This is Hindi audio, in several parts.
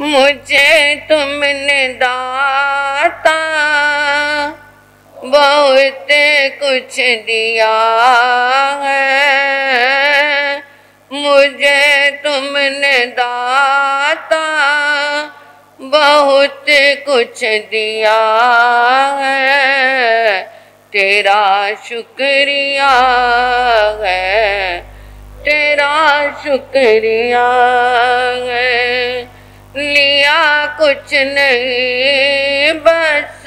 मुझे तुमने दाता बहुत कुछ दिया है, मुझे तुमने दाता बहुत कुछ दिया है, तेरा शुक्रिया है, तेरा शुक्रिया है। लिया कुछ नहीं बस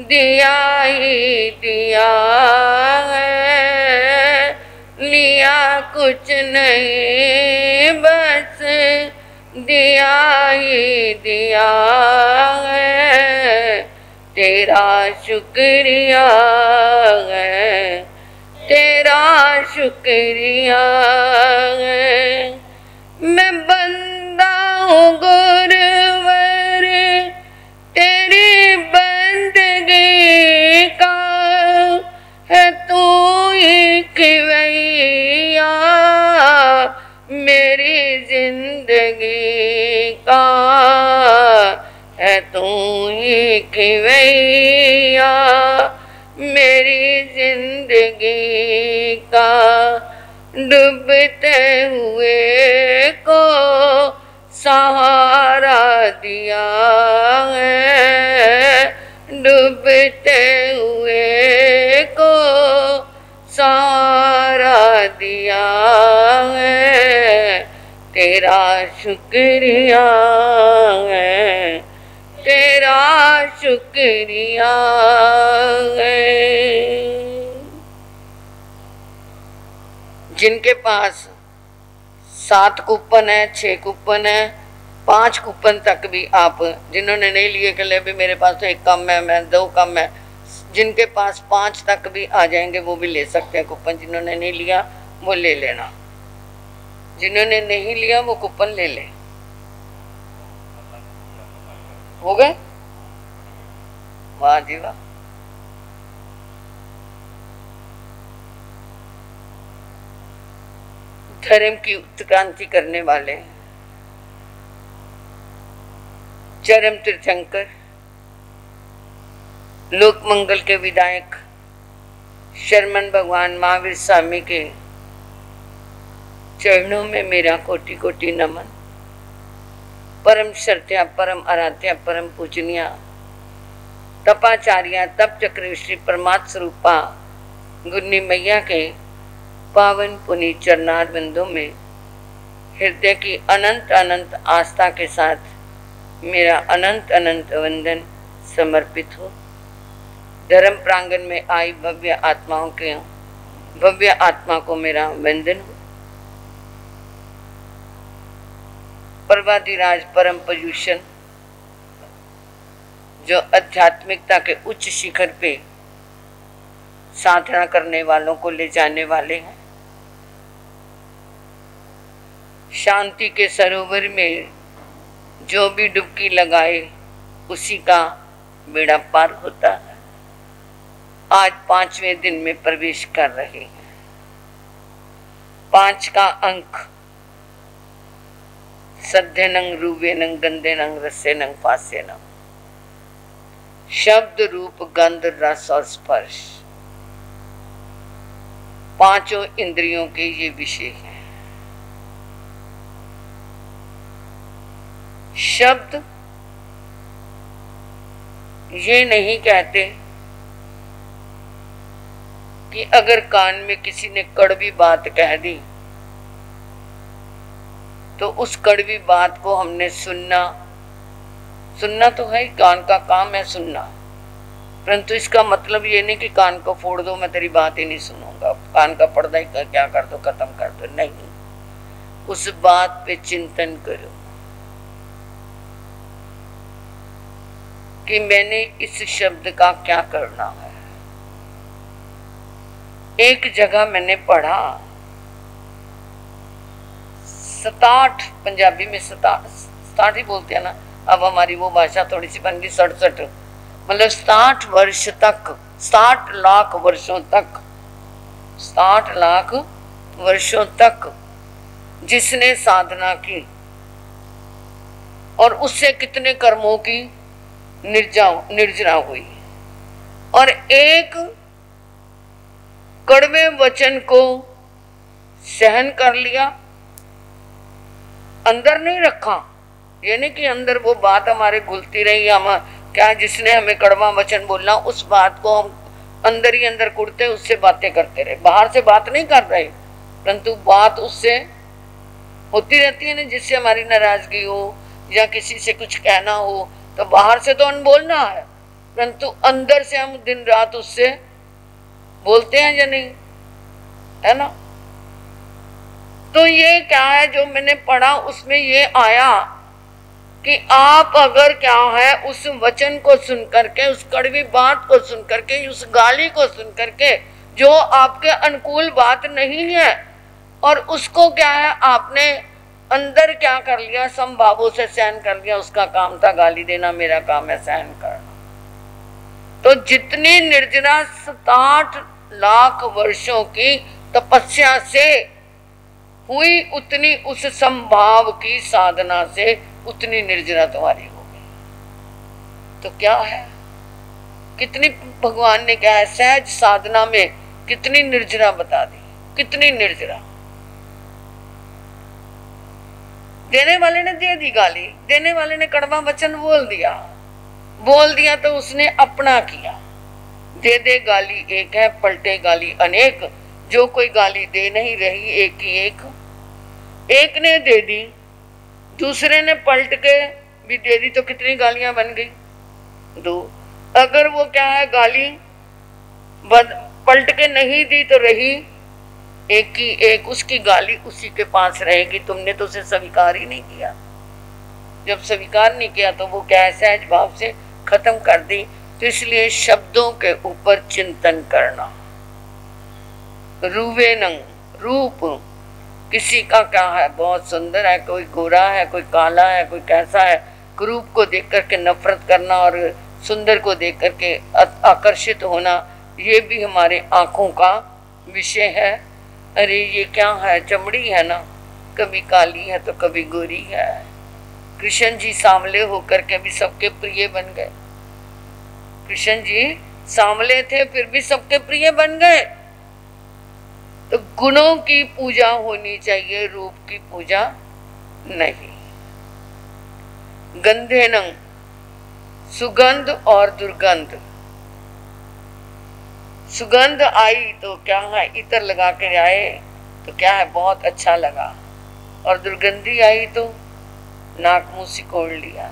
दिया ही दिया है, लिया कुछ नहीं बस दिया ही दिया है, तेरा शुक्रिया है, तेरा शुक्रिया है। मैं बंदा हूँ गुरुवर तेरी बंदगी का, है तू ही खिवैया मेरी जिंदगी का, है तू ही खिवैया मेरी जिंदगी का। डूबते हुए को सहारा दिया है, डूबते हुए को सहारा दिया है, तेरा शुक्रिया है, तेरा शुक्रिया है। जिनके पास 7 कूपन है, 6 कूपन है, 5 कूपन तक भी आप जिन्होंने नहीं लिए कि ले भी मेरे पास तो 1 कम है, मैं 2 कम है, जिनके पास 5 तक भी आ जाएंगे वो भी ले सकते हैं कूपन। जिन्होंने नहीं लिया वो ले लेना, जिन्होंने नहीं लिया वो कूपन ले ले। हो गए? वाह जी वाह। धर्म की उत्क्रांति करने वाले चरम तीर्थंकर, लोक मंगल के विधायक शरमन भगवान महावीर स्वामी के चरणों में मेरा कोटि कोटि नमन। परम श्रद्धा, परम आराध्या, परम पूजनिया तपाचार्या तप चक्र श्री परमात्म स्वरूपा गुरनी मैया के पावन पुनीत चरणार बिंदु में हृदय की अनंत अनंत आस्था के साथ मेरा अनंत अनंत वंदन समर्पित हो। धर्म प्रांगण में आई भव्य आत्माओं के भव्य आत्मा को मेरा वंदन हो। पर्वाधिराज परम पयूषण जो आध्यात्मिकता के उच्च शिखर पे साधना करने वालों को ले जाने वाले हैं, शांति के सरोवर में जो भी डुबकी लगाए उसी का बेड़ा पार होता है। आज 5वें दिन में प्रवेश कर रहे हैं। 5 का अंक सद्धे नंग रूबे नंग गंदे नंग रसे नंग फासे नंग, शब्द रूप गंध रस और स्पर्श, 5 इंद्रियों के ये विषय हैं। शब्द ये नहीं कहते कि अगर कान में किसी ने कड़वी बात कह दी तो उस कड़वी बात को हमने सुनना तो है, कान का काम है सुनना, परंतु इसका मतलब ये नहीं कि कान को फोड़ दो मैं तेरी बात ही नहीं सुनूंगा, कान का पर्दा ही क्या कर दो, खत्म कर दो। नहीं, उस बात पे चिंतन करो कि मैंने इस शब्द का क्या करना है। एक जगह मैंने पढ़ा 67, पंजाबी में 67 ही बोलते हैं ना, अब हमारी वो भाषा थोड़ी सी बन गई 67, मतलब 60 वर्ष तक, 60 लाख वर्षों तक, 60 लाख वर्षों तक जिसने साधना की और उससे कितने कर्मों की निर्जरा हुई। और एक कड़वे वचन को सहन कर लिया, अंदर नहीं रखा। ये नहीं कि अंदर वो बात हमारे घुलती रही, हम क्या जिसने हमें कड़वा वचन बोलना उस बात को हम अंदर ही अंदर कुड़ते उससे बातें करते रहे। बाहर से बात नहीं कर रहे, परंतु बात उससे होती रहती है ना, जिससे हमारी नाराजगी हो या किसी से कुछ कहना हो, तो बाहर से तो हम बोलना है, परंतु अंदर से हम दिन रात उससे बोलते हैं या नहीं, है ना। तो ये क्या है जो मैंने पढ़ा, उसमें ये आया कि आप अगर क्या है उस वचन को सुन करके, उस कड़वी बात को सुन करके, उस गाली को सुन करके जो आपके अनुकूल बात नहीं है, और उसको क्या है आपने अंदर क्या कर लिया, समभावों से सहन कर लिया। उसका काम था गाली देना, मेरा काम है सहन करना। तो जितनी निर्जरा 67 लाख वर्षों की तपस्या से हुई, उतनी उस संभाव की साधना से उतनी निर्जरा तुम्हारी हो गई। तो क्या है, कितनी भगवान ने क्या है सहज साधना में कितनी निर्जरा बता दी, कितनी निर्जरा। देने वाले ने दे दी गाली, देने वाले ने कड़वा वचन बोल दिया तो उसने अपना किया। दे दे गाली एक है, पलटे गाली अनेक। जो कोई गाली दे नहीं रही, एक ही एक ने दे दी, दूसरे ने पलट के भी दे दी, तो कितनी गालियां बन गई, 2। अगर वो क्या है गाली पलट के नहीं दी तो रही एक की एक, उसकी गाली उसी के पास रहेगी। तुमने तो उसे स्वीकार ही नहीं किया। जब स्वीकार नहीं किया तो वो क्या है सहज भाव से खत्म कर दी। तो इसलिए शब्दों के ऊपर चिंतन करना। रूवेनंग रूप, किसी का क्या है बहुत सुंदर है, कोई गोरा है, कोई काला है, कोई कैसा है, रूप को देख करके नफरत करना और सुंदर को देख करके आकर्षित होना, ये भी हमारे आंखों का विषय है। अरे ये क्या है, चमड़ी है ना, कभी काली है तो कभी गोरी है। कृष्ण जी सांवले होकर के भी सबके प्रिय बन गए। कृष्ण जी सांवले थे फिर भी सबके प्रिय बन गए। तो गुणों की पूजा होनी चाहिए, रूप की पूजा नहीं। गंधे नंग, सुगंध और दुर्गंध। सुगंध आई तो क्या है इतर लगा के आए तो क्या है बहुत अच्छा लगा, और दुर्गंधी आई तो नाक मुंह सिकोड़ लिया।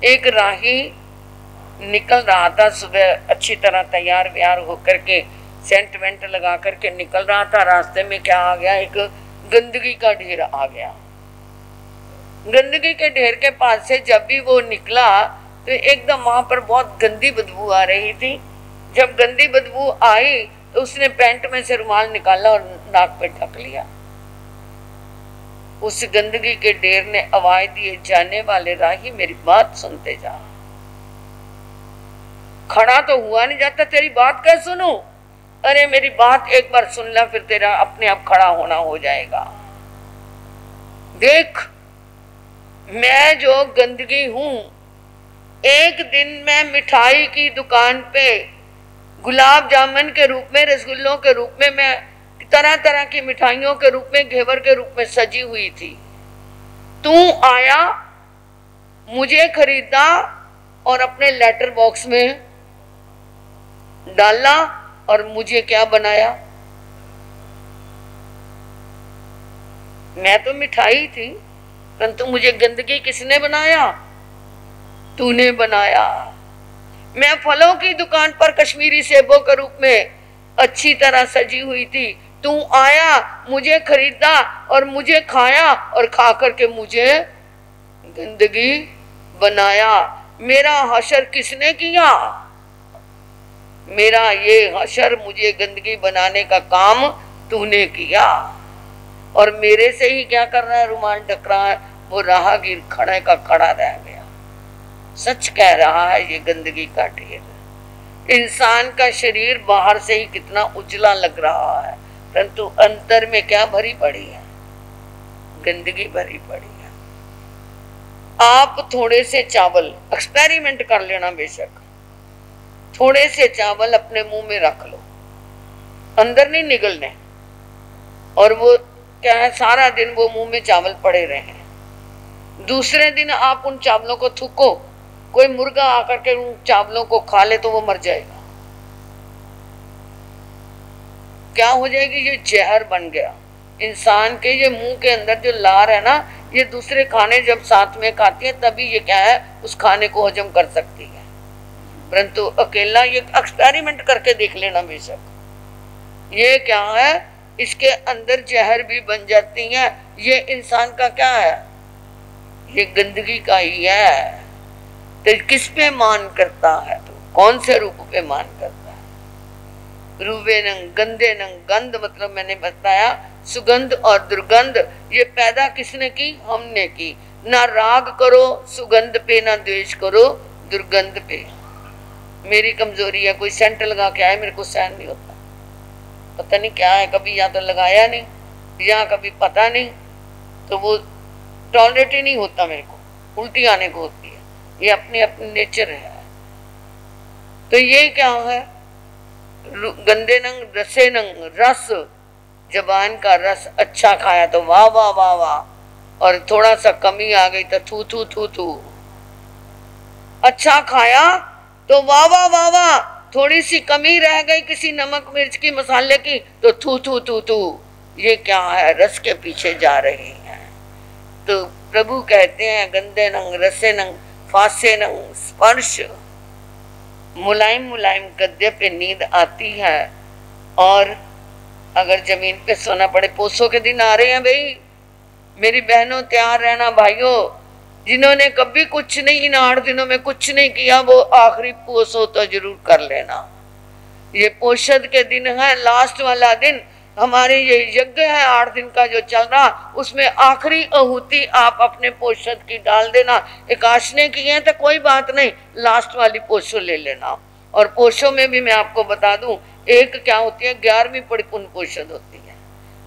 एक राही निकल रहा था सुबह, अच्छी तरह तैयार व्यार होकर के सेंट वेंट लगा करके निकल रहा था। रास्ते में क्या आ गया, एक गंदगी का ढेर आ गया। गंदगी के ढेर के पास से जब भी वो निकला तो एकदम वहां पर बहुत गंदी बदबू आ रही थी। जब गंदी बदबू आई तो उसने पैंट में से रुमाल निकाला और नाक पे ढक लिया। उस गंदगी के ढेर ने आवाज दिए, जाने वाले राही मेरी बात सुनते जा। खड़ा तो हुआ नहीं जाता, तेरी बात क्या सुनूं? अरे मेरी बात एक बार सुन ला, फिर तेरा अपने आप खड़ा होना हो जाएगा। देख मैं जो गंदगी हूं, एक दिन मैं मिठाई की दुकान पे गुलाब जामुन के रूप में, रसगुल्लों के रूप में, मैं तरह तरह की मिठाइयों के रूप में, घेवर के रूप में सजी हुई थी। तू आया, मुझे खरीदा और अपने लेटर बॉक्स में डाला और मुझे क्या बनाया? मैं तो मिठाई थी, परंतु मुझे गंदगी किसने बनाया? तूने बनाया। मैं फलों की दुकान पर कश्मीरी सेबों के रूप में अच्छी तरह सजी हुई थी। तू आया, मुझे खरीदा और मुझे खाया और खा करके मुझे गंदगी बनाया। मेरा हशर किसने किया? मेरा ये हशर, मुझे गंदगी बनाने का काम तूने किया। और मेरे से ही क्या कर रहा है, रुमाल ढक रहा है। वो राहगीर खड़े का खड़ा रह गया। सच कह रहा है ये गंदगी का ढेर। इंसान का शरीर बाहर से ही कितना उजला लग रहा है, परंतु अंतर में क्या भरी पड़ी है? गंदगी भरी पड़ी है। आप थोड़े से चावल एक्सपेरिमेंट कर लेना, बेशक थोड़े से चावल अपने मुंह में रख लो, अंदर नहीं निगलने, और वो क्या है सारा दिन वो मुंह में चावल पड़े रहे। दूसरे दिन आप उन चावलों को थूको, कोई मुर्गा आकर के उन चावलों को खा ले तो वो मर जाएगा। क्या हो जाएगी? ये जहर बन गया इंसान के। ये मुंह के अंदर जो लार है ना, ये दूसरे खाने जब साथ में खाती है तभी ये क्या है उस खाने को हजम कर सकती है, परंतु अकेला ये एक्सपेरिमेंट करके देख लेना बेशक। ये क्या है, इसके अंदर जहर भी बन जाती है। ये इंसान का क्या है, ये गंदगी का ही है। तो किस पे मान करता है? तो कौन से रूप पे मान करता है? रूबे नंग गंदे नंग, गंध मतलब मैंने बताया सुगंध और दुर्गंध। ये पैदा किसने की? हमने की। ना राग करो सुगंध पे, ना द्वेष करो दुर्गंध पे। मेरी कमजोरी है, कोई सेंट लगा के आए मेरे को सहन नहीं होता, पता नहीं क्या है, कभी या तो लगाया नहीं या कभी पता नहीं, तो वो टॉलरेट ही नहीं होता मेरे को, उल्टी आने को होती है। ये अपनी अपनी नेचर है। तो ये क्या है, गंदे नंग रसे नंग, रस जबान का रस अच्छा खाया तो वाह वाह वाह वाह, और थोड़ा सा कमी आ गई तो थू थू थू थू। अच्छा खाया तो वाह वाह वाह वाह, थोड़ी सी कमी रह गई किसी नमक मिर्च की मसाले की तो थू थू थू थू। ये क्या है, रस के पीछे जा रही हैं। तो प्रभु कहते हैं गंदे नंग रसे नंग फासे नंग स्पर्श। मुलायम मुलायम गद्दे पे नींद आती है, और अगर जमीन पे सोना पड़े। पोसों के दिन आ रहे हैं भाई, मेरी बहनों तैयार रहना, भाइयों जिन्होंने कभी कुछ नहीं, इन 8 दिनों में कुछ नहीं किया, वो आखिरी पोसो तो जरूर कर लेना। ये पोषद के दिन है, लास्ट वाला दिन हमारे ये यज्ञ है 8 दिन का जो चल रहा, उसमें आखिरी आहुति आप अपने पोषद की डाल देना। एकादशी की है तो कोई बात नहीं, लास्ट वाली पोषो ले लेना। और पोषो में भी मैं आपको बता दूं, एक क्या होती है, 11वीं परिपूर्ण पोषद होती है,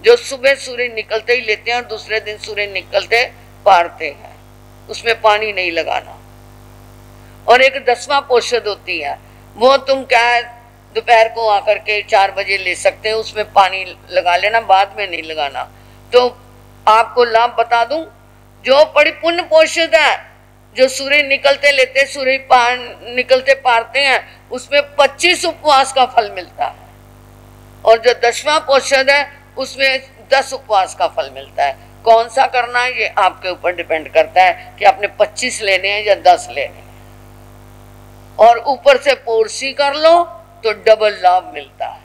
जो सुबह सूर्य निकलते ही लेते हैं और दूसरे दिन सूर्य निकलते पारते हैं, उसमें पानी नहीं लगाना। और एक 10वां पोषद होती है, वो तुम क्या है दोपहर को आकर के 4 बजे ले सकते हैं, उसमें पानी लगा लेना, बाद में नहीं लगाना। तो आपको लाभ बता दूं, जो परिपूर्ण पोषद है, जो सूर्य निकलते लेते सूर्य निकलते पारते हैं, उसमें 25 उपवास का फल मिलता है, और जो 10वां पोषद है उसमें 10 उपवास का फल मिलता है। कौन सा करना है ये आपके ऊपर डिपेंड करता है कि आपने 25 लेने हैं या 10 लेने हैं। और ऊपर से पोरसी कर लो तो डबल लाभ मिलता है,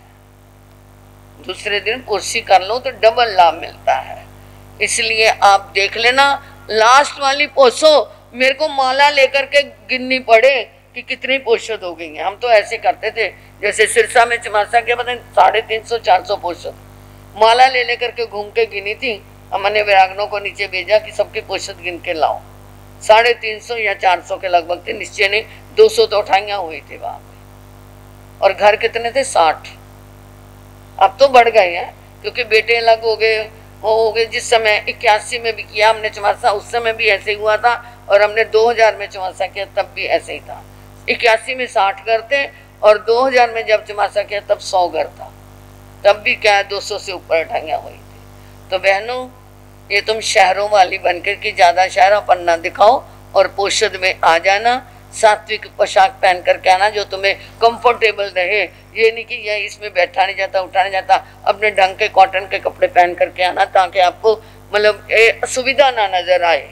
दूसरे दिन पोरसी कर लो तो डबल लाभ मिलता है। इसलिए आप देख लेना, लास्ट वाली पोसो मेरे को माला लेकर के गिननी पड़े कि कितनी पोषद हो गई हैं। हम तो ऐसे करते थे, जैसे सिरसा में चमासा के पता 350-400 पोषद माला ले लेकर के घूम के गिनी थी। हमने वैरागनों को नीचे भेजा कि सबकी पोषद गिन के लाओ, 350 या 400 के लगभग थे, निश्चय नहीं 200 तो उठाइयाँ हुई थी वहाँ पे। और घर कितने थे? 60। अब तो बढ़ गए हैं क्योंकि बेटे अलग हो गए, वो हो गए। जिस समय 81 में भी किया हमने चमासा, उस समय भी ऐसे ही हुआ था, और हमने 2000 में चमासा किया तब भी ऐसे ही था। 81 में 60 घर थे, और 2000 में जब चमासा किया तब 100 घर था, तब भी क्या 200 से ऊपर उठाइयाँ हुई थी। तो बहनों, ये तुम शहरों वाली बनकर कि ज़्यादा शहरापन ना दिखाओ और पोषद में आ जाना। सात्विक पोशाक पहन करके आना जो तुम्हें कंफर्टेबल रहे, ये नहीं कि यह इसमें बैठा नहीं जाता उठा नहीं जाता। अपने ढंग के कॉटन के कपड़े पहन करके आना ताकि आपको मतलब सुविधा ना नजर आए।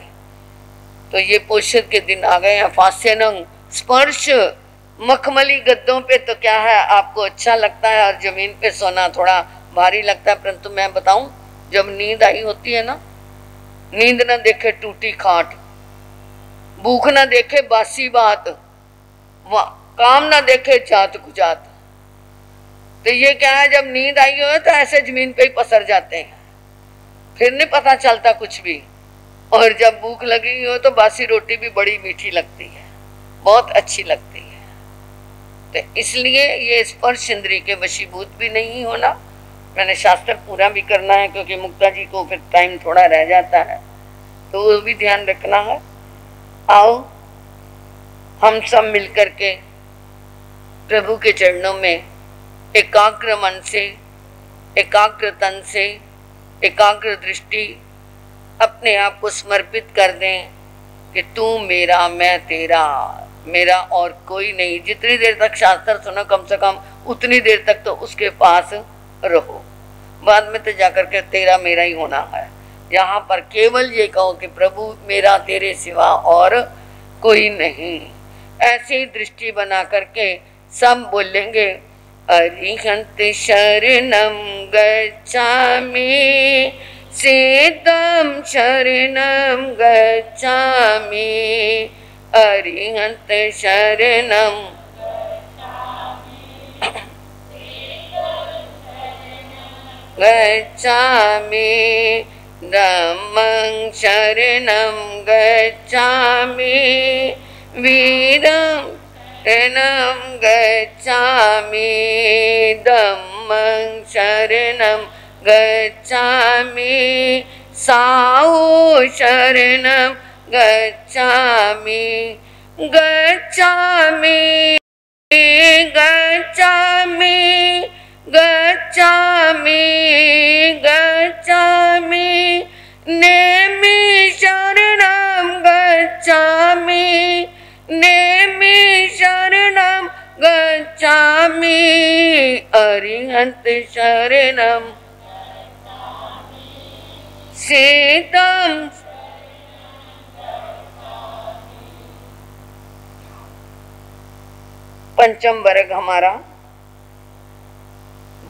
तो ये पोषद के दिन आ गए हैं। फास्यनंग स्पर्श, मखमली गद्दों पे तो क्या है आपको अच्छा लगता है, और जमीन पे सोना थोड़ा भारी लगता है। परंतु मैं बताऊं, जब नींद आई होती है ना, नींद ना देखे टूटी खाट, भूख ना देखे बासी बात, काम ना देखे जात गुजात। तो ये क्या है, जब नींद आई हो तो ऐसे जमीन पे ही पसर जाते हैं, फिर नहीं पता चलता कुछ भी। और जब भूख लगी हो तो बासी रोटी भी बड़ी मीठी लगती है, बहुत अच्छी लगती है। तो इसलिए ये स्पर्श इंद्रिय के वशीभूत भी नहीं होना। मैंने शास्त्र पूरा भी करना है क्योंकि मुक्ता जी को फिर टाइम थोड़ा रह जाता है, तो वो भी ध्यान रखना है। आओ हम सब मिलकर के प्रभु के चरणों में एकाग्र मन से, एकाग्र तन से, एकाग्र दृष्टि अपने आप को समर्पित कर दें कि तू मेरा, मैं तेरा, मेरा और कोई नहीं। जितनी देर तक शास्त्र सुनो कम से कम उतनी देर तक तो उसके पास रहो, बाद में तो जाकर के तेरा मेरा ही होना है। यहाँ पर केवल ये कहो कि प्रभु मेरा तेरे सिवा और कोई नहीं। ऐसी दृष्टि बना करके सब बोलेंगे अरिहंत शरणम गच्छामि, सिद्धम शरणम गच्छामि, अरिहंत शरणम गच्छामि, धम्मं शरणं गच्छामि, वीरं शरणं गच्छामि, धम्मं शरणं गच्छामि, साहु शरणं गच्छामि, गच्छामि गच्छामि गच्छामि गच्छामि, नेमि शरणं गच्छामि, नेमि शरणं गच्छामि, अरिहंत शरणं सिद्धं। पंचम वर्ग हमारा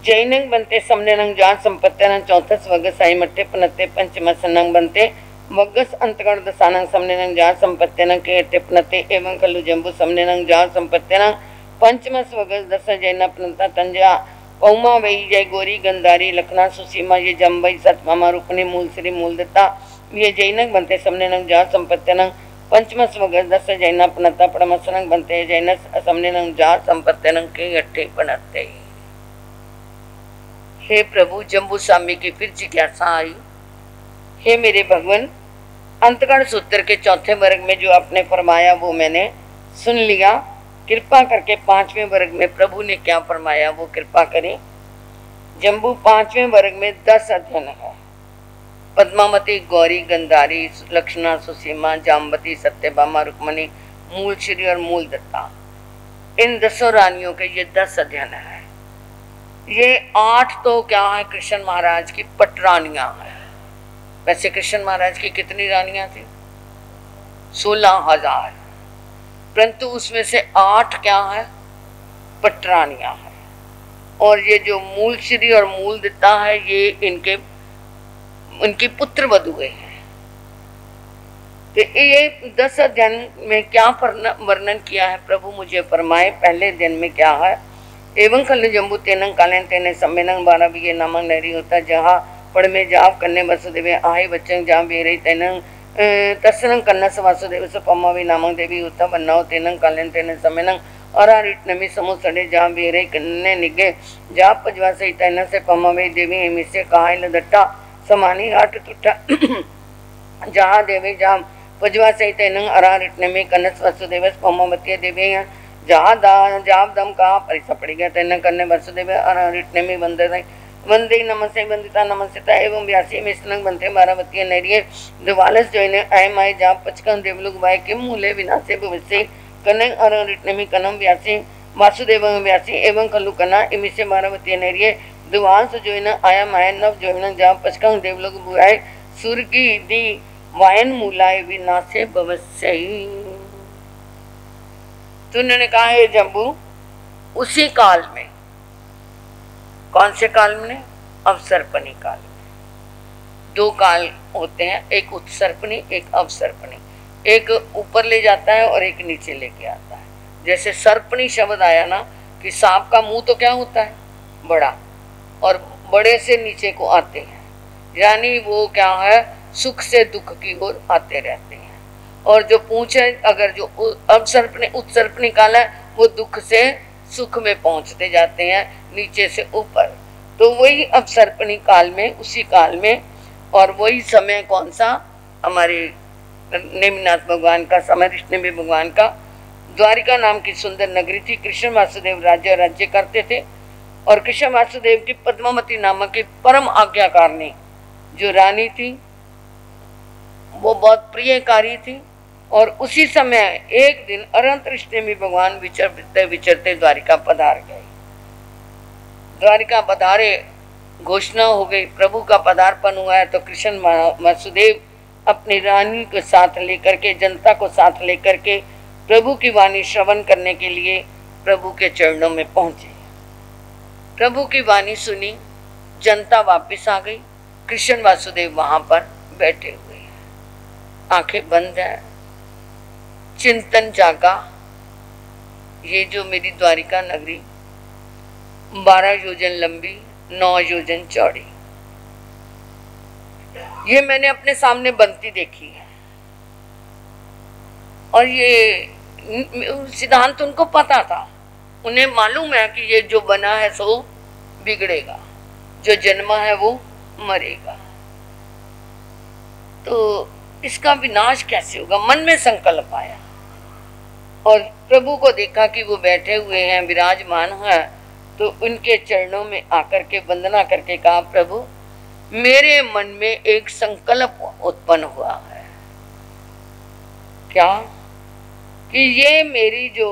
जैनंग बनते समनेनंग जान संपत्तिनंग चौथस वगस साई मट्टे पनते पंचमसनंग बनते वगस अंतगण दसानंग समनेनंग जान संपत्तिनंग के अट्टे पनते एवं कल्लु जंबू समनेनंग जान संपत्तिनंग पंचमस वगस दस जैना पनता तंजा पौमा वही जय गोरी गंधारी लखना सुसीमा ये जम्बई सतमामा रूपनी मूल श्री मूल दत्ता ये जैनंग बनते समनेनंग जान संपत्तिनंग पंचमस वगस दस जैना पनता पड़मसनंग बनते जैनस समनेनंग जान संपत्तिनंग के अट्टे पनते। हे प्रभु, जम्बू स्वामी की फिर जिज्ञासा आई, हे मेरे भगवान, अंतगण सूत्र के चौथे वर्ग में जो आपने फरमाया वो मैंने सुन लिया। कृपा करके पांचवें वर्ग में प्रभु ने क्या फरमाया वो कृपा करें। जम्बू पांचवें वर्ग में 10 अध्ययन है। पद्मावती, गौरी, गंधारी, लक्षणा, सुसीमा, जाम्बती, सत्यभामा, रुक्मणी, मूल श्री और मूल दत्ता, इन 10 रानियों के ये 10 अध्ययन है। ये 8 तो क्या है कृष्ण महाराज की पटरानियां हैं। वैसे कृष्ण महाराज की कितनी रानियां थी? 16,000, परंतु उसमें से 8 क्या है पटरानियां है। और ये जो मूल श्री और मूल दत्ता है ये इनकी पुत्र वधुएं हैं। तो ये 10 अध्ययन में क्या वर्णन किया है प्रभु मुझे फरमाए। पहले दिन में क्या है, एवं खल जम्बू तेनंग कालें तेने सम्मेनंग 12 भी नामक नहरी होता जहाँ पड़ में जाप करने वसुदेव आए बच्चन जहाँ बेरे तेनंग तस्नंग कन्नस वासुदेव से पम्मावी नामक देवी होता बन्नाओ तेनंग कालें तेने सम्मेनंग और रिटनमी समूह सड़े जहाँ बेरे कन्ने निगे जाप पजवा से तैन से पम्मावी देवी हिमिसे कहा लदट्टा समानी हाट टुट्टा जहाँ देवी जहाँ पजवा से तैनंग अरा रिटनमी कन्नस वासुदेव पम्मावती देवी जहाँ जाप दम कहा परिसा पड़ गया तैन करने वसुदेव रिटने में वंदे नमसे वंदिता नमस्ता एवं व्यासी में स्नंग बनते बारावती नरिये दिवालस जोइने आय माय जाप पचकन देवलुक वाय के मूले विनाशे भविष्य कने रिटने में कनम व्यासी वासुदेव व्यासी एवं कलु कना इमिसे बारावती नरिये दिवालस जोइने आया माय नव जोइने जाप पचकन देवलुक बुआय सुर की दी वायन मूलाय विनाशे भविष्य। तो उन्होंने कहा है जम्बू उसी काल में, कौन से काल में? अवसर्पणी काल में। 2 काल होते हैं, एक उत्सर्पणी एक अवसर्पणी। एक ऊपर ले जाता है और एक नीचे लेके आता है। जैसे सर्पणी शब्द आया ना कि सांप का मुंह तो क्या होता है बड़ा, और बड़े से नीचे को आते हैं, यानी वो क्या है सुख से दुख की ओर आते रहते हैं। और जो पूंछ है, अगर जो अवसर्पणी उत्सर्पणी काल है वो दुख से सुख में पहुंचते जाते हैं नीचे से ऊपर। तो वही अवसर्पणी काल में, उसी काल में, और वही समय कौन सा हमारे नेमिनाथ भगवान का, समय ऋषि भगवान का। द्वारिका नाम की सुंदर नगरी थी। कृष्ण वासुदेव राज्य करते थे और कृष्ण वासुदेव की पद्मावती नामक की परम आज्ञाकारणी जो रानी थी वो बहुत प्रियकारी थी। और उसी समय एक दिन अनंत ऋषि भगवान विचरते विचरते द्वारिका पधार गए। द्वारिका पधारे, घोषणा हो गई, प्रभु का पदार्पण हुआ है। तो कृष्ण वासुदेव अपनी रानी को साथ लेकर के, जनता को साथ लेकर के प्रभु की वाणी श्रवण करने के लिए प्रभु के चरणों में पहुंचे। प्रभु की वाणी सुनी, जनता वापस आ गई, कृष्ण वासुदेव वहां पर बैठे हुए हैं, आंखें बंद है, चिंतन जागा। ये जो मेरी द्वारिका नगरी 12 योजन लंबी, 9 योजन चौड़ी, ये मैंने अपने सामने बनती देखी है। और ये सिद्धांत उनको पता था, उन्हें मालूम है कि ये जो बना है सो बिगड़ेगा, जो जन्मा है वो मरेगा, तो इसका विनाश कैसे होगा। मन में संकल्प आया और प्रभु को देखा कि वो बैठे हुए हैं, विराजमान हैं, तो उनके चरणों में आकर के वंदना करके कहा, प्रभु मेरे मन में एक संकल्प उत्पन्न हुआ है। क्या? कि ये मेरी जो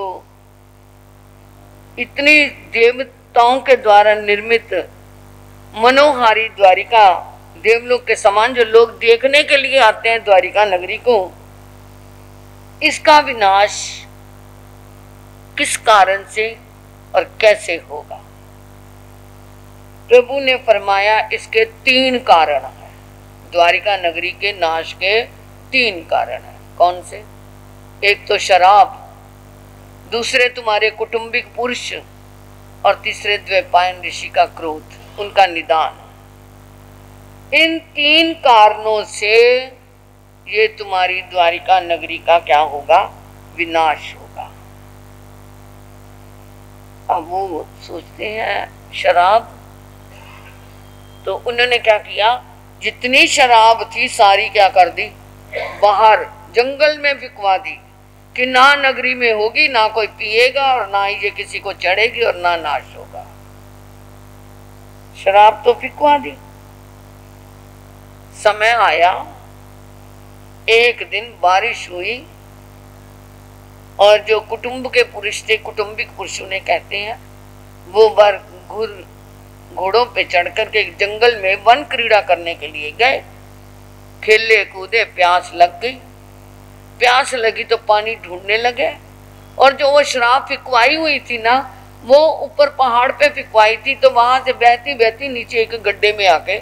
इतनी देवताओं के द्वारा निर्मित मनोहारी द्वारिका, देवलोक के समान जो लोग देखने के लिए आते हैं द्वारिका नगरी को, इसका विनाश किस कारण से और कैसे होगा। प्रभु ने फरमाया इसके 3 कारण हैं। द्वारिका नगरी के नाश के 3 कारण हैं। कौन से? एक तो शराब, दूसरे तुम्हारे कुटुंबिक पुरुष, और तीसरे द्वैपायन ऋषि का क्रोध, उनका निदान। इन 3 कारणों से ये तुम्हारी द्वारिका नगरी का क्या होगा? विनाश होगा। अब वो सोचते हैं शराब, तो उन्होंने क्या किया, जितनी शराब थी सारी क्या कर दी, बाहर जंगल में फिकवा दी, कि ना नगरी में होगी, ना कोई पिएगा, और ना ही ये किसी को चढ़ेगी, और ना नाश होगा। शराब तो फिकवा दी। समय आया, एक दिन बारिश हुई, और जो कुटुंब के पुरुष थे, कुटुंबिक पुरुष उन्हें कहते हैं, वो बार घोड़ों पे चढ़ करके जंगल में वन क्रीड़ा करने के लिए गए। खेले कूदे, प्यास लग गई। प्यास लगी तो पानी ढूंढने लगे, और जो वो शराब फिकवाई हुई थी ना, वो ऊपर पहाड़ पे फिकवाई थी, तो वहां से बहती बहती नीचे एक गड्ढे में आके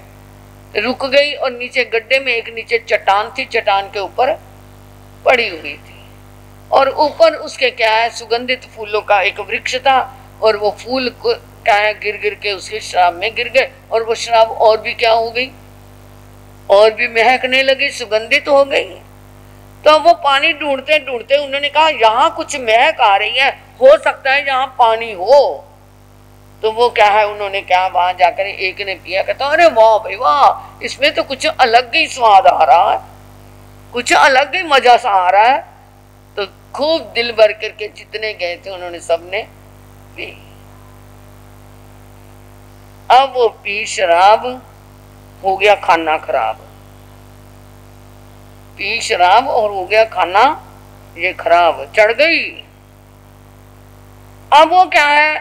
रुक गई, और नीचे गड्ढे में एक नीचे चट्टान थी, चट्टान के ऊपर पड़ी हुई थी, और ऊपर उसके क्या है, सुगंधित फूलों का एक वृक्ष था, और वो फूल क्या है, गिर गिर के उसके शराब में गिर गए, और वो शराब और भी क्या हो गई, और भी महकने लगी, सुगंधित हो गई। तो वो पानी ढूंढते ढूंढते उन्होंने कहा, यहाँ कुछ महक आ रही है, हो सकता है यहाँ पानी हो। तो वो क्या है, उन्होंने क्या, वहां जाकर एक ने पिया, कहता अरे वाह भाई वाह, इसमें तो कुछ अलग ही स्वाद आ रहा है, कुछ अलग ही मजा सा आ रहा है। तो खूब दिल भर करके जितने गए थे उन्होंने सबने पी। अब वो पी शराब, हो गया खाना खराब, पी शराब और हो गया खाना ये खराब, चढ़ गई। अब वो क्या है,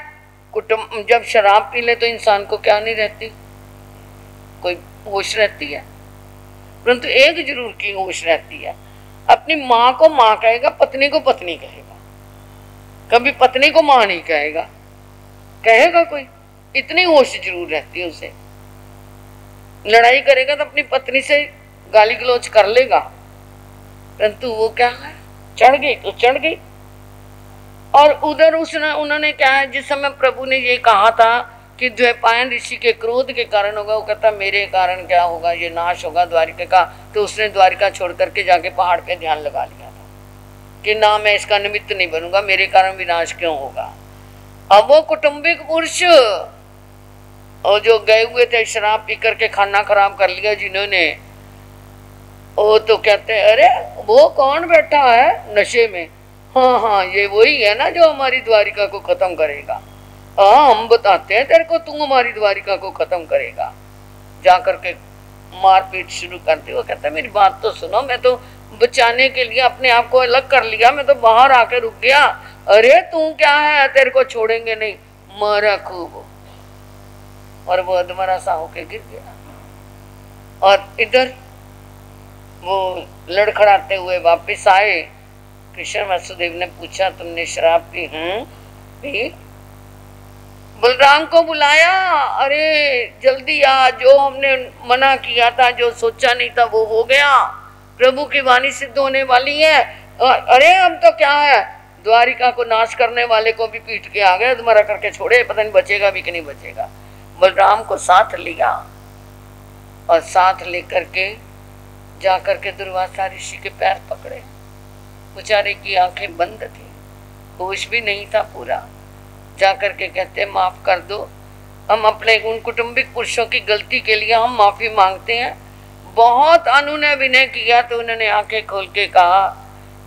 कुटुंब जब शराब पी ले तो इंसान को क्या नहीं रहती, कोई होश रहती है, परंतु एक जरूर की होश रहती है, अपनी माँ को माँ कहेगा, पत्नी को पत्नी कहेगा, कभी पत्नी को माँ नहीं कहेगा, कहेगा कोई, इतनी होश जरूर रहती है उसे। लड़ाई करेगा तो अपनी पत्नी से गाली गलौज कर लेगा, परंतु वो क्या है, चढ़ गई तो चढ़ गई। और उधर उन्होंने क्या है, जिस समय प्रभु ने ये कहा था कि द्वैपायन ऋषि के क्रोध के कारण होगा, वो कहता मेरे कारण क्या होगा, ये नाश होगा द्वारिका का, तो उसने द्वारिका छोड़ करके जाके पहाड़ पे ध्यान लगा लिया था कि ना मैं इसका निमित्त नहीं बनूंगा, मेरे कारण विनाश क्यों होगा। अब वो कुटुंबिक पुरुष और जो गए हुए थे शराब पी करके खाना खराब कर लिया जिन्होंने, वो तो कहते हैं अरे वो कौन बैठा है नशे में, हाँ हाँ ये वही है ना जो हमारी द्वारिका को खत्म करेगा। हाँ हम बताते हैं तेरे को, तू हमारी द्वारिका को खत्म करेगा। जा करके मारपीट शुरू करते। वो कहता है मेरी बात तो सुनो, मैं तो बचाने के लिए अपने आप को अलग कर लिया, मैं तो बाहर आके रुक गया। अरे तू क्या है, तेरे को छोड़ेंगे नहीं। मारा खूब और वो अधमरा सा होके गिर गया। और इधर वो लड़खड़ाते हुए वापस आए। कृष्ण वासुदेव ने पूछा तुमने शराब पी? पी। बलराम को बुलाया, अरे जल्दी आ, जो हमने मना किया था, जो सोचा नहीं था वो हो गया, प्रभु की वाणी सिद्ध होने वाली है। अरे हम तो क्या है, द्वारिका को नाश करने वाले को भी पीट के आ गए, तुम्हारा करके छोड़े, पता नहीं बचेगा भी कि नहीं बचेगा। बलराम को साथ लिया और साथ लेकर के जाकर के दुर्वासा ऋषि के पैर पकड़े। बेचारे की आंखें बंद थी, होश भी नहीं था पूरा। जाकर के कहते माफ कर दो, हम अपने उन कुटुंबिक पुरुषों की गलती के लिए हम माफी मांगते हैं। बहुत अनुनय विनय किया तो उन्होंने आंखें खोल के कहा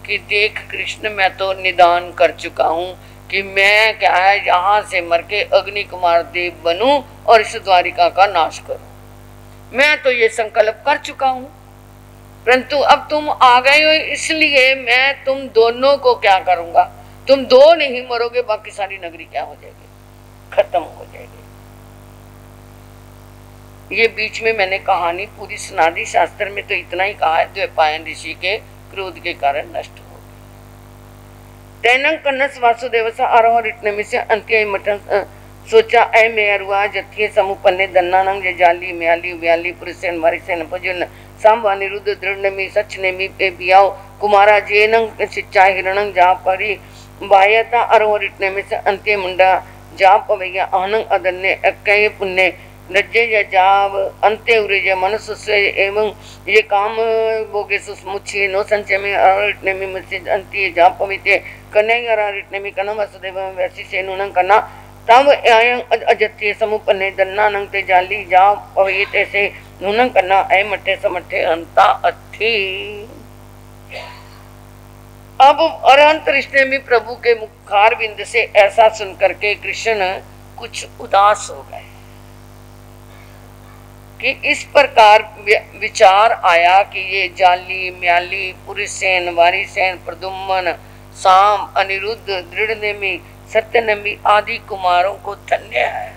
कि देख कृष्ण, मैं तो निदान कर चुका हूँ कि मैं क्या है यहाँ से मर के अग्नि कुमार देव बनूं और इस द्वारिका का नाश करूं। मैं तो ये संकल्प कर चुका हूँ, परंतु अब तुम आ गए हो इसलिए मैं तुम दोनों को क्या करूंगा, तुम दो नहीं मरोगे, बाकी सारी नगरी क्या हो जाएगी, खत्म हो जाएगी। ये बीच में मैंने कहानी पूरी सुना दी। शास्त्र में तो इतना ही कहा है, द्वैपायन ऋषि के क्रोध के कारण नष्ट हो गई। तैनंग कन्नस वासुदेव सा आरोह इतने से अंत्य मटन सोचा ऐ मेरुआ जथिये समुपन्ने दन्नानंग जे जाली म्याली व्याली पुरुषेन मारिसेन भजुन सांबा निरुद्ध दृढ़ सच नेमी पे बियाओ कुमारा जेनंग शिक्षा हिरणंग जा परी बाह्यता अरोह इतने में से अंत्य मुंडा जा पवैया आनंग अदन्य अक्कय पुण्य नज्जे जाव अंत्य उरेज मनुष्य से एवं ये काम बोगे सुस्मुच्छी नो संचय में अरोहितने में मुझसे अंत्य जा पविते कन्या अरोहितने में कनम वसुदेव वैसी से नुनंग कन्ना तब आयं अजत्य समुपन्ने दन्नानंग ते जाली जा पविते से नुनंग कन्ना ऐ मठे समठे अंता अथी। अब अरहंत ऋषि में प्रभु के मुखार बिंद से ऐसा सुनकर के कृष्ण कुछ उदास हो गए कि इस प्रकार विचार आया कि ये जाली म्याली पुरुषसेन वारिसेन प्रदुम्न साम अनिरुद्ध दृढ़नेमी सत्यनमी आदि कुमारों को धन्य है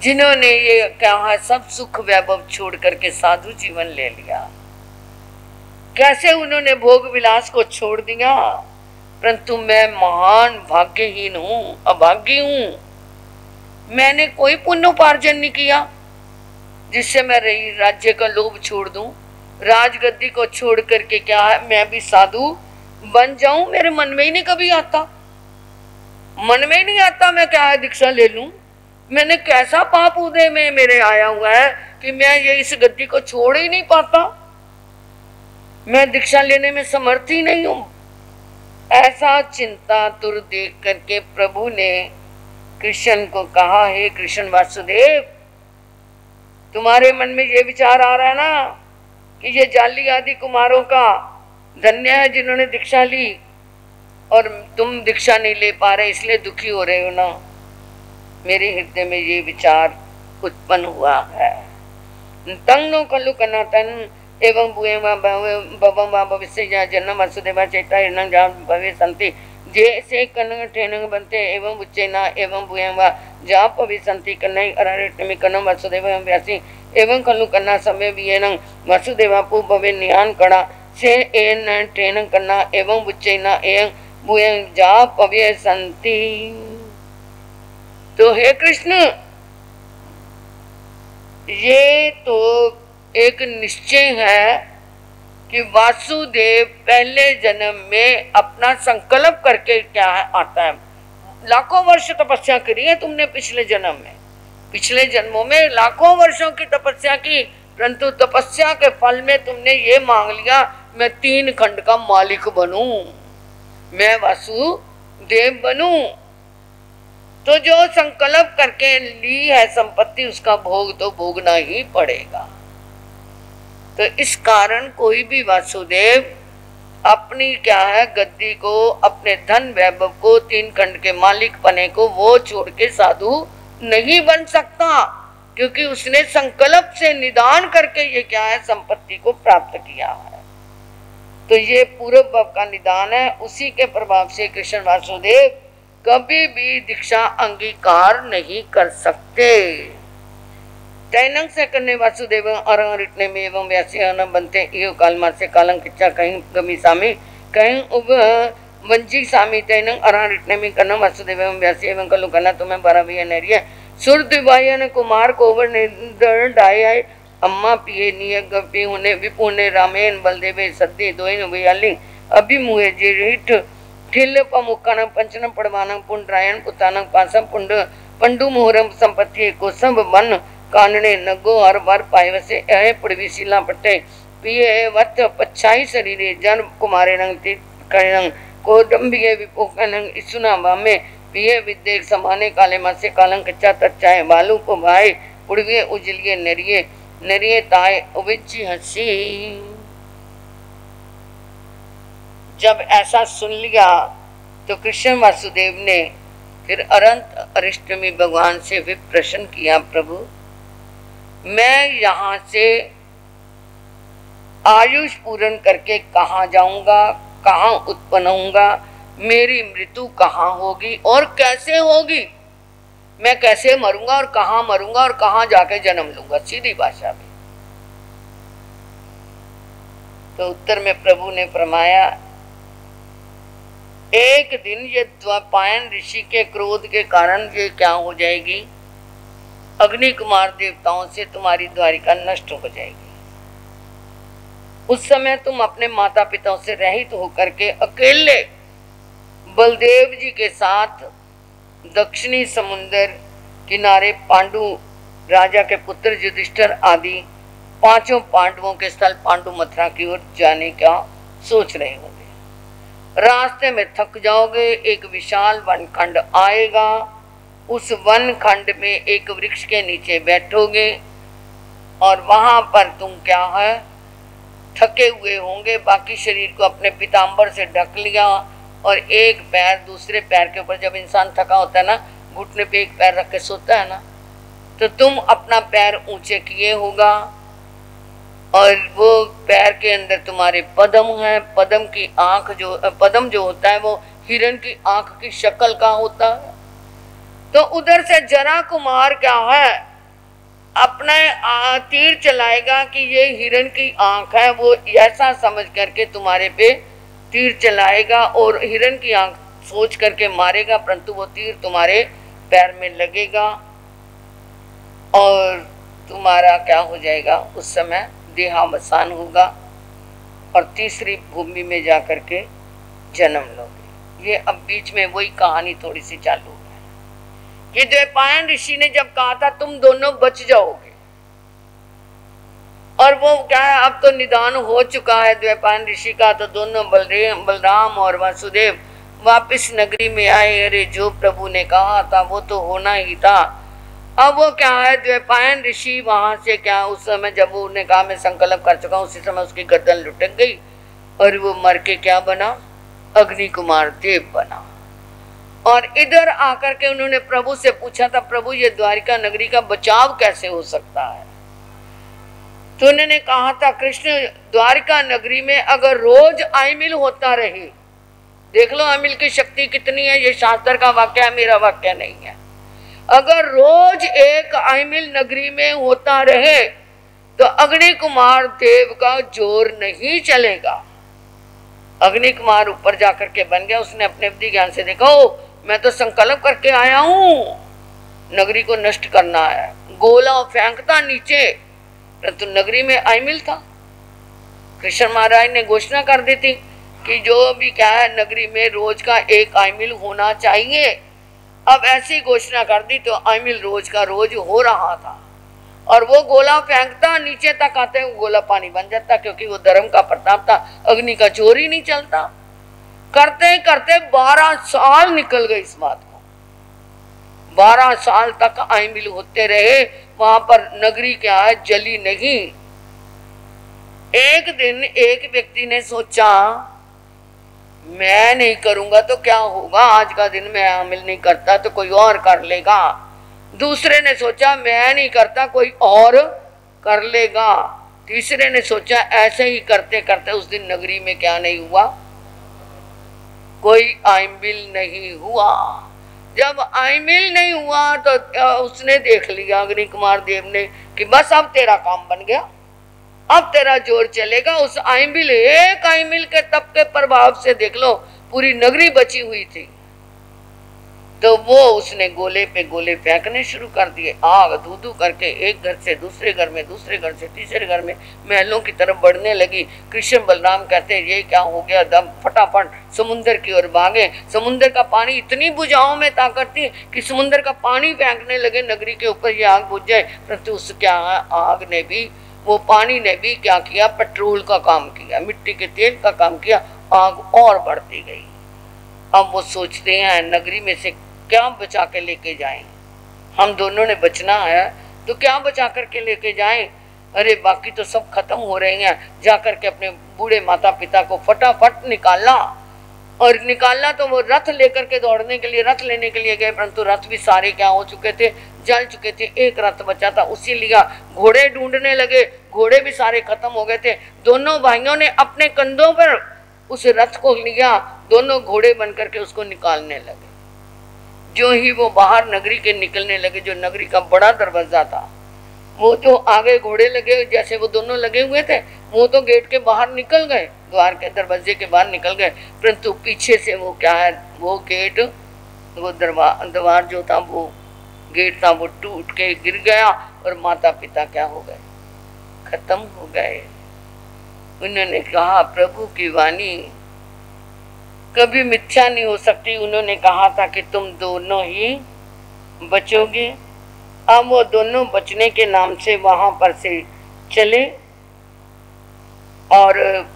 जिन्होंने ये क्या है सब सुख वैभव छोड़ करके साधु जीवन ले लिया। कैसे उन्होंने भोग विलास को छोड़ दिया, परंतु मैं महान भाग्यहीन हूं, अभागी हूं। मैंने कोई पुण्य उपार्जन नहीं किया जिससे मैं राज्य का लोभ छोड़ दूं, राजगद्दी को छोड़ करके क्या है मैं भी साधु बन जाऊं। मेरे मन में ही नहीं कभी आता, मन में ही नहीं आता मैं क्या है दीक्षा ले लूं। मैंने कैसा पाप उदय में मेरे आया हुआ है कि मैं ये इस गद्दी को छोड़ ही नहीं पाता, मैं दीक्षा लेने में समर्थ ही नहीं हूं। ऐसा चिंता तुर देख करके प्रभु ने कृष्ण को कहा, हे कृष्ण वासुदेव, तुम्हारे मन में ये विचार आ रहा है ना कि ये जाली आदि कुमारों का धन्य है जिन्होंने दीक्षा ली और तुम दीक्षा नहीं ले पा रहे इसलिए दुखी हो रहे हो ना। मेरे हृदय में ये विचार उत्पन्न हुआ है। तंग नो खलु कनातन एवं भविष्य जन्म वसुदेवा चैता हिरण जा भवे संति जैसे कनंग ठेनंग बनते एवं उच्चैना एवं भूयंगा जा पवि संति कन्नई अरारिटमि कनम वसुदेव व्यासी एवं खलु कन्ना समय वियेनं वसुदेवा पु भवे नियान कड़ा से एन ठेनंग कन्ना एवं उच्चैना एवं भूयंग जा पवि संति। तो हे कृष्ण, ये तो एक निश्चय है कि वासुदेव पहले जन्म में अपना संकल्प करके क्या है आता है। लाखों वर्ष तपस्या करी है तुमने पिछले जन्म में, पिछले जन्मों में लाखों वर्षों की तपस्या की, परंतु तपस्या के फल में तुमने ये मांग लिया मैं 3 खंड का मालिक बनूं, मैं वासुदेव बनूं। तो जो संकल्प करके ली है संपत्ति उसका भोग तो भोगना ही पड़ेगा। तो इस कारण कोई भी वासुदेव अपनी क्या है गद्दी को, अपने धन वैभव को, 3 खंड के मालिक पने को वो छोड़ के साधु नहीं बन सकता, क्योंकि उसने संकल्प से निदान करके ये क्या है संपत्ति को प्राप्त किया है। तो ये पूर्व भाव का निदान है। उसी के प्रभाव से कृष्ण वासुदेव कभी भी दीक्षा अंगीकार नहीं कर सकते। तैनंग से करने वासुदेव अरिटने में एवं व्यास्य न बनते एव कालमा से कालंग किच्चा कहीं गमी सामी कहीं उब वंजी सामी तैनंग अरिटने में करना वासुदेव एवं व्यास्य एवं कलु करना तुम्हें बरा भी नरिय सुरदिवाय ने कुमार कोवर ने दर डाय अम्मा पिए नियग गपी होने विपुने रामेन बलदेवे सद्दे दोइन वयालिंग अभी मुहे जेरिठ ठिल पमुक्कानं पंचनं पड़वानं पुंड्रायण पुतानं पासं पुंड पंडु मोहरम संपत्ति को सब मन कानने नगो हर बार पायवसे अहे पड़वी शिला पट्टे पिए वत पच्छाई शरीरे जन कुमारे नंग ती कणंग कोदंबिये विपोकनंग इसुना बामे पिए विदेक समाने काले मासे कालंग कच्चा तच्चाए बालू को भाई पुड़विये उजलिये नरिये नरिये ताए उबिच्ची हंसी। जब ऐसा सुन लिया तो कृष्ण वासुदेव ने फिर अनंत अरिष्टमी भगवान से विप्रश्न किया, प्रभु मैं यहाँ से आयुष पूर्ण करके कहाँ जाऊंगा, कहाँ उत्पन्न होऊंगा, मेरी मृत्यु कहाँ होगी और कैसे होगी, मैं कैसे मरूंगा और कहाँ जाके जन्म लूंगा, सीधी भाषा में। तो उत्तर में प्रभु ने फरमाया, एक दिन ये द्वैपायन ऋषि के क्रोध के कारण ये क्या हो जाएगी, अग्नि कुमार देवताओं से तुम्हारी द्वारिका नष्ट हो जाएगी। उस समय तुम अपने माता पिताओं से रहित होकर के अकेले बलदेव जी के साथ दक्षिणी समुद्र किनारे पांडु राजा के पुत्र युधिष्ठिर आदि 5 पांडवों के स्थल पांडु मथुरा की ओर जाने का सोच रहे होंगे। रास्ते में थक जाओगे, एक विशाल वनखंड आएगा, उस वन खंड में एक वृक्ष के नीचे बैठोगे और वहां पर तुम क्या है थके हुए होंगे, बाकी शरीर को अपने पीताम्बर से ढक लिया और एक पैर दूसरे पैर के ऊपर, जब इंसान थका होता है ना घुटने पे एक पैर रख के सोता है ना, तो तुम अपना पैर ऊंचे किए होगा और वो पैर के अंदर तुम्हारे पद्म है। पद्म की आंख पद्म जो होता है वो हिरण की आंख की शक्ल का होता है। तो उधर से जरा कुमार क्या है अपने तीर चलाएगा कि ये हिरण की आंख है, वो ऐसा समझ करके तुम्हारे पे तीर चलाएगा और हिरण की आंख सोच करके मारेगा, परंतु वो तीर तुम्हारे पैर में लगेगा और तुम्हारा क्या हो जाएगा, उस समय देहावसान होगा और तीसरी भूमि में जाकर के जन्म लोगे। ये अब बीच में वही कहानी थोड़ी सी चालू है। ये द्वैपायन ऋषि ने जब कहा था तुम दोनों बच जाओगे, और वो क्या है अब तो निदान हो चुका है द्वैपायन ऋषि का, तो दोनों बलराम और वासुदेव वापिस नगरी में आए। अरे जो प्रभु ने कहा था वो तो होना ही था। अब वो क्या है द्वैपायन ऋषि वहां से क्या उस समय जब उन्होंने कहा मैं संकल्प कर चुका हूँ, उसी समय उसकी गर्दन लुटक गई और वो मर के क्या बना, अग्नि कुमार देव बना। और इधर आकर के उन्होंने प्रभु से पूछा था, प्रभु ये द्वारिका नगरी का बचाव कैसे हो सकता है? तो उन्होंने कहा था कृष्ण द्वारिका नगरी में अगर रोज आइमिल होता रहे, देख लो आइमिल की शक्ति कितनी है, ये शास्त्र का वाक्य है, मेरा वाक्य नहीं है। अगर रोज एक आइमिल नगरी में होता रहे तो अग्नि कुमार देव का जोर नहीं चलेगा। अग्नि कुमार ऊपर जाकर के बन गया, उसने अपने बुद्धि ज्ञान से देखा ओ मैं तो संकल्प करके आया हूं नगरी को नष्ट करना है, गोला फेंकता नीचे, परंतु नगरी में आइमिल था। कृष्ण महाराज ने घोषणा कर दी थी कि जो भी क्या है नगरी में रोज का एक आइमिल होना चाहिए। अब ऐसी घोषणा कर दी तो आइमिल रोज का रोज हो रहा था और वो गोला फेंकता नीचे तक आते वो गोला पानी बन जाता, क्योंकि वो धर्म का प्रताप था, अग्नि का जोर ही नहीं चलता। करते करते 12 साल निकल गए इस बात को, 12 साल तक आइमिल होते रहे, वहां पर नगरी क्या है जली नहीं। एक दिन एक व्यक्ति ने सोचा मैं नहीं करूंगा तो क्या होगा, आज का दिन मैं अमल नहीं करता तो कोई और कर लेगा। दूसरे ने सोचा मैं नहीं करता कोई और कर लेगा। तीसरे ने सोचा, ऐसे ही करते करते उस दिन नगरी में क्या नहीं हुआ, कोई आइमिल नहीं हुआ। जब आइमिल नहीं हुआ तो उसने देख लिया अग्नि कुमार देव ने कि बस अब तेरा काम बन गया, अब तेरा जोर चलेगा। उस आइमिल, एक आइमिल के तप के प्रभाव से देख लो पूरी नगरी बची हुई थी। तो वो उसने गोले पे गोले फेंकने शुरू कर दिए, आग धू धू करके एक घर से दूसरे घर में, दूसरे घर से तीसरे घर में महलों की तरफ बढ़ने लगी। कृष्ण बलराम कहते ये क्या हो गया, दम फटाफट समुद्र की ओर भागे। समुद्र का पानी इतनी बुझाओं में ताकत थी कि समुद्र का पानी फेंकने लगे नगरी के ऊपर, ये आग बुझ जाए। परंतु उस क्या आग ने भी, वो पानी ने भी क्या किया, पेट्रोल का काम किया, मिट्टी के तेल का काम किया, आग और बढ़ती गई। अब वो सोचते हैं नगरी में से क्या बचा के लेके जाएं, हम दोनों ने बचना है तो क्या बचा करके लेके जाएं। अरे बाकी तो सब खत्म हो रहे हैं, जाकर के अपने बूढ़े माता पिता को फटाफट निकाला। और निकाला तो वो रथ लेकर के दौड़ने के लिए, रथ लेने के लिए गए, परंतु रथ भी सारे क्या हो चुके थे, जल चुके थे। एक रथ बचा था, उसी लिया। घोड़े ढूंढने लगे, घोड़े भी सारे खत्म हो गए थे। दोनों भाइयों ने अपने कंधों पर उस रथ को लिया, दोनों घोड़े बन करके उसको निकालने लगे। जो ही वो बाहर नगरी के निकलने लगे, जो नगरी का बड़ा दरवाजा था, वो जो आगे घोड़े लगे जैसे वो दोनों लगे हुए थे, वो तो गेट के बाहर निकल गए, द्वार के दरवाजे के बाहर निकल गए। परंतु पीछे से वो क्या है, वो गेट, वो द्वार जो था, वो गेट था, वो टूट के गिर गया और माता पिता क्या हो गए, खत्म हो गए। उन्होंने कहा प्रभु की वाणी कभी मिथ्या नहीं हो सकती। उन्होंने कहा था कि तुम दोनों ही बचोगे। अब वो दोनों बचने के नाम से वहां पर से चले और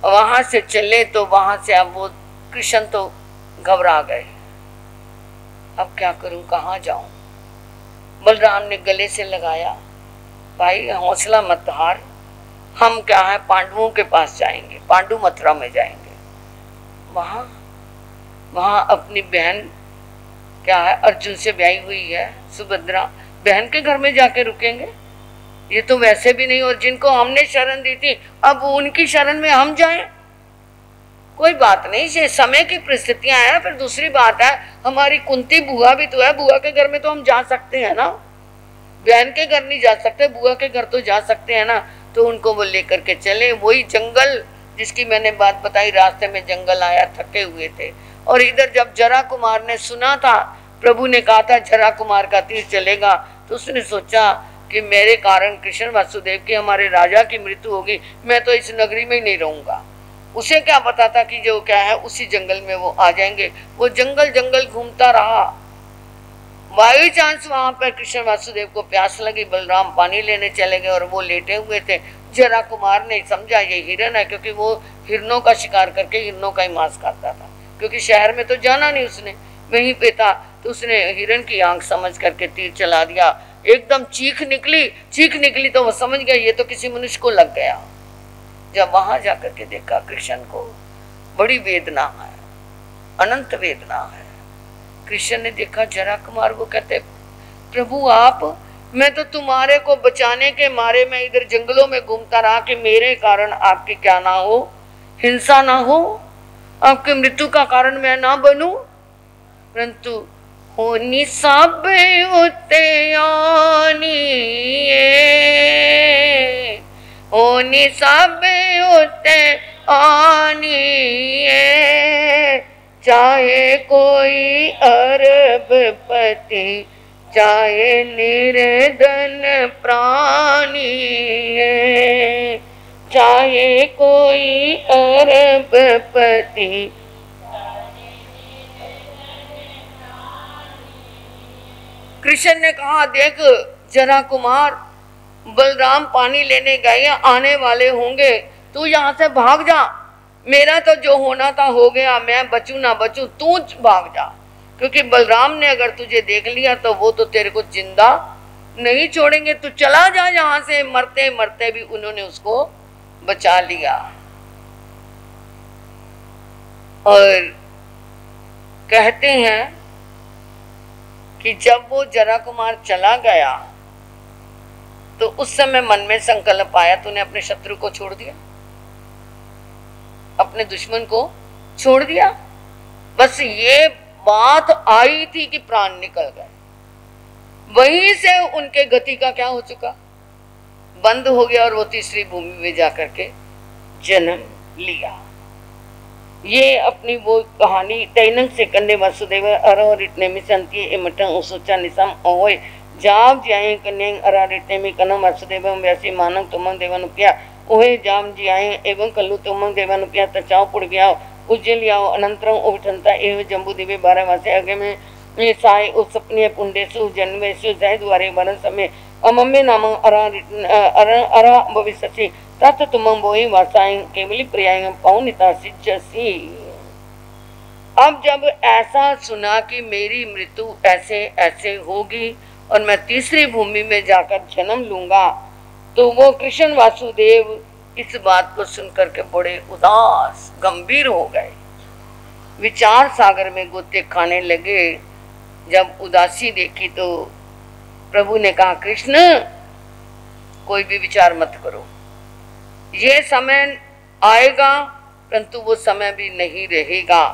वहां से चले तो वहां से अब वो कृष्ण तो घबरा गए, अब क्या करूं, कहाँ जाऊं। बलराम ने गले से लगाया, भाई हौसला मत हार, हम क्या है पांडवों के पास जाएंगे, पांडु मथुरा में जाएंगे। वहां अपनी बहन क्या है अर्जुन से ब्याही हुई है सुभद्रा, बहन के घर में जाके रुकेंगे, ये तो वैसे भी नहीं। और जिनको हमने शरण दी थी अब उनकी शरण में हम जाएं, कोई बात नहीं, ये समय की परिस्थितियां हैं। फिर दूसरी बात है हमारी कुंती बुआ भी तो है, बुआ के घर में तो हम जा सकते हैं ना, बहन के घर नहीं जा सकते, बुआ के घर तो जा सकते हैं ना। तो उनको वो लेकर के चले, वही जंगल जिसकी मैंने बात बताई, रास्ते में जंगल आया, थके हुए थे। और इधर जब जरा कुमार ने सुना था, प्रभु ने कहा था जरा कुमार का तीर चलेगा, तो उसने सोचा कि मेरे कारण कृष्ण वासुदेव की, हमारे राजा की मृत्यु होगी, मैं तो इस नगरी में ही नहीं रहूंगा। उसे क्या पता था कि जो क्या है उसी जंगल में वो आ जाएंगे। वो जंगल जंगल घूमता रहा, बाई चांस वहां पर कृष्ण वासुदेव को प्यास लगी, बलराम पानी लेने चले गए और वो लेटे हुए थे। जरा कुमार ने समझा ये हिरन है, क्योंकि वो हिरनों का शिकार करके हिरनों का ही मांस खाता था, क्योंकि शहर में तो जाना नहीं उसने, वहीं पे था। तो उसने हिरन की आंख समझ करके तीर चला दिया, एकदम चीख निकली तो वो समझ गया ये तो किसी मनुष्य को लग गया। जब वहां जाकर के देखा कृष्ण को, बड़ी वेदना है, अनंत वेदना है। कृष्ण ने देखा जरा कुमार को, कहते प्रभु आप, मैं तो तुम्हारे को बचाने के मारे मैं इधर जंगलों में घूमता रहा कि मेरे कारण आपकी क्या ना हो, हिंसा ना हो, आपकी मृत्यु का कारण मैं ना बनूं। परंतु होनी सब उते आनी, होनी सब उते आनी, चाहे कोई अरबपति, चाहे निर्धन प्राणी है, चाहे कोई अरबपति। कृष्ण ने कहा देख जरा कुमार, बलराम पानी लेने गए, आने वाले होंगे, तू यहाँ से भाग जा, मेरा तो जो होना था हो गया, मैं बचूं ना बचूं, तू भाग जा, क्योंकि बलराम ने अगर तुझे देख लिया तो वो तो तेरे को जिंदा नहीं छोड़ेंगे, तू चला जा यहां से। मरते मरते भी उन्होंने उसको बचा लिया। और कहते हैं कि जब वो जरा कुमार चला गया तो उस समय मन में संकल्प आया, तूने अपने शत्रु को छोड़ दिया, अपने दुश्मन को छोड़ दिया। बस ये बात आई थी कि प्राण निकल गए। वहीं से उनके गति का क्या हो चुका, बंद हो गया और वो तीसरी भूमि में जाकर के जन्म लिया। ये अपनी वो कहानी तैनंग से कन्ने वासुदेव अर इतने में संती इमटं सोचा निसम ओए जाम जियाए कन्या अर इतने में कनम वासुदेव व्यासी मानंग तुमंग देवनुप्या ओहे जाम जियाए एवं कल्लु तुमंग देवनुप्या तचाओ पुड़ गया उज्जैल आओ अनंतरं उठनता एवं जम्बू दिव्य 12 मासे आगे में साय उस सपने पुंडेसु जन्मेसु जय द्वारे वरण समय अमम्मे नाम अरा भविष्यसि तत् तुमं बोहि वासाएं केवली प्रियाएं पौनिता सिज्जसी। अब जब ऐसा सुना कि मेरी मृत्यु ऐसे ऐसे होगी और मैं तीसरी भूमि में जाकर जन्म लूंगा, तो वो कृष्ण वासुदेव इस बात को सुनकर के बड़े उदास गंभीर हो गए, विचार सागर में गोते खाने लगे। जब उदासी देखी तो प्रभु ने कहा, कृष्ण कोई भी विचार मत करो, ये समय आएगा परंतु वो समय भी नहीं रहेगा।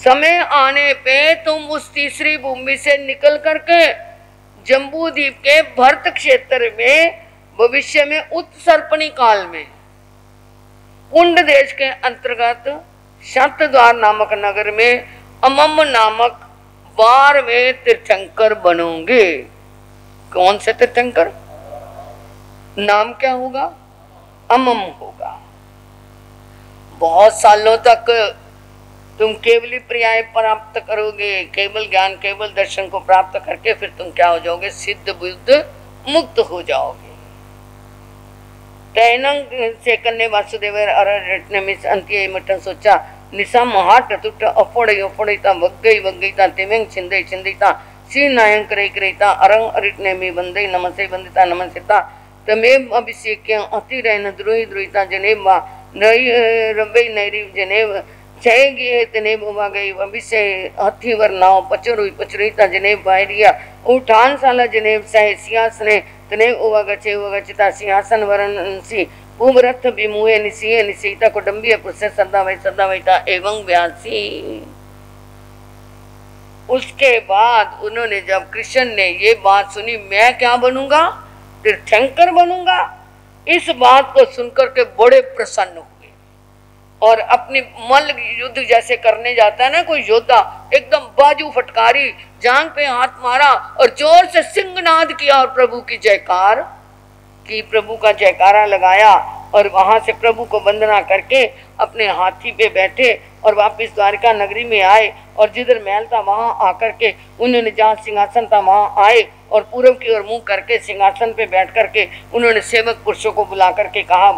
समय आने पे तुम उस तीसरी भूमि से निकल करके जम्बू द्वीप के भरत क्षेत्र में भविष्य में उत्सर्पणी काल में कुंड देश के अंतर्गत शतद्वार नामक नगर में अमम नामक बार में तीर्थंकर बनोगे। कौन से तीर्थंकर, नाम क्या होगा, अमम होगा। बहुत सालों तक तुम केवली प्रियाय प्राप्त करोगे, केवल ज्ञान केवल दर्शन को प्राप्त करके फिर तुम क्या हो जाओगे, सिद्ध बुद्ध मुक्त हो जाओगे। तैनंग से कन्ने वासुदेव अंत्य मटन सोचा निशा महाट तुट अफोड़े अफोड़ता वग्गईता तिमेंग छिंदे छिंदिता श्री नायं करे करेता अरंग अरिटने में वंदे नमसे वंदिता नमस्ता तमेव अभिषेक्य अति रहन द्रोही द्रोहिता जनेव वा रबे नैरी जनेव छह गे तनेव वा गई अभिषेक हथी वर नाव पचरुई पचरुईता जनेव बाहरिया उठान साला जनेव सह सिंहासने तनेव उवा गचे उवा गचिता सिंहासन वरणसी पूमरथ विमुहे निसीय निसीता कुटुंबीय पुरुष सदा वैता एवं व्यासी। उसके बाद उन्होंने जब कृष्ण ने ये बात सुनी, मैं क्या बनूंगा, तीर्थंकर बनूंगा, इस बात को सुनकर के बड़े प्रसन्न हुए और अपनी मल्ल युद्ध जैसे करने जाता है ना कोई योद्धा, एकदम बाजू फटकारी, जांग पे हाथ मारा और जोर से सिंहनाद किया और प्रभु की जयकार की, प्रभु का जयकारा लगाया और वहां से प्रभु को वंदना करके अपने हाथी पे बैठे और वापस द्वारका नगरी में आए और जिधर महल था वहां आकर के उन्होंने जहाँ सिंहासन था वहां आए और पूर्व की ओर मुंह करके सिंहासन पे बैठ करके उन्होंने सेवक पुरुषों को बुला करके कहा,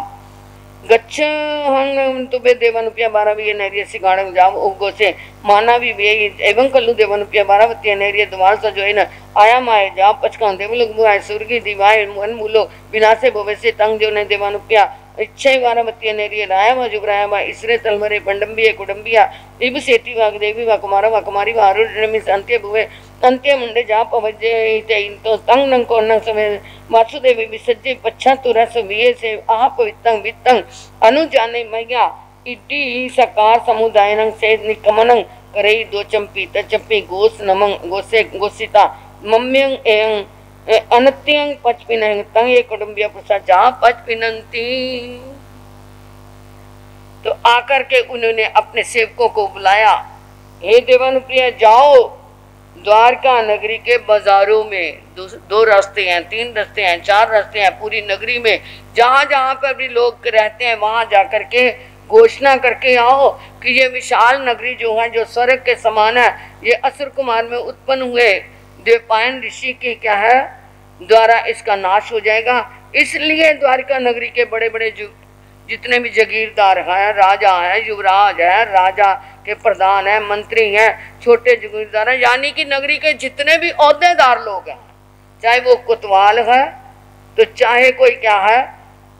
गच्छ हम तुबे देवनुप्या 12 नैरिय सिगाड़ जाओ उगो से माना भी वे एवं कल्लू देवनुप्या 12 नैरिय दुमार सा जो है न आया माए जाओ पचका देवलोक बुआए सुर्गी दिवाए मन मूलो विनाशे भवे से तंग जो ने देवानुप्या इच्छे 12 नैरिय राया व जुगराया व इसरे तलमरे पंडम्बिये कुडम्बिया इब सेठी वाग देवी व कुमारा व कुमारी व आरुण अंत्य भुवे अंत्य मुंडे जाप अवज्य तो तंग नंग को नंग समय वासुदेव विसज्जे पच्छातु रस विये से आप वित्तंग वित्तंग अनुजाने मैया इटी सकार समुदाय नंग से निकमनंग करई दो चंपी तचंपी गोस नमंग गोसे गोसिता मम्यंग एंग अनत्यंग पचपिनंग तंग ये कुटुंबिया प्रसाद जा पचपिनंती। तो आकर के उन्होंने अपने सेवकों को बुलाया, हे देवानुप्रिया जाओ द्वारका नगरी के बाजारों में, दो रास्ते हैं, 3 रास्ते हैं, 4 रास्ते हैं, पूरी नगरी में जहाँ जहाँ पर भी लोग रहते हैं वहाँ जाकर के घोषणा करके आओ कि ये विशाल नगरी जो है, जो स्वर्ग के समान है, ये असुर कुमार में उत्पन्न हुए देवपायन ऋषि के क्या है द्वारा इसका नाश हो जाएगा। इसलिए द्वारका नगरी के बड़े बड़े जितने भी जागीरदार हैं, राजा हैं, युवराज हैं, राजा के प्रधान हैं, मंत्री हैं, छोटे जागीरदार हैं, यानी कि नगरी के जितने भी ओहदेदार लोग हैं, चाहे वो कोतवाल है, तो चाहे कोई क्या है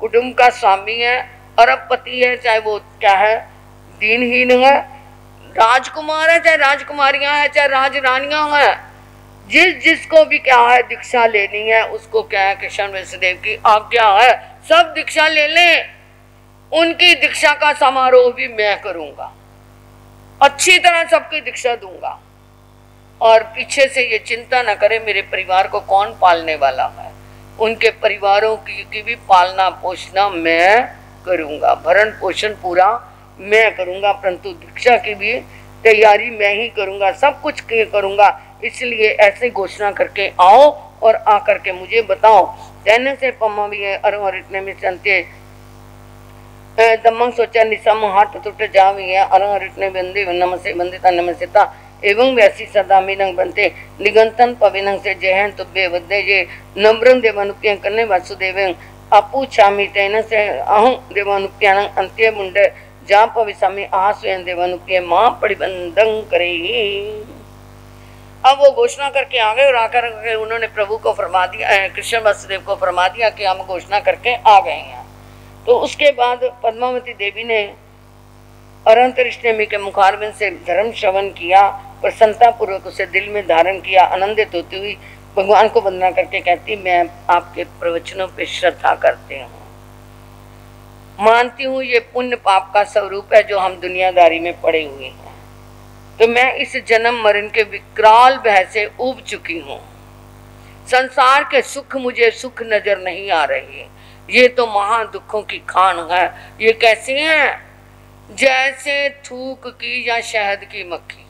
कुटुंब का स्वामी है, अरबपति है, चाहे वो क्या है दीनहीन है, राजकुमार है चाहे राजकुमारियां है, चाहे राजरानियां हैं, जिसको भी क्या है दीक्षा लेनी है उसको क्या है कृष्ण वसुदेव की आज्ञा है, सब दीक्षा ले लें। उनकी दीक्षा का समारोह भी मैं करूंगा, अच्छी तरह सबकी दीक्षा दूंगा। और पीछे से ये चिंता न करे मेरे परिवार को कौन पालने वाला है, उनके परिवारों की भी पालना पोषना मैं करूंगा, भरण पोषण पूरा मैं करूंगा, परंतु दीक्षा की भी तैयारी मैं ही करूंगा, सब कुछ करूंगा। इसलिए ऐसे घोषणा करके आओ और आकर के मुझे बताओ। कहने से पम्मा भी है अर इतने में चलते दमंग सोचा निसम हाथ टूट जावी है अर इतने बंदे नमसे बंदिता नमस्ता एवं वैसी सदा मीनंग बनते निगंतन पविनंग से जयहन तुब्बे वद्दे जे नम्रं देवानुप्यं करने वासुदेव अपू छामी तेन से अहं देवानुप्यानं अंत्य मुंड जा पविसामी आ स्वयं देवानुप्य मां परिबंधन करेगी। अब वो घोषणा करके आ गए और आकर उन्होंने प्रभु को फरमा दिया, कृष्ण वासुदेव को फरमा दिया कि हम घोषणा करके आ गए हैं। तो उसके बाद पद्मावती देवी ने अनंत ऋषि के मुखारबिंद से धर्म श्रवण किया, प्रसन्नता पूर्वक उसे दिल में धारण किया, आनंदित होती हुई भगवान को वंदना करके कहती मैं आपके प्रवचनों पे श्रद्धा करती हूँ, मानती हूँ ये पुण्य पाप का स्वरूप है जो हम दुनियादारी में पड़े हुए हैं। तो मैं इस जन्म मरण के विकराल भय से उब चुकी हूँ, संसार के सुख मुझे सुख नजर नहीं आ रहे, ये तो महा दुखों की खान है। ये कैसे हैं? जैसे थूक की या शहद की मक्खी।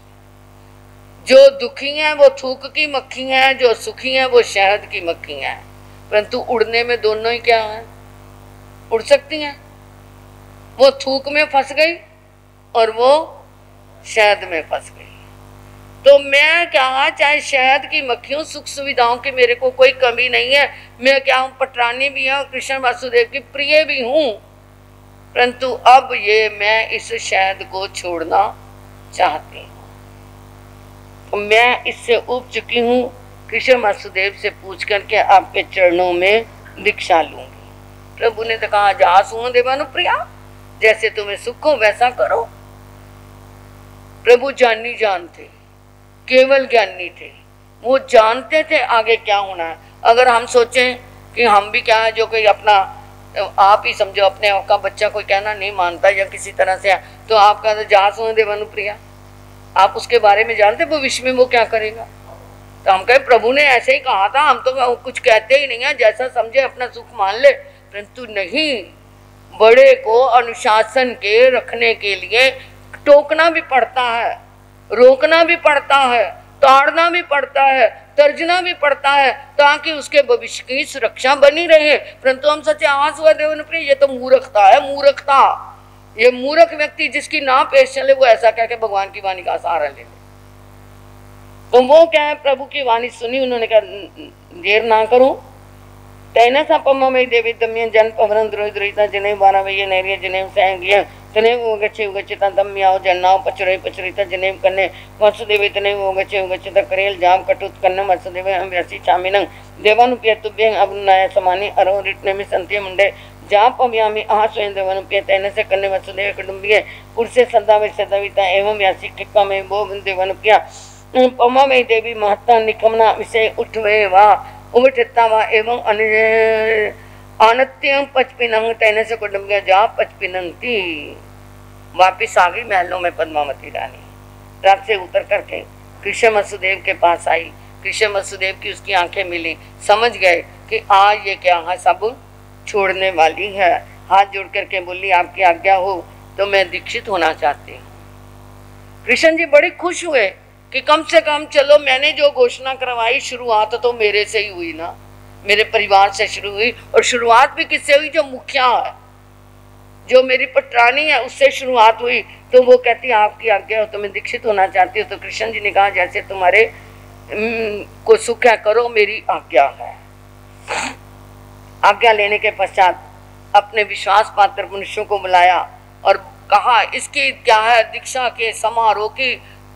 जो दुखी हैं वो थूक की मक्खी हैं, जो सुखी हैं वो शहद की मक्खी हैं। परंतु उड़ने में दोनों ही क्या हैं, उड़ सकती हैं। वो थूक में फंस गई और वो शहद में फंस गई। तो मैं क्या, चाहे शहद की मक्खियों, सुख सुविधाओं की मेरे को कोई कमी नहीं है, मैं क्या हूँ पटरानी भी हूँ, कृष्ण वासुदेव की प्रिय भी हूँ, परंतु अब ये मैं इस शहद को छोड़ना चाहती हूँ। तो मैं इससे उब चुकी हूँ, कृष्ण वासुदेव से पूछ करके आपके चरणों में दीक्षा लूंगी। प्रभु ने तो कहा जा सुनो देवानुप्रिया, जैसे तुम्हें सुख हो वैसा करो। प्रभु जानी जान थे, केवल ज्ञानी थे, वो जानते थे आगे क्या होना है। अगर हम सोचें कि हम भी क्या है जो कोई अपना, आप ही समझो अपने आपका बच्चा कोई कहना नहीं मानता या किसी तरह से, तो आप कहते जा सुनो देवानुप्रिया, आप उसके बारे में जानते भविष्य में वो क्या करेगा। तो हम कहे प्रभु ने ऐसे ही कहा था, हम तो कुछ कहते ही नहीं है, जैसा समझे अपना सुख मान ले। परंतु नहीं, बड़े को अनुशासन के रखने के लिए टोकना भी पड़ता है, रोकना भी पड़ता है, ताड़ना भी पड़ता है, तर्जना भी पड़ता है, ताकि उसके भविष्य की सुरक्षा बनी रहे। परंतु हम सच्चे आस हुआ देवनप्रिय, ये तो मूर्खता है, मूर्खता। ये मूर्ख व्यक्ति जिसकी ना पेश चले वो ऐसा कह के भगवान की वाणी का सहारा ले ले। तो वो क्या है, प्रभु की वाणी सुनी, उन्होंने कहा देर ना करो। तैना सा पम्मा में देवी दम्य जन पवरन द्रोह द्रोहिता जने वारा वैया नैरिया जने सैंगिया तने उगचे उगचिता दम्याओ जन्नाओ पचरे पचरिता जने कन्ने वासुदेव तने उगचे उगचिता करेल जाम कटुत कन्ने वासुदेव हम व्यासी चामिनं देवानुप्य तुभ्यं अवनाय समानि अरो रिटने में संत्य मुंडे जा पव्यामी आ स्वयं देवानुप्य तैने से कन्ने वासुदेव कुटुंबिये पुरुषे सदा वे सदाविता एवं व्यासी कृपा में वो देवानुप्य पम्मा में देवी महत्ता निकमना विषय उठवे वा उठता वा एवं आनत्यं पचपिनंग तैने से कुटुंब जा पचपिनंती। वापिस आ गई महलों में पद्मावती रानी, रात से उतर करके कृष्ण वसुदेव के पास आई। कृष्ण वसुदेव की उसकी आंखें मिली, समझ गए कि आज ये क्या है, सब छोड़ने वाली है। हाथ जोड़ करके बोली आपकी आज्ञा हो तो मैं दीक्षित होना चाहती हूँ। कृष्ण जी बड़े खुश हुए कि कम से कम चलो मैंने जो घोषणा करवाई, शुरुआत तो मेरे से ही हुई ना, मेरे परिवार से शुरू हुई। और शुरुआत भी किससे हुई, जो मुखिया है, जो मेरी पटरानी है, उससे शुरुआत हुई। तो वो कहती आपकी आज्ञा हो तो मैं दीक्षित होना चाहती हूँ। तो कृष्ण जी ने कहा जैसे तुम्हारे को सुख है करो, मेरी आज्ञा है। आज्ञा लेने के पश्चात अपने विश्वास पात्र मनुष्यों को बुलाया और कहा इसकी क्या है, दीक्षा के समारोह की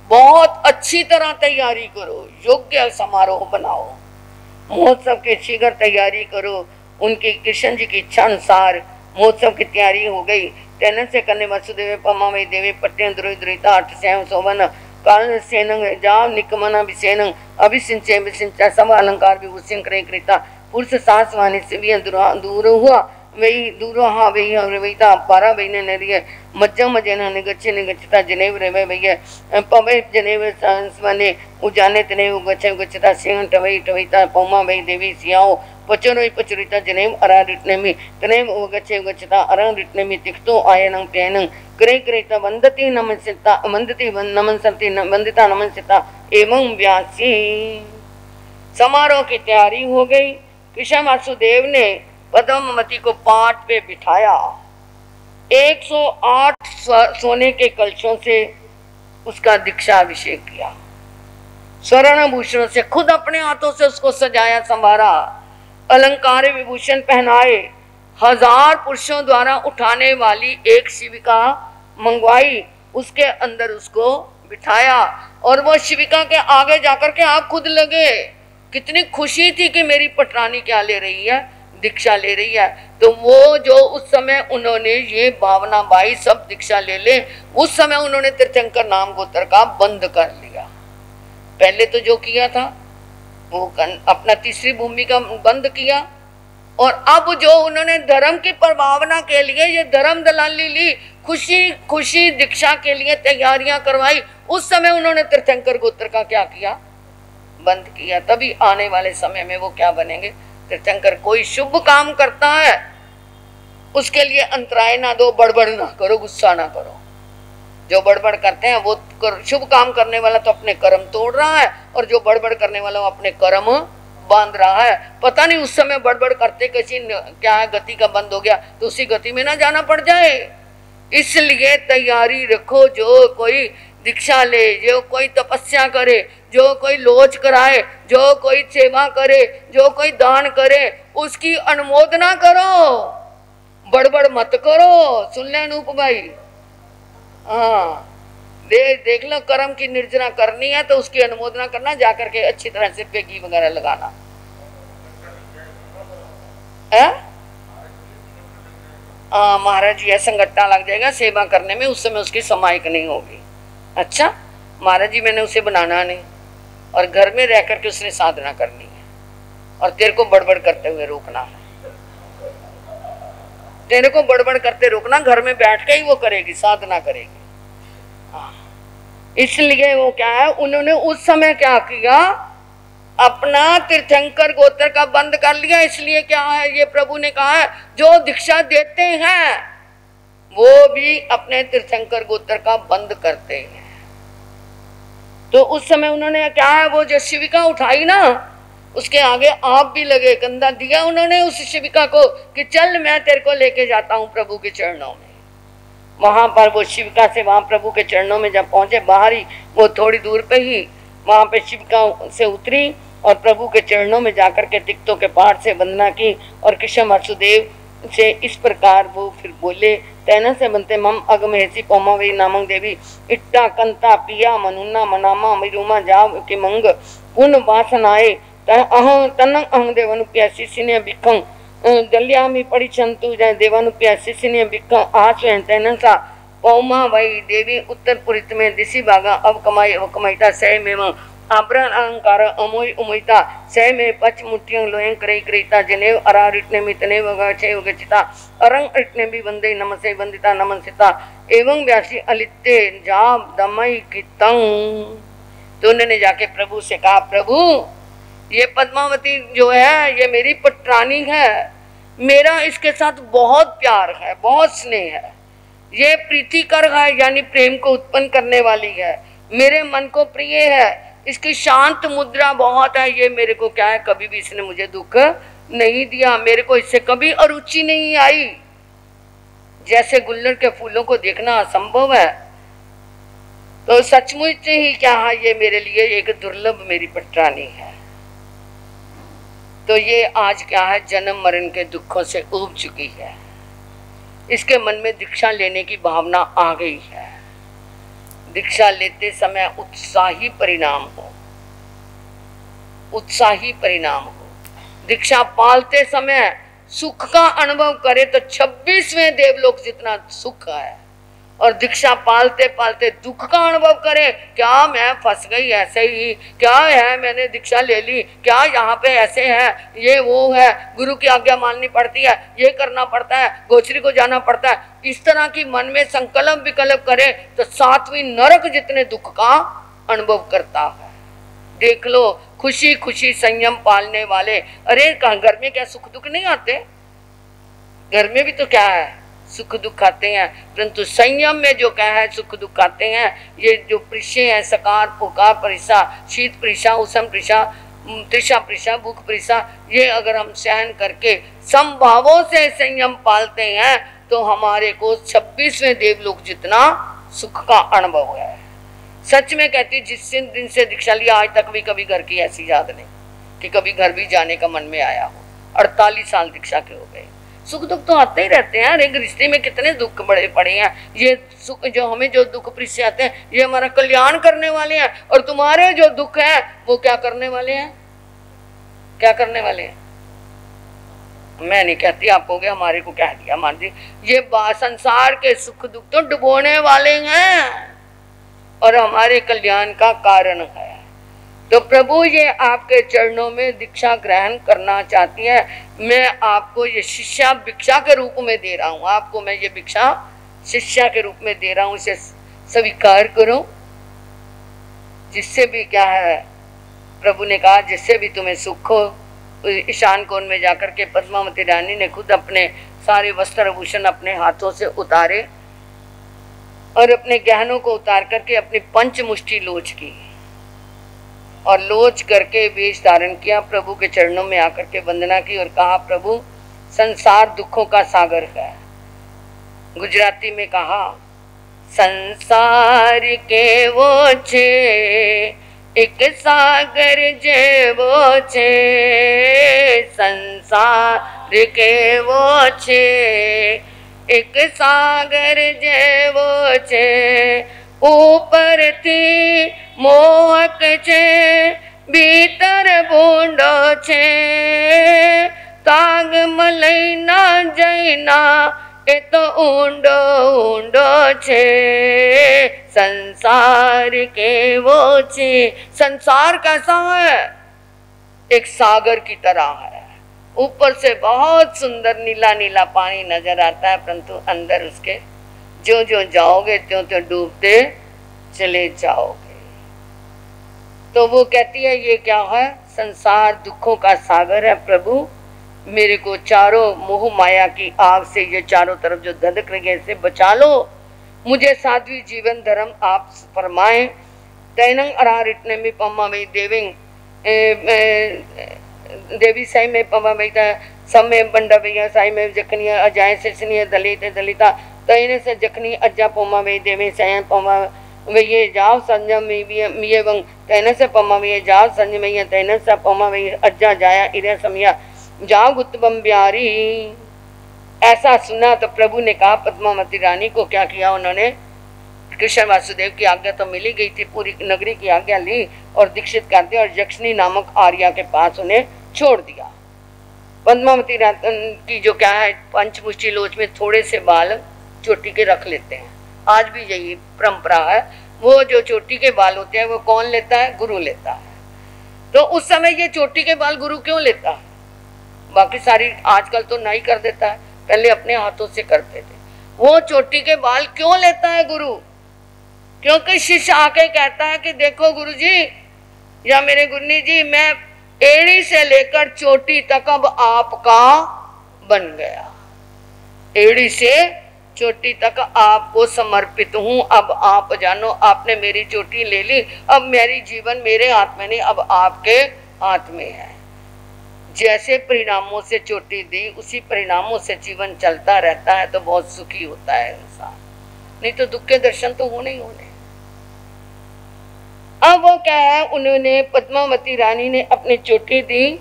बहुत अच्छी तरह तैयारी करो, योग्य समारोह बनाओ। महोत्सव की शीघ्र तैयारी करो। उनकी कृष्ण जी की इच्छा अनुसार महोत्सव की तैयारी हो गई। तेन से करने वसुदेव पमा वही देवी पट्टे द्रोहिता अठ सैम सोवन काल सेनंग जाव निकमन अभिसेनंग अभिसिंचे विसिंचा सब अलंकार विभूषण करे कृता पुरुष सास वाणी से भी दूर हुआ वही दूर हा वही वहीता पारा वही ने नरिय मज्जा मजे न निगच्छे निगच्छता जनेव रेवे भैया पवे जनेव सांसवने उजाने तने उगच्छे उगच्छता सिंह टवई टवईता पौमा वही देवी सियाओ पचरोई पचरिता जनेव अरा रिटने में तनेव उगच्छे उगच्छता अरं रिटने में तिक्तो आयनं प्यानं करे करेता वंदती नमनसिता वंदती नमनसती वंदिता नमनसिता एवं व्यासी। समारोह की तैयारी हो गई। कृष्ण वासुदेव ने पद्मावती को पाट पे बिठाया। 108 सोने के कलशों से उसका दीक्षा अभिषेक किया। स्वर्ण भूषणों से खुद अपने हाथों से उसको सजाया संवारा। अलंकार विभूषण पहनाए। 1000 पुरुषों द्वारा उठाने वाली एक शिविका मंगवाई, उसके अंदर उसको बिठाया और वो शिविका के आगे जाकर के आप खुद लगे। कितनी खुशी थी कि मेरी पटरानी क्या ले रही है, दीक्षा ले रही है। तो वो जो उस समय उन्होंने ये भावना बाई सब दीक्षा ले ले, उस समय उन्होंने तीर्थंकर नाम गोत्र का बंद कर लिया। पहले तो जो किया था वो अपना तीसरी भूमि का बंद किया, और अब जो उन्होंने धर्म की प्रभावना के लिए ये धर्म दलाली ली, खुशी खुशी दीक्षा के लिए तैयारियां करवाई, उस समय उन्होंने तीर्थंकर गोत्र का क्या किया, बंद किया। तभी आने वाले समय में वो क्या बनेंगे, तीर्थंकर। कोई शुभ काम करता है उसके लिए अंतराय ना दो, बड़बड़ ना करो, गुस्सा ना करो। जो बड़बड़ करते हैं वो शुभ काम करने वाला तो अपने कर्म तोड़ रहा है, और जो बड़बड़ करने वाला वो अपने कर्म बांध रहा है। पता नहीं उस समय बड़बड़ करते किसी क्या है गति का बंद हो गया तो उसी गति में ना जाना पड़ जाए। इसलिए तैयारी रखो। जो कोई दीक्षा ले, जो कोई तपस्या करे, जो कोई लोच कराए, जो कोई सेवा करे, जो कोई दान करे, उसकी अनुमोदना करो, बड़बड़ मत करो। सुन ले अनूप भाई, हाँ देख लो, कर्म की निर्जना करनी है तो उसकी अनुमोदना करना, जाकर के अच्छी तरह सिर पे घी वगैरह लगाना है। महाराज जी ऐसा गट्टा लग जाएगा सेवा करने में, उस समय उसकी समायिक नहीं होगी। अच्छा महाराज जी मैंने उसे बनाना नहीं, और घर में रह करके उसने साधना करनी है, और तेरे को बड़बड़ करते हुए रोकना है। तेरे को बड़बड़ करते रोकना, घर में बैठ के ही वो करेगी, साधना करेगी। इसलिए वो क्या है, उन्होंने उस समय क्या किया, अपना तीर्थंकर गोत्र का बंद कर लिया। इसलिए क्या है, ये प्रभु ने कहा है जो दीक्षा देते हैं वो भी अपने तीर्थंकर गोत्र का बंद करते हैं। तो उस समय उन्होंने क्या है, वो जो शिविका उठाई ना, उसके आगे आप भी लगे, कंधा दिया उन्होंने उस शिविका को कि चल मैं तेरे को लेके जाता हूँ प्रभु के चरणों में। वहां पर वो शिविका से वहां प्रभु के चरणों में जब पहुंचे, बाहर ही वो थोड़ी दूर पे ही वहां पे शिविका से उतरी और प्रभु के चरणों में जाकर के तिक्तों के पहाड़ से वंदना की। और कृष्ण वासुदेव से इस प्रकार वो फिर बोले, तैना से बनते मम अगमहेसी पौमा वही नामंग देवी इट्टा कंता पिया मनुना मनामा मिरुमा जाव के मंग पुन वासनाए तनंग अहं देवनुप्या शिशिने बिखं दल्यामी पड़ी छंतु जय देवानुप्या शिशिने बिखं आस तैनसा पौमा वही देवी उत्तर पुरित में दिशी भागा अब कमाई अवकमाईता सह में आभरण अलंकार अमोय उमोयता सह में पच मुठ्ठियों लोयं करे करेता जनेव अरा रिटने में तने वगा छे वगचिता अरंग रिटने भी वंदे नमसे वंदिता नमनसिता एवं व्यासी अलित्ते जाब दमई कितंग। तो उन्होंने जाके प्रभु से कहा, प्रभु ये पद्मावती जो है ये मेरी पटरानी है, मेरा इसके साथ बहुत प्यार है, बहुत स्नेह है, ये प्रीतिकर है यानी प्रेम को उत्पन्न करने वाली है, मेरे मन को प्रिय है, इसकी शांत मुद्रा बहुत है, ये मेरे को क्या है कभी भी इसने मुझे दुख नहीं दिया, मेरे को इससे कभी अरुचि नहीं आई। जैसे गुल्लड़ के फूलों को देखना असंभव है, तो सचमुच ही क्या है ये मेरे लिए एक दुर्लभ मेरी पटरानी है। तो ये आज क्या है जन्म मरण के दुखों से ऊब चुकी है, इसके मन में दीक्षा लेने की भावना आ गई है। दीक्षा लेते समय उत्साही परिणाम हो, उत्साही परिणाम हो। दीक्षा पालते समय सुख का अनुभव करे तो 26वें देवलोक जितना सुख है, और दीक्षा पालते पालते दुख का अनुभव करे, क्या मैं फंस गई ऐसे ही, क्या है मैंने दीक्षा ले ली, क्या यहाँ पे ऐसे है, ये वो है, गुरु की आज्ञा माननी पड़ती है, ये करना पड़ता है, गोचरी को जाना पड़ता है, इस तरह की मन में संकल्प विकल्प करे तो 7वीं नरक जितने दुख का अनुभव करता है। देख लो, खुशी खुशी संयम पालने वाले, अरे घर में क्या सुख दुख नहीं आते, घर में भी तो क्या है सुख दुख आते हैं, परंतु संयम में जो क्या है सुख दुख आते हैं। ये जो पृष्य है, सकार पुकार परिसा, शीत पृषा, उष्ण पृषा, तृषा पृषा, भूख पृषा, ये अगर हम सहन करके समभावों से संयम पालते हैं तो हमारे को 26वें देवलोक जितना सुख का अनुभव है। सच में कहती, जिस दिन से दीक्षा लिया आज तक भी कभी घर की ऐसी याद नहीं कि कभी घर भी जाने का मन में आया हो। 48 साल दीक्षा के हो गए, सुख दुख तो आते ही रहते हैं। एक रिश्ते में कितने दुख बड़े पड़े हैं, ये सुख जो हमें जो दुख पृष्ठ आते हैं ये हमारा कल्याण करने वाले हैं, और तुम्हारे जो दुख है वो क्या करने वाले हैं, क्या करने वाले हैं। मैं नहीं कहती, आप कहोगे हमारे को कह दिया मान जी, ये संसार के सुख दुख तो डुबोने वाले हैं और हमारे कल्याण का कारण है। तो प्रभु ये आपके चरणों में दीक्षा ग्रहण करना चाहती है। मैं आपको ये शिष्या भिक्षा के रूप में दे रहा हूँ, आपको मैं ये भिक्षा शिष्या के रूप में दे रहा हूँ, इसे स्वीकार करो। जिससे भी क्या है, प्रभु ने कहा जिससे भी तुम्हें सुख हो। ईशान कोण में जाकर के पद्मावती रानी ने खुद अपने सारे वस्त्र आभूषण अपने हाथों से उतारे और अपने गहनों को उतार करके अपनी पंचमुष्टि लोच की और लोच करके वेश धारण किया, प्रभु के चरणों में आकर के वंदना की और कहा, प्रभु संसार दुखों का सागर है। गुजराती में कहा, संसार के वो छे एक सागर जेवो छे, संसार के वो छे एक सागर जेवो छे, ऊपर थी मोहक छे भीतर बूंडो छे, ताग मलई ना जैना ए तो ऊंडो ऊंडो छे, संसार के वो छे। संसार कैसा है, एक सागर की तरह है, ऊपर से बहुत सुंदर नीला नीला पानी नजर आता है, परंतु अंदर उसके जो जो जाओगे त्यों त्यों डूबते चले जाओगे। तो वो कहती है ये क्या है, संसार दुखों का सागर है, प्रभु मेरे को चारों मोह माया की आग से, ये चारों तरफ जो धधक रही है इससे बचा लो, मुझे साध्वी जीवन धर्म आप फरमाएं। तैनंग अरारिटने में पम्मा में देविंग देवी साई में पम्मा में समय बंडा भैया साई में जखनिया अजाय से स्नेह दलित दलिता तैने से जखनी अज्जा पम्मा में देवी साई पम्मा ये जाओ संजम में वंग तैने से पम्मा में जाओ संजम में तैने से पम्मा में अज्जा जाया इरे समया जाओ गुत्तबम ब्यारी। ऐसा सुना तो प्रभु ने कहा, पद्मावती रानी को क्या किया उन्होंने, कृष्ण वासुदेव की आज्ञा तो मिली गई थी, पूरी नगरी की आज्ञा ली और दीक्षित कर दिया और यक्षिणी नामक आर्या के पास उन्हें छोड़ दिया। पद्मावती रानी की जो क्या है, पंचमुष्टि लोच में थोड़े से बाल चोटी के रख लेते हैं, आज भी यही परंपरा है। वो जो चोटी के बाल होते हैं वो कौन लेता है, गुरु लेता है। तो उस समय ये चोटी के बाल गुरु क्यों लेता है, बाकी सारी आजकल तो नहीं कर देता है, पहले अपने हाथों से करते थे। वो चोटी के बाल क्यों लेता है गुरु, क्योंकि शिष्य आके कहता है कि देखो गुरुजी या मेरे गुरुनी जी, मैं एड़ी से लेकर चोटी तक अब आपका बन गया, एड़ी से चोटी तक आपको समर्पित हूं, अब आप जानो आपने मेरी चोटी ले ली, अब मेरी जीवन मेरे हाथ में नहीं, अब आपके हाथ में है। जैसे परिणामों से चोटी दी उसी परिणामों से जीवन चलता रहता है तो बहुत सुखी होता है इंसान, नहीं तो दुख के दर्शन तो होने ही होने। अब वो क्या है, उन्होंने पद्मावती रानी ने अपनी चोटी दी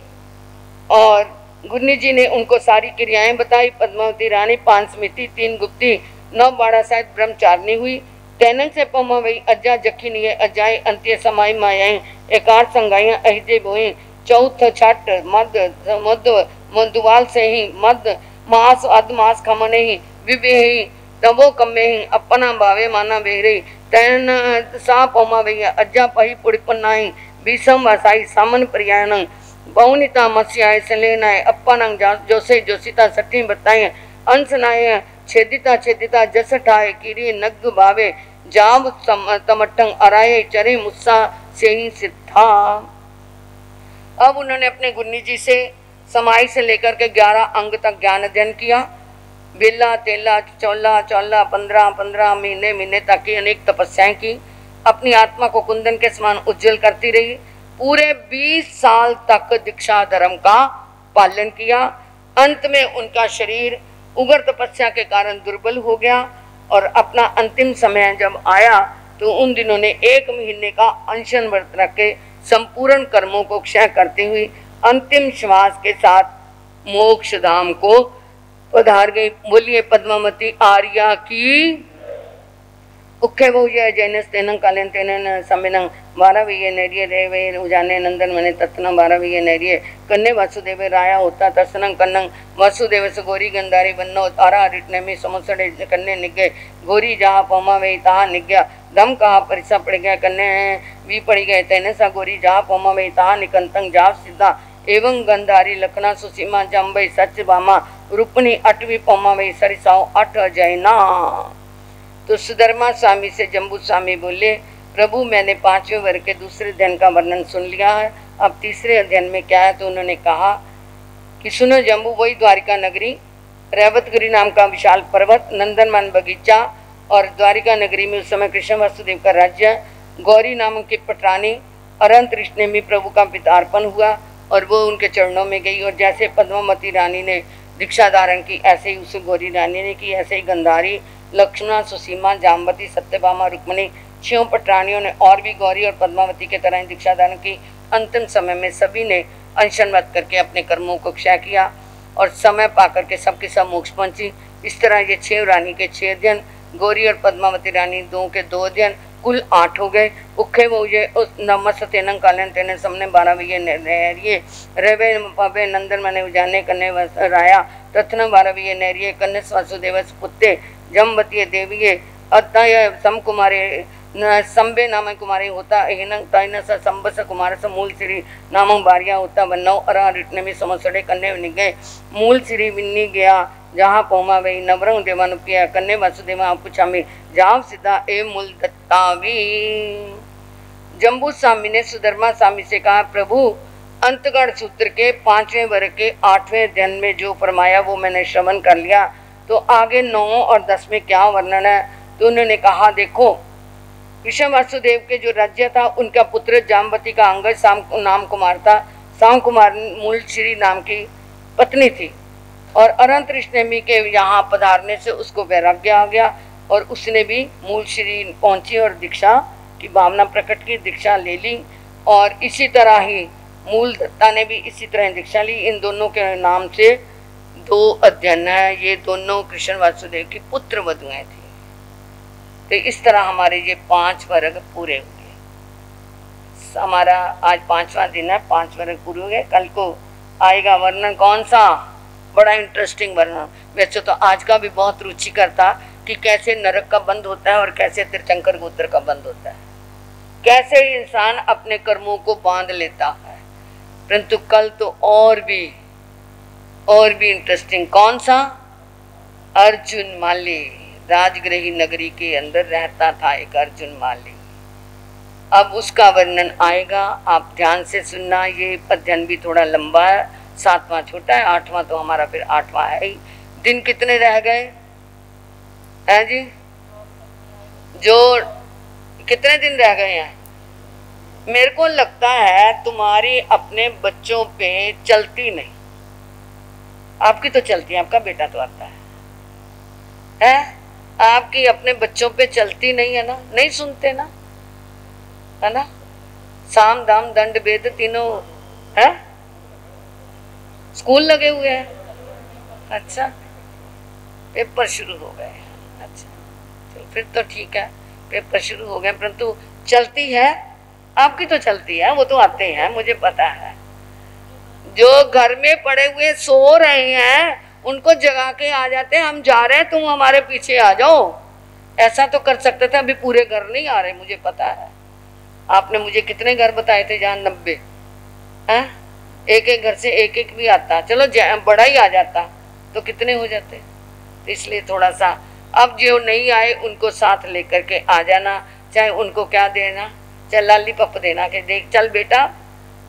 और गुरनी जी ने उनको सारी क्रियाएं बताई। पद्मावती रानी 5 स्मृति 3 गुप्ती 9 बाड़ा शायद ब्रह्मचारिणी हुई। तैनन से पमा वही अज्जा जखी अजाय अंत्य समाई मायाएं एकार संगाइयां अहिजे बोई चौथ छठ मध्य मधुवाल से ही मध्य मास अधमास खमने ही विवेही तबो कमे ही अपना भावे माना बेहरे तैन सा पौमा भैया अज्जा पही पुड़पनाई बीसम वसाई सामन प्रियाण बहुनिता मस्याय सलेनाय अपनंग जोसे जोसिता सठी बताए अंश नाय छेदिता छेदिता जस ठाए कीरी नग भावे जाव तमटंग अराये चरे मुस्सा से ही सिद्धा। अब उन्होंने अपने गुन्नी जी से समाई से लेकर के 11 अंग तक ज्ञान अध्ययन किया। बेला तेला चौला चौला 15 महीने महीने तक की अनेक तपस्याएं की। अपनी आत्मा को कुंदन के समान उज्जवल करती रही। पूरे 20 साल तक दीक्षा धर्म का पालन किया। अंत में उनका शरीर उग्र तपस्या के कारण दुर्बल हो गया और अपना अंतिम समय जब आया तो उन दिनों ने 1 महीने का अनशन व्रत रख के संपूर्ण कर्मों को क्षय करते हुए अंतिम श्वास के साथ मोक्ष धाम को पधार गई। बोलिए पद्मावती आर्या की। उखे वो ये जैनस तेनं कालेन तेनं समिनं 12 विये नैरिये देवे उजाने नंदन मने तत्न 12 विये नैरिये कन्ने वासुदेवे राया होता तत्सनं कन्नं वासुदेव से गोरी गंधारी बन्नो तारा रिटने में समसड़े कन्ने निगे गोरी जहाँ पौमा वे तहा निग्या दम कहा परिसा पड़ गया कन्ने भी पड़ गए तेने सा गोरी जहाँ पौमा वे तहा निकंतंग जाव सिद्धा एवं गंधारी लखना सुसीमा जम्बई सच बामा रूपनी 8वीं पौमा वे सरिसाओ 8 जैना। तो सुधर्मा स्वामी से जम्बू स्वामी बोले प्रभु मैंने 5वें वर्ग के दूसरे अध्ययन का वर्णन सुन लिया है, अब तीसरे अध्ययन में क्या है। तो उन्होंने कहा कि सुनो जम्बू, वही द्वारिका नगरी, रेवतगिरी नाम का विशाल पर्वत, नंदनवन बगीचा और द्वारिका नगरी में उस समय कृष्ण वासुदेव का राज्य, गौरी नाम की पटरानी अनंत ऋषि में प्रभु का पितार्पण हुआ और वो उनके चरणों में गई। और जैसे पद्मावती रानी ने दीक्षा धारण की ऐसे ही उस गौरी रानी ने की, ऐसे ही गंधारी लक्ष्मणा सुसीमा जाम्बती सत्यभामा रुक्मणी 6 पटरानियों ने और भी गौरी और पद्मावती के तरह दीक्षा धारण की। अंतिम समय में सभी ने अनशन व्रत करके अपने कर्मों को क्षय किया और समय पाकर के सबके सब मोक्ष पहुंची। इस तरह ये 6 रानी के 6 अध्ययन, गौरी और पद्मावती रानी 2 के 2 अध्ययन, कुल 8 हो गए। उखे वो ये उस नमस तेनं कालन तेने सबने 12 विये नैरिये रवे पवे नंदन मने उजाने कन्ने राया तथन 12 विये नैरिये कन्ने वासुदेव पुत्ते जमवती देवीये अतय सम कुमारे संबे नाम कुमारी होता हिनं तैन स संबस कुमार स मूल श्री नाम बारिया होता वन्नौ अरा रिटने में समसड़े कन्ने निगे मूल श्री विन्नी गया जहाँ पौमा वही नवरंग देवानुपिया कन्ने वासुदेवा पूछा में जाव सिद्धा ए मूल दत्तावी। जम्बू स्वामी ने सुधर्मा स्वामी से कहा प्रभु अंतगढ़ सूत्र के 5वें वर्ग के 8वें अध्ययन में जो फरमाया वो मैंने श्रवण कर लिया, तो आगे 9 और 10 में क्या वर्णन है। तो उन्होंने कहा देखो कृष्ण वासुदेव के जो राज्य था उनका पुत्र जाम्बती का अंगद शाम नाम कुमार था। शाम कुमार मूल श्री नाम की पत्नी थी और अनंत ऋषि के यहाँ पधारने से उसको वैराग्य आ गया और उसने भी मूल श्री पहुंची और दीक्षा की भावना प्रकट की, दीक्षा ले ली। और इसी तरह ही मूल दत्ता ने भी इसी तरह दीक्षा ली। इन दोनों के नाम से 2 अध्ययन है। ये दोनों कृष्ण वासुदेव की पुत्र वधुएं थी। तो इस तरह हमारे ये 5 वर्ग पूरे हुए। हमारा आज 5वां दिन है, 5 वर्ग पूरे हो गए। कल को आएगा वर्णन कौन सा, बड़ा इंटरेस्टिंग वर्णन। वैसे तो आज का भी बहुत रुचिकर था कि कैसे नरक का बंद होता है और कैसे तीर्थंकर गोत्र का बंद होता है, कैसे इंसान अपने कर्मों को बांध लेता है। परंतु कल तो और भी इंटरेस्टिंग। कौन सा, अर्जुन माली, राजगृही नगरी के अंदर रहता था एक अर्जुन माली। अब उसका वर्णन आएगा, आप ध्यान से सुनना। ये अध्ययन भी थोड़ा लंबा है, 7वां छोटा है, 8वां तो हमारा फिर 8वां है ही। दिन कितने रह गए हैं जी, जो कितने दिन रह गए हैं। मेरे को लगता है तुम्हारी अपने बच्चों पे चलती नहीं, आपकी तो चलती है, आपका बेटा तो आता है? आपकी अपने बच्चों पे चलती नहीं है ना, नहीं सुनते ना, है ना। साम दाम दंड भेद तीनों है, स्कूल लगे हुए हैं। अच्छा, पेपर शुरू हो गए। अच्छा चलो फिर तो ठीक है, पेपर शुरू हो गए, परंतु चलती है, आपकी तो चलती है, वो तो आते हैं, मुझे पता है। जो घर में पड़े हुए सो रहे हैं उनको जगा के आ जाते हैं, हम जा रहे हैं तुम हमारे पीछे आ जाओ। ऐसा तो कर सकते थे, अभी पूरे घर नहीं आ रहे, मुझे पता है। आपने मुझे कितने घर बताए थे जहाँ 90 है, एक एक घर से एक एक भी आता, चलो बड़ा ही आ जाता तो कितने हो जाते। तो इसलिए थोड़ा सा अब जो नहीं आए उनको साथ लेकर के आ जाना, चाहे उनको क्या देना, चाहे लॉलीपॉप देना कि देख चल बेटा,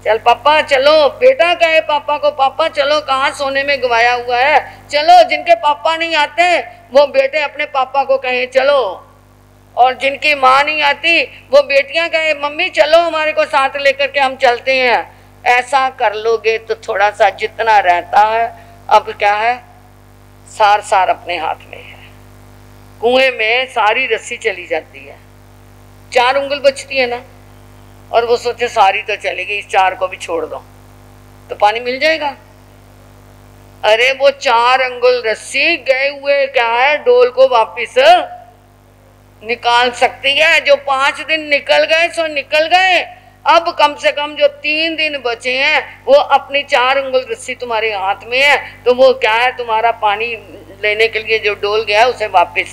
चल पापा चलो, बेटा कहे पापा को पापा चलो, कहाँ सोने में गवाया हुआ है, चलो। जिनके पापा नहीं आते वो बेटे अपने पापा को कहें चलो, और जिनकी माँ नहीं आती वो बेटियां कहे मम्मी चलो हमारे को साथ लेकर के हम चलते हैं। ऐसा कर लोगे तो थोड़ा सा जितना रहता है, अब क्या है, सार सार अपने हाथ में है। कुएं में सारी रस्सी चली जाती है, 4 उंगल बचती है ना, और वो सोचे सारी तो चली गई, इस 4 को भी छोड़ दो तो पानी मिल जाएगा। अरे वो 4 अंगुल रस्सी गए हुए क्या है, डोल को वापिस निकाल सकती है। जो 5 दिन निकल गए सो निकल गए, अब कम से कम जो 3 दिन बचे हैं वो अपनी 4 उंगल रस्सी तुम्हारे हाथ में है, तो वो क्या है, तुम्हारा पानी लेने के लिए जो डोल गया है उसे वापस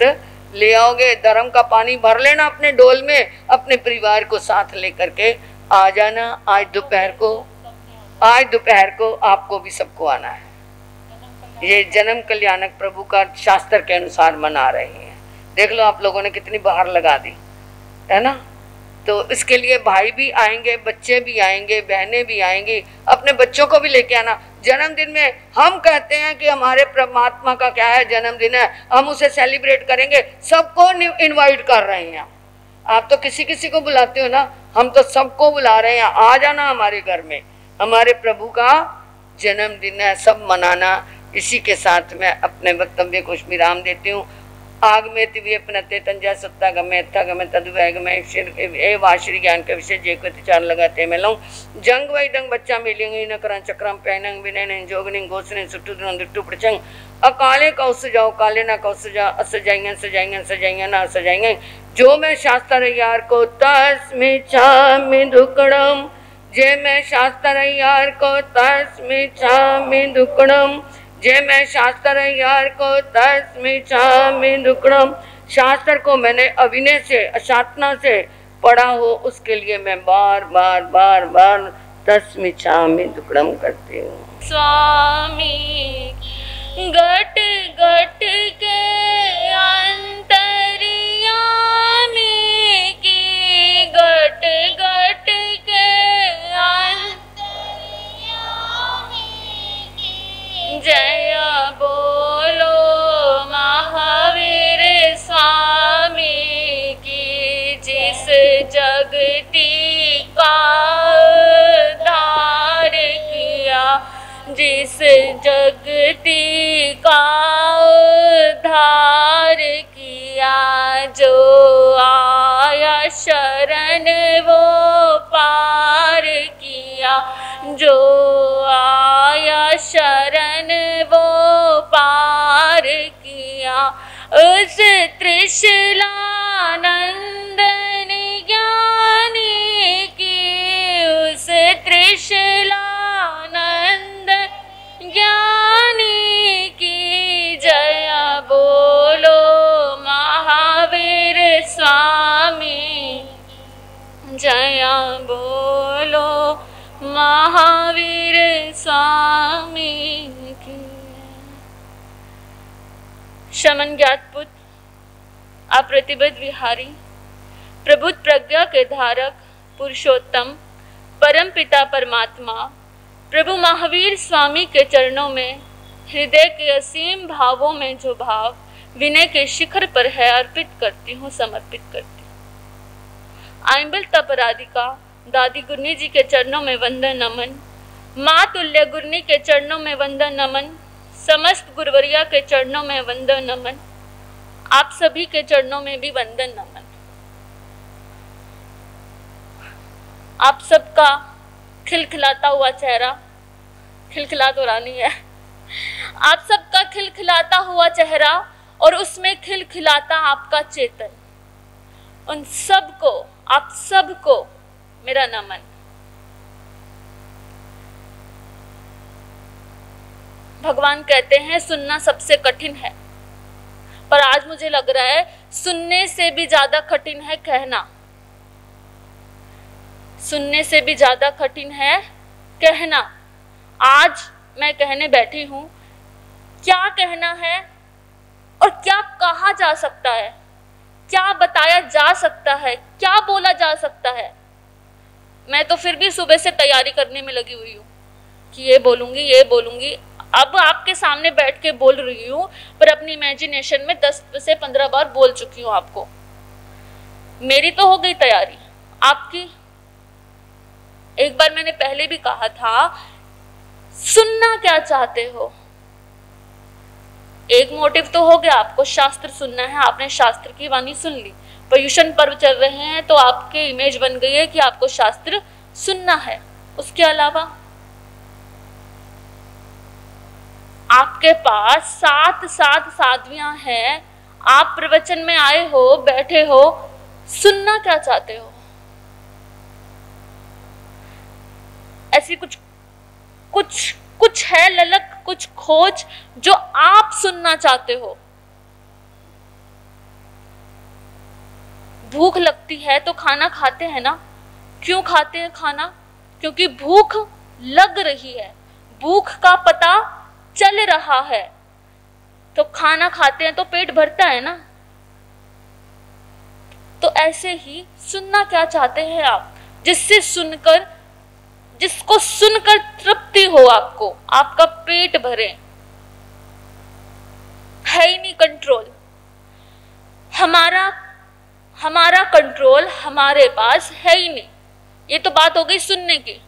ले आओगे। धर्म का पानी भर लेना अपने डोल में, अपने परिवार को साथ लेकर के आ जाना। आज दोपहर को आपको भी सबको आना है। ये जन्म कल्याणक प्रभु का शास्त्र के अनुसार मना रहे हैं। देख लो आप लोगों ने कितनी बाहर लगा दी है ना। तो इसके लिए भाई भी आएंगे, बच्चे भी आएंगे, बहनें भी आएंगी, अपने बच्चों को भी लेके आना। जन्मदिन में हम कहते हैं कि हमारे परमात्मा का क्या है, जन्मदिन है, हम उसे सेलिब्रेट करेंगे, सबको इनवाइट कर रहे हैं। आप तो किसी किसी को बुलाते हो ना, हम तो सबको बुला रहे हैं, आ जाना हमारे घर में, हमारे प्रभु का जन्मदिन है, सब मनाना। इसी के साथ मैं अपने वक्तव्य को विराम देती हूँ। आगमे तिव्य पनते तंजा सत्ता गमे था गमे तदुवैगमे ए वाश्री ज्ञान के विषय जे को विचार लगाते मैं लूँ जंग वही दंग बच्चा मिलेंगे न करा चक्रम पहनंग विनय जोगनिंग घोषणे सुट्टू दुट्टू प्रचंग अकाले कौस जाओ काले ना कौस जा सजाएंगे ना सजाएंगे। जो मैं शास्त्र यार को तस्मि छामि दुक्कड़म, जे मैं शास्त्र यार को तस्मि छामि दुक्कड़म, जे मैं शास्त्र यार को तस्मि छामि दुक्कड़म। शास्त्र को मैंने अविनय से, अशातना से पढ़ा हो, उसके लिए मैं बार बार बार बार तस्मि छामि दुक्कड़म करती हूँ। स्वामी घट घट के अंतर्यामी की, घट घट के जय बोलो महावीर स्वामी की, जिस जगती का उद्धार किया, जिस जगती का उद्धार किया, जो आया शरण वो पार किया, जो आया शरण वो पार किया। उस त्रिशूलानंदन ज्ञानी की, उस त्रिशूलानंद ज्ञानी की, जय बोलो महावीर स्वामी, जय बोलो महावीर स्वामी की। शमन ज्ञातपुत्र, अप्रतिबद्ध विहारी, प्रबुद्ध प्रज्ञा के धारक, पुरुषोत्तम, परम पिता परमात्मा, प्रभु महावीर स्वामी के चरणों में हृदय के असीम भावों में जो भाव विनय के शिखर पर है, अर्पित करती हूँ, समर्पित करती हूँ। आइंबल तपराधिका दादी गुरनी जी के चरणों में वंदन नमन, माँ तुल्य गुरनी के चरणों में वंदन नमन, समस्त गुरुवरिया के चरणों में वंदन नमन, आप सभी के चरणों में भी वंदन नमन। आप सबका खिलखिलाता हुआ चेहरा, खिलखिला तो रानी है, आप सबका खिलखिलाता हुआ चेहरा और उसमें खिलखिलाता आपका चेतन, उन सबको, आप सबको मेरा नमन। भगवान कहते हैं सुनना सबसे कठिन है, पर आज मुझे लग रहा है सुनने से भी ज्यादा कठिन है कहना। सुनने से भी ज्यादा कठिन है कहना। आज मैं कहने बैठी हूं, क्या कहना है और क्या कहा जा सकता है, क्या बताया जा सकता है, क्या बोला जा सकता है। मैं तो फिर भी सुबह से तैयारी करने में लगी हुई हूँ कि ये बोलूंगी। अब आपके सामने बैठ के बोल रही हूँ, पर अपनी इमेजिनेशन में 10 से 15 बार बोल चुकी हूँ आपको। मेरी तो हो गई तैयारी, आपकी? एक बार मैंने पहले भी कहा था, सुनना क्या चाहते हो? एक मोटिव तो हो गया, आपको शास्त्र सुनना है, आपने शास्त्र की वाणी सुन ली। पर्युषण पर्व चल रहे हैं तो आपके इमेज बन गई है कि आपको शास्त्र सुनना है। उसके अलावा आपके पास 7 साध्वियां हैं, आप प्रवचन में आए हो, बैठे हो, सुनना क्या चाहते हो? ऐसी कुछ है ललक, कुछ खोज जो आप सुनना चाहते हो। भूख लगती है तो खाना खाते हैं ना? क्यों खाते हैं खाना? क्योंकि भूख लग रही है, भूख का पता चल रहा है, तो खाना खाते हैं तो पेट भरता है ना। तो ऐसे ही सुनना क्या चाहते हैं आप, जिसको सुनकर तृप्ति हो, आपको, आपका पेट भरे। है ही नहीं कंट्रोल, हमारा कंट्रोल हमारे पास है ही नहीं। ये तो बात हो गई सुनने की।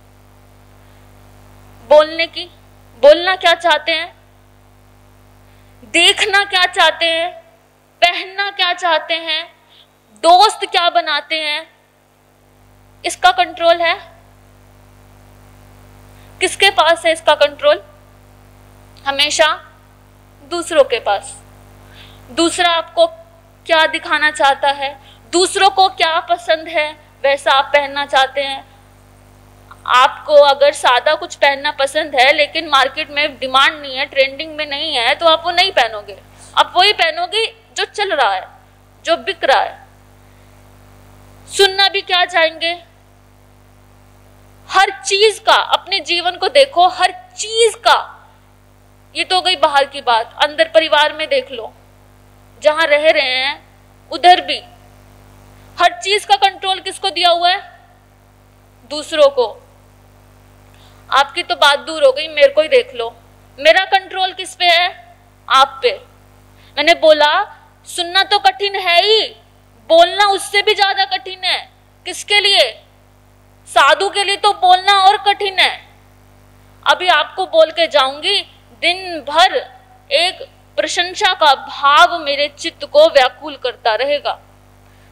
बोलने की, बोलना क्या चाहते हैं, देखना क्या चाहते हैं, पहनना क्या चाहते हैं, दोस्त क्या बनाते हैं, इसका कंट्रोल है? किसके पास है इसका कंट्रोल? हमेशा दूसरों के पास। दूसरा आपको क्या दिखाना चाहता है, दूसरों को क्या पसंद है, वैसा आप पहनना चाहते हैं। आपको अगर सादा कुछ पहनना पसंद है लेकिन मार्केट में डिमांड नहीं है, ट्रेंडिंग में नहीं है, तो आप वो नहीं पहनोगे। आप वही पहनोगे जो चल रहा है, जो बिक रहा है। सुनना भी क्या चाहेंगे? हर चीज का, अपने जीवन को देखो, हर चीज का। ये तो गई बाहर की बात, अंदर परिवार में देख लो, जहां रह रहे हैं उधर भी हर चीज का कंट्रोल किसको दिया हुआ है? दूसरों को। आपकी तो बात दूर हो गई, मेरे को ही देख लो, मेरा कंट्रोल किस पे है? आप पे। मैंने बोला सुनना तो कठिन है ही, बोलना उससे भी ज्यादा कठिन है। किसके लिए? साधु के लिए तो बोलना और कठिन है। अभी आपको बोल के जाऊंगी, दिन भर एक प्रशंसा का भाव मेरे चित्त को व्याकुल करता रहेगा।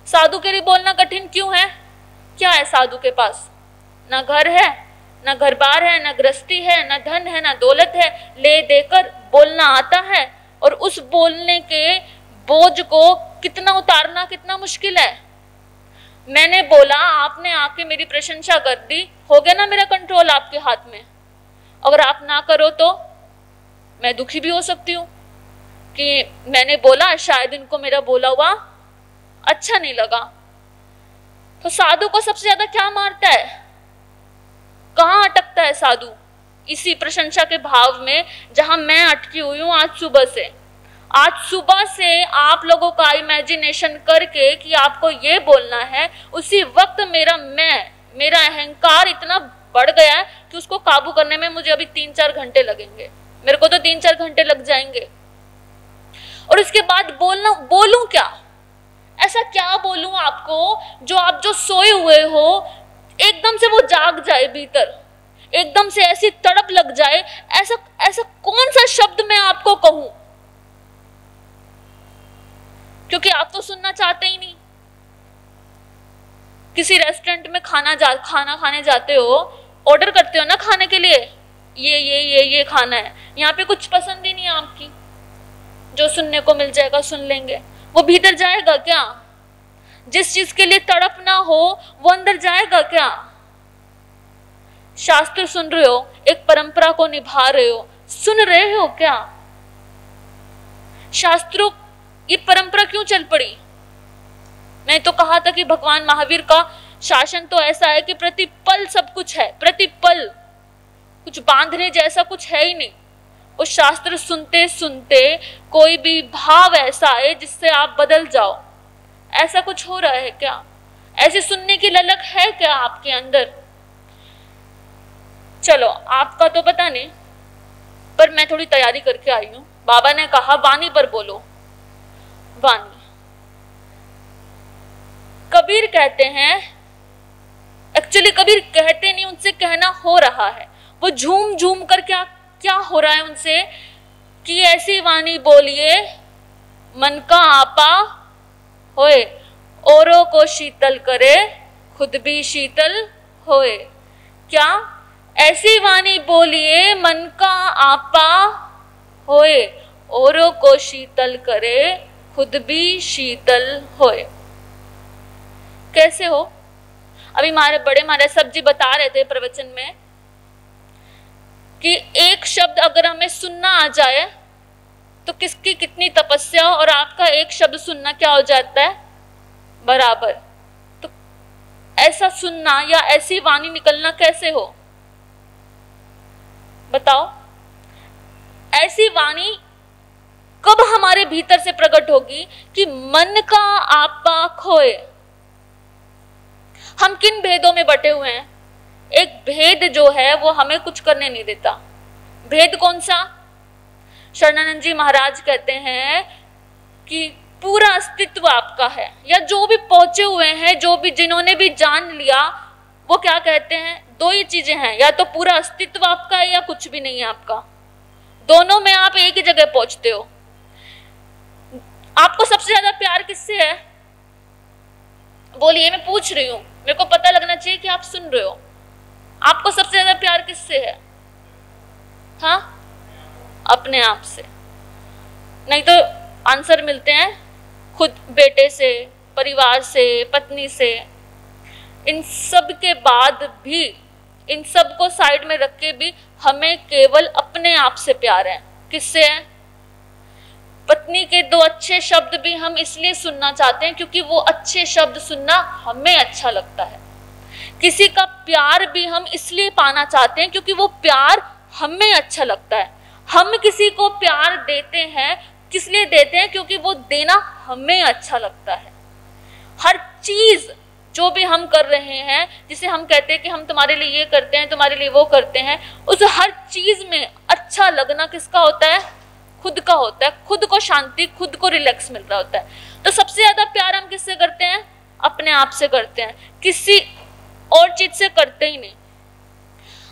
साधु के लिए बोलना कठिन क्यों है? क्या है साधु के पास? ना घर है, ना घर बार है, ना गृहस्थी है, ना धन है, ना दौलत है। ले देकर बोलना आता है, और उस बोलने के बोझ को कितना उतारना कितना मुश्किल है। मैंने बोला, आपने आके मेरी प्रशंसा कर दी, हो गया ना मेरा कंट्रोल आपके हाथ में। अगर आप ना करो तो मैं दुखी भी हो सकती हूँ कि मैंने बोला, शायद इनको मेरा बोला हुआ अच्छा नहीं लगा। तो साधु को सबसे ज्यादा क्या मारता है? कहाँ अटकता है साधु? इसी प्रशंसा के भाव में, जहां मैं अटकी हुई हूं आज सुबह से। आज सुबह से आप लोगों का इमेजिनेशन करके कि आपको ये बोलना है, उसी वक्त मेरा अहंकार इतना बढ़ गया है कि उसको काबू करने में मुझे अभी 3-4 घंटे लगेंगे। मेरे को तो 3-4 घंटे लग जाएंगे। और इसके बाद बोलूं क्या? ऐसा क्या बोलूं आपको जो आप जो सोए हुए हो एकदम से वो जाग जाए भीतर, एकदम से ऐसी तड़प लग जाए। ऐसा कौन सा शब्द मैं आपको कहूं? क्योंकि आप तो सुनना चाहते ही नहीं। किसी रेस्टोरेंट में खाना खाने जाते हो, ऑर्डर करते हो ना खाने के लिए, ये खाना है, यहाँ पे कुछ पसंद ही नहीं है आपकी, जो सुनने को मिल जाएगा सुन लेंगे। वो भीतर जाएगा क्या? जिस चीज के लिए तड़प ना हो वो अंदर जाएगा क्या? शास्त्र सुन रहे हो, एक परंपरा को निभा रहे हो, सुन रहे हो क्या? शास्त्रों ये परंपरा क्यों चल पड़ी? मैं तो कहा था कि भगवान महावीर का शासन तो ऐसा है कि प्रतिपल सब कुछ है, प्रतिपल कुछ बांधने जैसा कुछ है ही नहीं। वो शास्त्र सुनते सुनते कोई भी भाव ऐसा है जिससे आप बदल जाओ, ऐसा कुछ हो रहा है क्या? ऐसे सुनने की ललक है क्या आपके अंदर? चलो आपका तो पता नहीं, पर मैं थोड़ी तैयारी करके आई हूं। बाबा ने कहा वाणी पर बोलो, वाणी। कबीर कहते हैं, एक्चुअली कबीर कहते नहीं, उनसे कहना हो रहा है। वो झूम झूम कर क्या हो रहा है उनसे कि ऐसी वाणी बोलिए मन का आपा होए, औरों को शीतल करे खुद भी शीतल होए। क्या? ऐसी वाणी बोलिए मन का आपा होए, औरों को शीतल करे खुद भी शीतल होए। कैसे हो? अभी हमारे बड़े महाराज सब जी बता रहे थे प्रवचन में कि एक शब्द अगर हमें सुनना आ जाए तो किसकी कितनी तपस्या, और आपका एक शब्द सुनना क्या हो जाता है? बराबर। तो ऐसा सुनना या ऐसी वाणी निकलना कैसे हो बताओ? ऐसी वाणी कब हमारे भीतर से प्रकट होगी कि मन का आपा खोए। हम किन भेदों में बटे हुए हैं? एक भेद जो है वो हमें कुछ करने नहीं देता। भेद कौन सा? शरणानंद जी महाराज कहते हैं कि पूरा अस्तित्व आपका है, या जो भी पहुंचे हुए हैं, जो भी जिन्होंने भी जान लिया, वो क्या कहते हैं? दो ही चीजें हैं, या तो पूरा अस्तित्व आपका है या कुछ भी नहीं है आपका। दोनों में आप एक ही जगह पहुंचते हो। आपको सबसे ज्यादा प्यार किससे है? बोलिए, मैं पूछ रही हूं, मेरे को पता लगना चाहिए कि आप सुन रहे हो। आपको सबसे ज्यादा प्यार किससे है? हाँ, अपने आप से। नहीं तो आंसर मिलते हैं खुद बेटे से, परिवार से, पत्नी से। इन सब के बाद भी, इन सब को साइड में रख के भी हमें केवल अपने आप से प्यार है। किससे है? पत्नी के दो अच्छे शब्द भी हम इसलिए सुनना चाहते हैं क्योंकि वो अच्छे शब्द सुनना हमें अच्छा लगता है। किसी का प्यार भी हम इसलिए पाना चाहते हैं क्योंकि वो प्यार हमें अच्छा लगता है। हम किसी को प्यार देते हैं, किस लिए देते हैं? क्योंकि वो देना हमें अच्छा लगता है। हर चीज जो भी हम कर रहे हैं, जिसे हम कहते हैं कि हम तुम्हारे लिए ये करते हैं, तुम्हारे लिए वो करते हैं, उस हर चीज में अच्छा लगना किसका होता है? खुद का होता है। खुद को शांति, खुद को रिलैक्स मिल रहा होता है। तो सबसे ज्यादा प्यार हम किससे करते हैं? अपने आप से करते हैं, किसी और चीज से करते ही नहीं।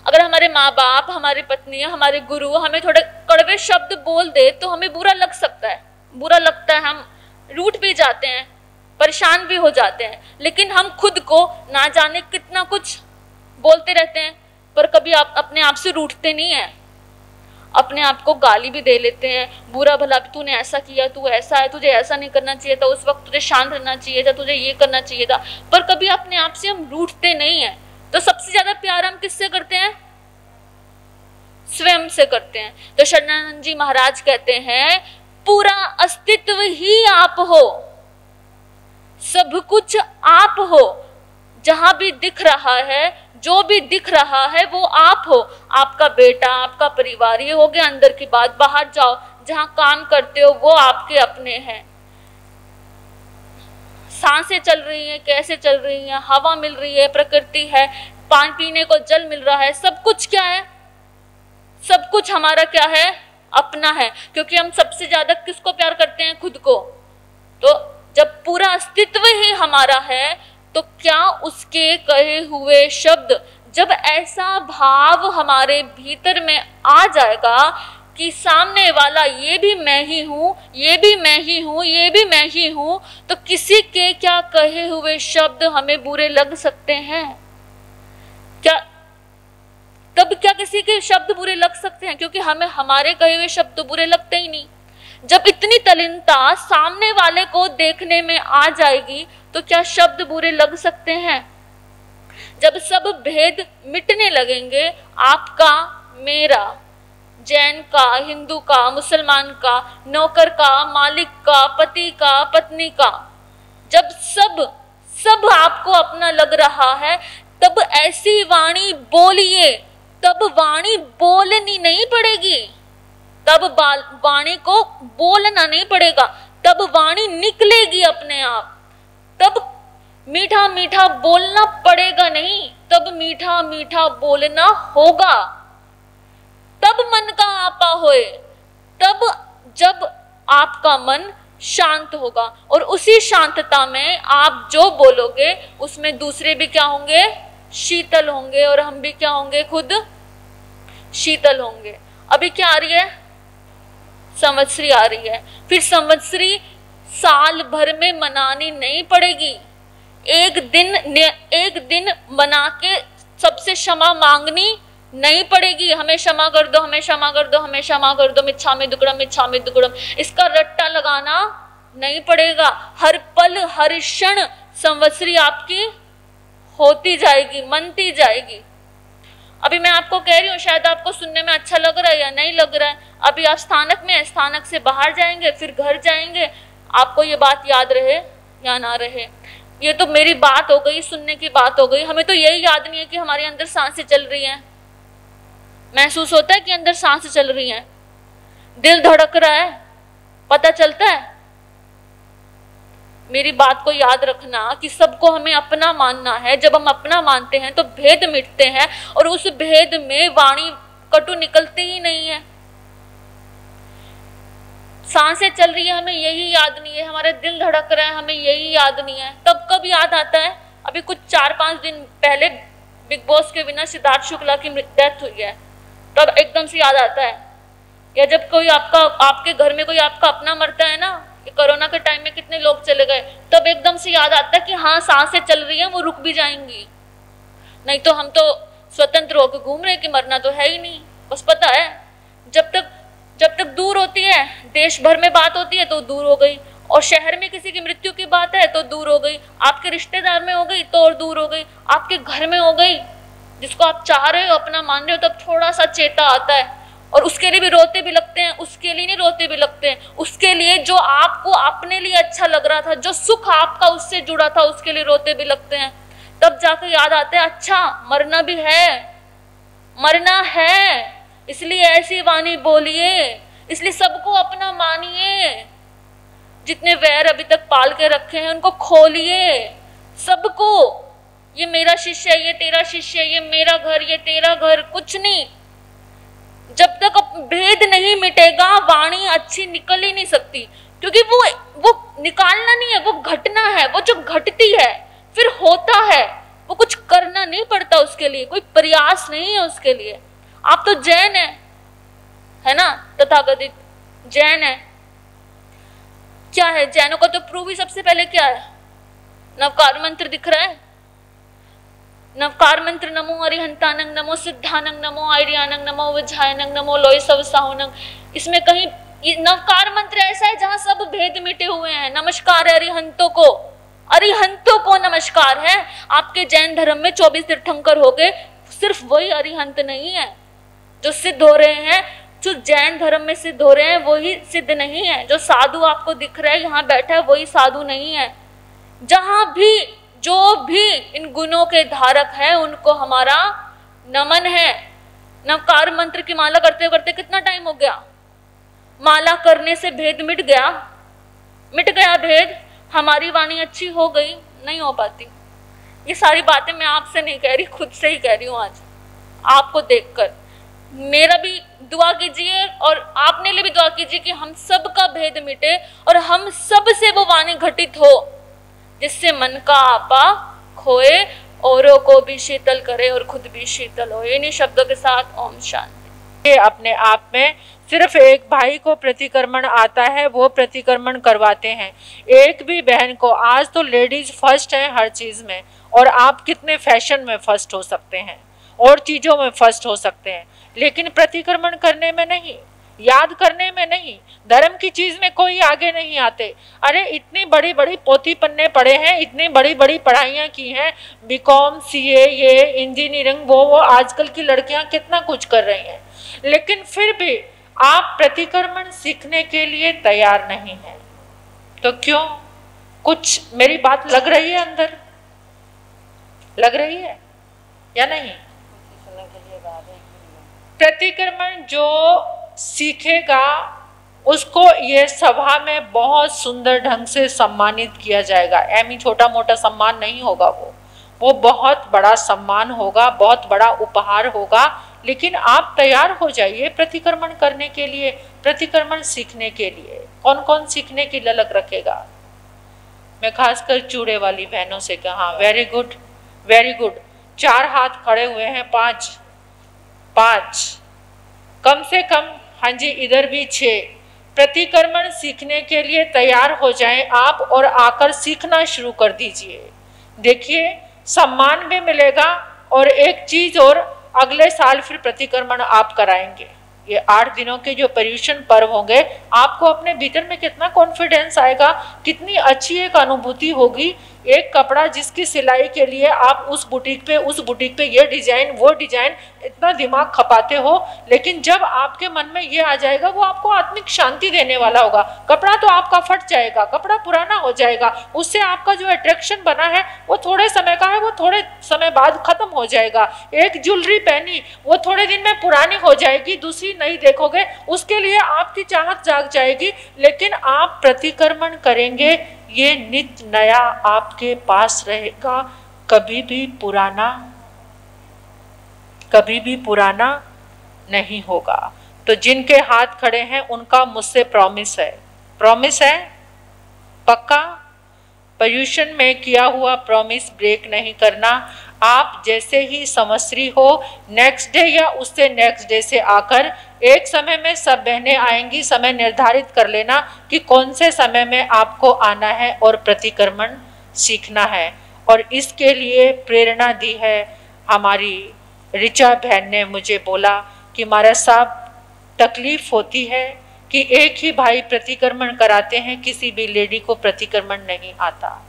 अगर हमारे माँ बाप, हमारी पत्नी, हमारे गुरु हमें थोड़े कड़वे शब्द बोल दे तो हमें बुरा लग सकता है, बुरा लगता है, हम रूठ भी जाते हैं, परेशान भी हो जाते हैं। लेकिन हम खुद को ना जाने कितना कुछ बोलते रहते हैं, पर कभी आप अपने आप से रूठते नहीं है। अपने आप को गाली भी दे लेते हैं, बुरा भला, तूने ऐसा किया, तू ऐसा है, तुझे ऐसा नहीं करना चाहिए था, उस वक्त तुझे शांत रहना चाहिए था, तुझे ये करना चाहिए था। पर कभी अपने आप से हम रूठते नहीं है। तो सबसे ज्यादा प्यार हम किससे करते हैं? स्वयं से करते हैं। तो शरणानंद जी महाराज कहते हैं पूरा अस्तित्व ही आप हो, सब कुछ आप हो। जहां भी दिख रहा है, जो भी दिख रहा है वो आप हो। आपका बेटा, आपका परिवार, ये हो गया अंदर की बात। बाहर जाओ, जहां काम करते हो वो आपके अपने हैं। सांसें चल रही हैं, कैसे चल रही हैं, हवा मिल रही है, प्रकृति है, पानी पीने को जल मिल रहा है, सब कुछ क्या है? सब कुछ हमारा क्या है? अपना है। क्योंकि हम सबसे ज्यादा किसको प्यार करते हैं? खुद को। तो जब पूरा अस्तित्व ही हमारा है तो क्या उसके कहे हुए शब्द, जब ऐसा भाव हमारे भीतर में आ जाएगा कि सामने वाला ये भी मैं ही हूँ, ये भी मैं ही हूँ, ये भी मैं ही हूँ, तो किसी के क्या कहे हुए शब्द हमें बुरे लग सकते हैं? क्या तब क्या किसी के शब्द बुरे लग सकते हैं? क्योंकि हमें हमारे कहे हुए शब्द तो बुरे लगते ही नहीं। जब इतनी तल्लीनता सामने वाले को देखने में आ जाएगी तो क्या शब्द बुरे लग सकते हैं? जब सब भेद मिटने लगेंगे, आपका, मेरा, जैन का, हिंदू का, मुसलमान का, नौकर का, मालिक का, पति का, पत्नी का, जब सब आपको अपना लग रहा है, तब ऐसी वाणी बोलिए। तब वाणी बोलनी नहीं पड़ेगी, तब वाणी को बोलना नहीं पड़ेगा, तब वाणी निकलेगी अपने आप। तब मीठा मीठा बोलना पड़ेगा नहीं, तब मीठा मीठा बोलना होगा। तब मन का आपा होए, तब जब आपका मन शांत होगा, और उसी शांतता में आप जो बोलोगे उसमें दूसरे भी क्या होंगे, शीतल होंगे, और हम भी क्या होंगे, खुद शीतल होंगे। अभी क्या आ रही है, संवत्सरी आ रही है। फिर संवत्सरी साल भर में मनानी नहीं पड़ेगी, एक दिन मना के सबसे क्षमा मांगनी नहीं पड़ेगी। हमें क्षमा कर दो, हमें क्षमा कर दो, हमें क्षमा कर दो, मिच्छामि दुक्कडम, मिच्छामि दुक्कडम, इसका रट्टा लगाना नहीं पड़ेगा। हर पल हर क्षण संवत्सरी आपकी होती जाएगी, मनती जाएगी। अभी मैं आपको कह रही हूँ, शायद आपको सुनने में अच्छा लग रहा है या नहीं लग रहा है। अभी आप स्थानक में हैं, स्थानक से बाहर जाएंगे, फिर घर जाएंगे, आपको ये बात याद रहे या ना रहे, ये तो मेरी बात हो गई, सुनने की बात हो गई। हमें तो यही याद नहीं है कि हमारे अंदर सांसें चल रही हैं। महसूस होता है कि अंदर सांसें चल रही हैं, दिल धड़क रहा है, पता चलता है। मेरी बात को याद रखना कि सबको हमें अपना मानना है। जब हम अपना मानते हैं तो भेद मिटते हैं, और उस भेद में वाणी कटु निकलती ही नहीं है। सांसें चल रही है, हमें यही याद नहीं है, हमारा दिल धड़क रहा है, हमें यही याद नहीं है। तब कब याद आता है? अभी कुछ 4-5 दिन पहले बिग बॉस के विनर सिद्धार्थ शुक्ला की डेथ हुई है, तब एकदम से याद आता है। या जब कोई आपके घर में कोई आपका अपना मरता है ना, कोरोना के टाइम में कितने लोग चले गए, तब एकदम से याद आता है कि हाँ सांसें चल रही हैं, वो रुक भी जाएंगी। नहीं तो हम तो स्वतंत्र होकर घूम रहे कि मरना तो है ही नहीं। बस पता है जब तक दूर होती है, देश भर में बात होती है तो दूर हो गई, और शहर में किसी की मृत्यु की बात है तो दूर हो गई, आपके रिश्तेदार में हो गई तो और दूर हो गई, आपके घर में हो गई, जिसको आप चाह रहे हो, अपना मान रहे हो, तब थोड़ा सा चेता आता है। और उसके लिए भी रोते भी लगते हैं, उसके लिए नहीं रोते भी लगते हैं, उसके लिए जो आपको अपने लिए अच्छा लग रहा था, जो सुख आपका उससे जुड़ा था, उसके लिए रोते भी लगते हैं। तब जाकर याद आता है अच्छा मरना भी है, मरना है, इसलिए ऐसी वाणी बोलिए, इसलिए सबको अपना मानिए। जितने वैर अभी तक पाल के रखे हैं उनको खोलिए, सबको। ये मेरा शिष्य है, ये तेरा शिष्य है, ये मेरा घर, ये तेरा घर, कुछ नहीं। जब तक भेद नहीं मिटेगा वाणी अच्छी निकल ही नहीं सकती, क्योंकि वो निकालना नहीं है, वो घटना है। वो जो घटती है फिर होता है, वो कुछ करना नहीं पड़ता, उसके लिए कोई प्रयास नहीं है उसके लिए। आप तो जैन है ना, तथाकथित जैन है। क्या है जैनों का तो प्रूफ ही सबसे पहले क्या है, नवकार मंत्र दिख रहा है। नवकार मंत्र नमो अरिहंतानंग, नमो सिद्धानंग, नमो आर्यानंग, नमो विजहायनंग, नमो लोय सवसाहुनंग। इसमें कहीं नवकार मंत्र ऐसा है जहां सब भेद मिटे हुए हैं। नमस्कार है अरिहंतों को, अरिहंतों को नमस्कार है। आपके जैन धर्म में 24 तीर्थंकर हो गए, सिर्फ वही अरिहंत नहीं है। जो सिद्ध हो रहे हैं, जो जैन धर्म में सिद्ध हो रहे हैं, वही सिद्ध नहीं है। जो साधु आपको दिख रहा है यहाँ बैठा है, वही साधु नहीं है। जहां भी जो भी इन गुणों के धारक है उनको हमारा नमन है। नवकार मंत्र की माला करते करते कितना टाइम हो गया, माला करने से भेद मिट गया भेद। हमारी वाणी अच्छी हो गई, नहीं हो पाती। ये सारी बातें मैं आपसे नहीं कह रही, खुद से ही कह रही हूँ आज आपको देखकर। मेरा भी दुआ कीजिए और आपने लिए भी दुआ कीजिए कि हम सब का भेद मिटे और हम सब से वो वाणी घटित हो जिससे मन का आपा खोए, औरों को भी शीतल करे और खुद भी शीतल हो। इन्हीं शब्दों के साथ ओम शांति। ये अपने आप में सिर्फ एक भाई को प्रतिक्रमण आता है, वो प्रतिक्रमण करवाते हैं। एक भी बहन को, आज तो लेडीज फर्स्ट है हर चीज में, और आप कितने फैशन में फर्स्ट हो सकते हैं और चीजों में फर्स्ट हो सकते हैं, लेकिन प्रतिक्रमण करने में नहीं, याद करने में नहीं, धर्म की चीज में कोई आगे नहीं आते। अरे इतनी बड़ी बड़ी पोथी पन्ने पढ़े हैं, इतनी बड़ी बड़ी पढ़ाइयाँ की हैं, बीकॉम, सीए, ये इंजीनियरिंग, वो आजकल की लड़कियां कितना कुछ कर रही हैं, लेकिन फिर भी आप प्रतिक्रमण सीखने के लिए तैयार नहीं हैं। तो क्यों? कुछ मेरी बात लग रही है अंदर, लग रही है या नहीं? प्रतिक्रमण जो सीखेगा उसको ये सभा में बहुत सुंदर ढंग से सम्मानित किया जाएगा। ऐमी छोटा मोटा सम्मान नहीं होगा, वो बहुत बड़ा सम्मान होगा, बहुत बड़ा उपहार होगा। लेकिन आप तैयार हो जाइए प्रतिक्रमण करने के लिए, प्रतिक्रमण सीखने के लिए। कौन कौन सीखने की ललक रखेगा? मैं खासकर चूड़े वाली बहनों से कहा, वेरी गुड वेरी गुड। 4 हाथ खड़े हुए हैं, 5 कम से कम। हाँ जी, इधर भी 6। प्रतिक्रमण सीखने के लिए तैयार हो जाएं आप और आकर सीखना शुरू कर दीजिए। देखिए सम्मान भी मिलेगा और एक चीज और, अगले साल फिर प्रतिक्रमण आप कराएंगे। ये 8 दिनों के जो पर्युषण पर्व होंगे, आपको अपने भीतर में कितना कॉन्फिडेंस आएगा, कितनी अच्छी एक अनुभूति होगी। एक कपड़ा जिसकी सिलाई के लिए आप उस बुटीक पे ये डिजाइन वो डिजाइन इतना दिमाग खपाते हो, लेकिन जब आपके मन में ये आ जाएगा, वो आपको आत्मिक शांति देने वाला होगा। कपड़ा तो आपका फट जाएगा, कपड़ा पुराना हो जाएगा, उससे आपका जो अट्रैक्शन बना है वो थोड़े समय का है, वो थोड़े समय बाद खत्म हो जाएगा। एक ज्वेलरी पहनी, वो थोड़े दिन में पुरानी हो जाएगी, दूसरी नहीं देखोगे, उसके लिए आपकी चाहत जाग जाएगी। लेकिन आप प्रतिक्रमण करेंगे, ये नित्य नया आपके पास रहेगा, कभी भी पुराना नहीं होगा। तो जिनके हाथ खड़े हैं उनका मुझसे प्रॉमिस है पक्का। पर्युषण में किया हुआ प्रॉमिस ब्रेक नहीं करना। आप जैसे ही संवत्सरी हो, नेक्स्ट डे या उससे नेक्स्ट डे से आकर एक समय में सब बहनें आएंगी। समय निर्धारित कर लेना कि कौन से समय में आपको आना है और प्रतिक्रमण सीखना है। और इसके लिए प्रेरणा दी है हमारी ऋचा बहन ने। मुझे बोला कि महाराज साहब, तकलीफ होती है कि एक ही भाई प्रतिक्रमण कराते हैं, किसी भी लेडी को प्रतिक्रमण नहीं आता।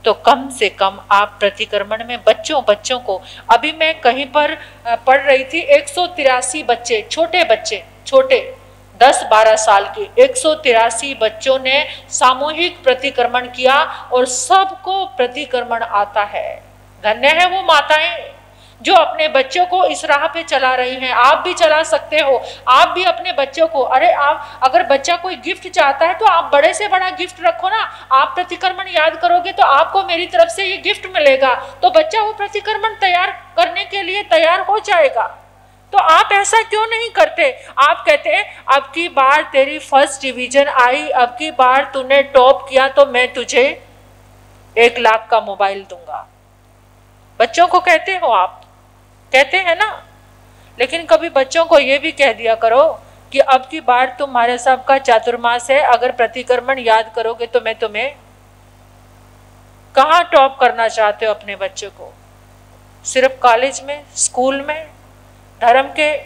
तो कम से कम आप प्रतिक्रमण में बच्चों को, अभी मैं कहीं पर पढ़ रही थी, 183 बच्चे, छोटे 10-12 साल के 183 बच्चों ने सामूहिक प्रतिक्रमण किया और सबको प्रतिक्रमण आता है। धन्य है वो माताएं जो अपने बच्चों को इस राह पे चला रही हैं। आप भी चला सकते हो, आप भी अपने बच्चों को, अरे आप अगर बच्चा कोई गिफ्ट चाहता है तो आप बड़े से बड़ा गिफ्ट रखो ना। आप प्रतिक्रमण याद करोगे तो आपको मेरी तरफ से ये गिफ्ट मिलेगा, तो बच्चा वो प्रतिक्रमण तैयार करने के लिए तैयार हो जाएगा। तो आप ऐसा क्यों नहीं करते? आप कहते हैं अब की बार तेरी फर्स्ट डिवीजन आई, अब की बार तूने टॉप किया तो मैं तुझे 1 लाख का मोबाइल दूंगा। बच्चों को कहते हो आप, कहते हैं ना। लेकिन कभी बच्चों को ये भी कह दिया करो कि अब की बार तुम्हारे साहब का चातुर्मास है, अगर प्रतिक्रमण याद करोगे तो मैं तुम्हें। कहाँ टॉप करना चाहते हो अपने बच्चों को? सिर्फ कॉलेज में, स्कूल में, धर्म के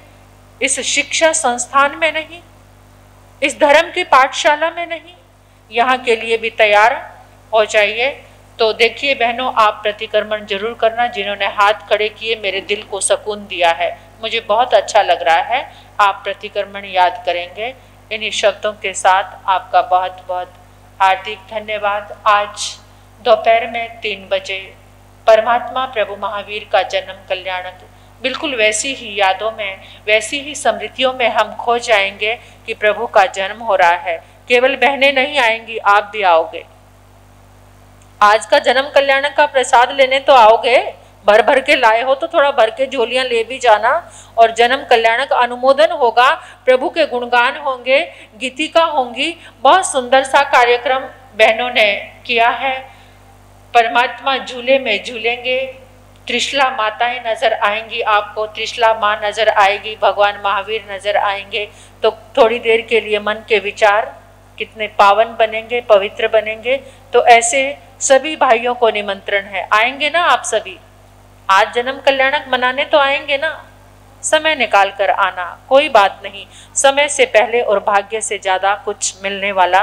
इस शिक्षा संस्थान में नहीं, इस धर्म की पाठशाला में नहीं, यहाँ के लिए भी तैयार हो जाइए। तो देखिए बहनों, आप प्रतिक्रमण जरूर करना। जिन्होंने हाथ खड़े किए, मेरे दिल को सुकून दिया है, मुझे बहुत अच्छा लग रहा है। आप प्रतिक्रमण याद करेंगे। इन्हीं शब्दों के साथ आपका बहुत बहुत हार्दिक धन्यवाद। आज दोपहर में 3 बजे परमात्मा प्रभु महावीर का जन्म कल्याणक, बिल्कुल वैसी ही यादों में, वैसी ही स्मृतियों में हम खो जाएंगे कि प्रभु का जन्म हो रहा है। केवल बहनें नहीं आएंगी, आप भी आओगे। आज का जन्म कल्याणक का प्रसाद लेने तो आओगे, भर भर के लाए हो तो थोड़ा भर के झोलियां ले भी जाना। और जन्म कल्याणक अनुमोदन होगा, प्रभु के गुणगान होंगे, गीतिका होंगी। बहुत सुंदर सा कार्यक्रम बहनों ने किया है। परमात्मा झूले में झूलेंगे, त्रिशला माताएं नजर आएंगी आपको, त्रिशला माँ नजर आएगी, भगवान महावीर नजर आएंगे। तो थोड़ी देर के लिए मन के विचार कितने पावन बनेंगे, पवित्र बनेंगे। तो ऐसे सभी भाइयों को निमंत्रण है, आएंगे ना आप सभी? आज जन्म कल्याणक मनाने तो आएंगे ना? समय निकाल कर आना, कोई बात नहीं। समय से पहले और भाग्य से ज्यादा कुछ मिलने वाला।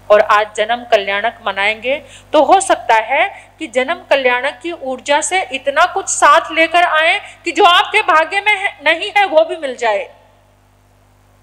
और आज जन्म कल्याणक मनाएंगे तो हो सकता है कि जन्म कल्याणक की ऊर्जा से इतना कुछ साथ लेकर आए कि जो आपके भाग्य में नहीं है वो भी मिल जाए।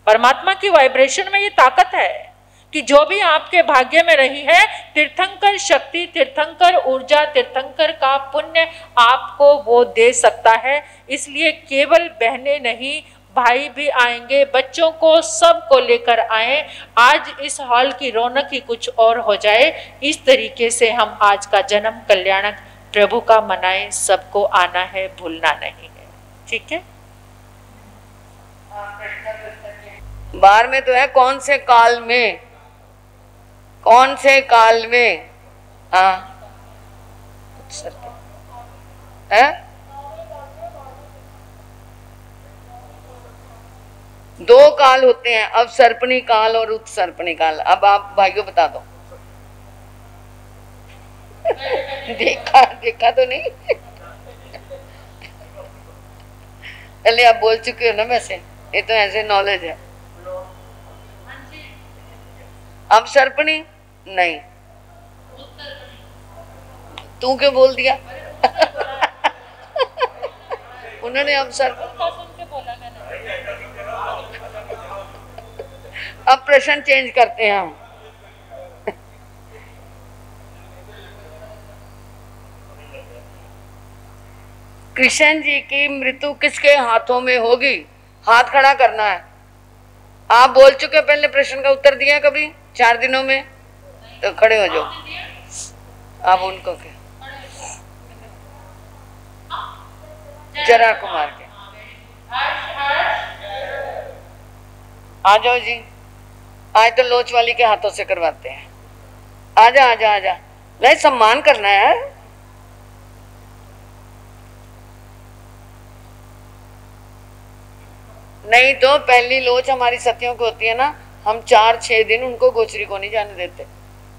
परमात्मा की वाइब्रेशन में ये ताकत है कि जो भी आपके भाग्य में रही है, तीर्थंकर शक्ति, तीर्थंकर ऊर्जा, तीर्थंकर का पुण्य आपको वो दे सकता है। इसलिए केवल बहनें नहीं, भाई भी आएंगे, बच्चों को सबको लेकर आए। आज इस हॉल की रौनक ही कुछ और हो जाए। इस तरीके से हम आज का जन्म कल्याणक प्रभु का मनाएं। सबको आना है, भूलना नहीं है। ठीक है। बार में तो है कौन से काल में, कौन से काल में। हाँ है, दो काल होते हैं, अवसर्पणी काल और उत्सर्पणी काल। अब आप भाइयों बता दो। देखा तो नहीं। पहले आप बोल चुके हो ना, वैसे ये तो ऐसे नॉलेज है। अवसर्पणी नहीं, तू क्यों बोल दिया? उन्होंने अवसर्पणी। अब प्रश्न चेंज करते हैं हम। कृष्ण जी की मृत्यु किसके हाथों में होगी? हाथ खड़ा करना है। आप बोल चुके पहले प्रश्न का उत्तर दिया कभी 4 दिनों में? तो खड़े हो जाओ। आप उनको के जरा कुमार के आ जाओ जी। आज तो लोच वाली के हाथों से करवाते हैं। आजा आजा आजा, नहीं सम्मान करना है। नहीं तो पहली लोच हमारी सतियों की होती है ना, हम 4-6 दिन उनको गोचरी को नहीं जाने देते,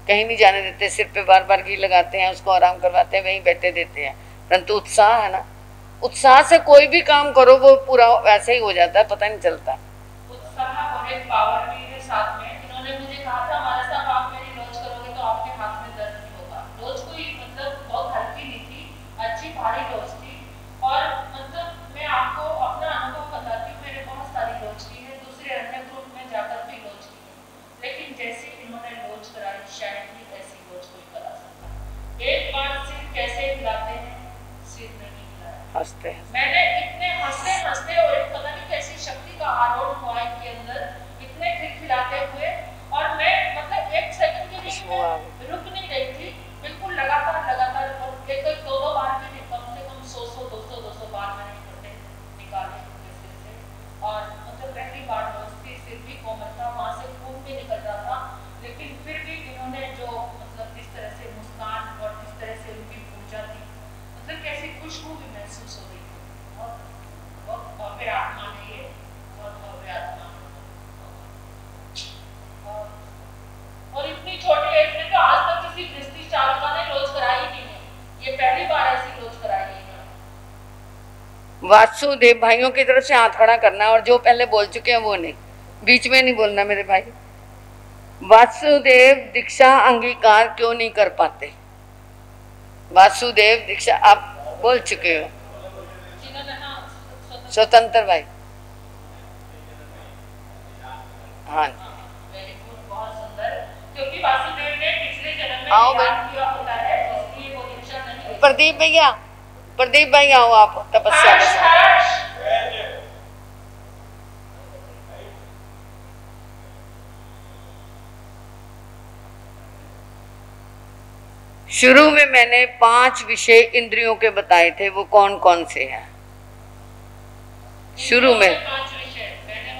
कहीं नहीं जाने देते। सिर पे बार बार घी लगाते हैं, उसको आराम करवाते हैं, वहीं बैठे देते हैं। परंतु उत्साह है ना, उत्साह से कोई भी काम करो वो पूरा वैसे ही हो जाता है, पता नहीं चलता। उत्साह और एक पावर भी है साथ में। इन्होंने मुझे कहा था हमारे साथ आप मेरी लोच करोगे तो आपके हाथ में दर्द नहीं होगा। लोच कोई मतलब बहुत हल्की नहीं थी, अच्छी भारी लोच थी। और मतलब मैं आपको अपना अनुभव बताती हूँ, मैंने बहुत सारी लोच की है, दूसरे अन्य ग्रुप में जाकर भी लोच की है, लेकिन जैसी इन्होंने लोच कराई शायद ही ऐसी लोच कोई करा सकता। एक बार सिर कैसे हिलाते हैं, सिर नहीं हिलाया, हंसते हैं। मैंने इतने हंसते हंसते और एक पता नहीं कैसी शक्ति का आरोहण हुआ इनके अंदर, इतने खिलखिलाते हुए। और मैं मतलब 1 सेकंड के लिए मैं रुक नहीं रही थी, बिल्कुल लगातार लगातार। और एक 2-2 बार भी नहीं, कम से कम 100-200 बार मैंने इकट्ठे निकाले उनके सिर से। और मतलब पहली बार दोस्ती, सिर भी कोमल था, वहाँ से खून भी निकल रहा था, लेकिन फिर भी इन्होंने जो मतलब इस तरह से मुस्कान और इस तरह से उनकी ऊर्जा थी, मतलब कैसी खुशबू भी महसूस हो रही थी। बहुत भव्य आत्मा है ये, बहुत भव्य आत्मा। और इतनी छोटी एज में तो आज तक किसी गृहस्थी चालका ने लोच कराई ही नहीं, ये पहली बार ऐसी लोच कराई है। वासुदेव भाइयों की तरफ से हाथ खड़ा करना, और जो पहले बोल चुके हैं वो नहीं, बीच में नहीं बोलना मेरे भाई। वासुदेव दीक्षा अंगीकार क्यों नहीं कर पाते? वासुदेव दीक्षा आप बोल चुके हो। स्वतंत्र भाई, हाँ बहुत सुंदर, क्योंकि वासुदेव ने पिछले जन्म में आओ ध्यान किया होता है, इसलिए वो दीक्षा नहीं। प्रदीप भैया, प्रदीप भाई आओ आप तपस्या के साथ। शुरू में मैंने 5 विषय इंद्रियों के बताए थे, वो कौन कौन से हैं? शुरू में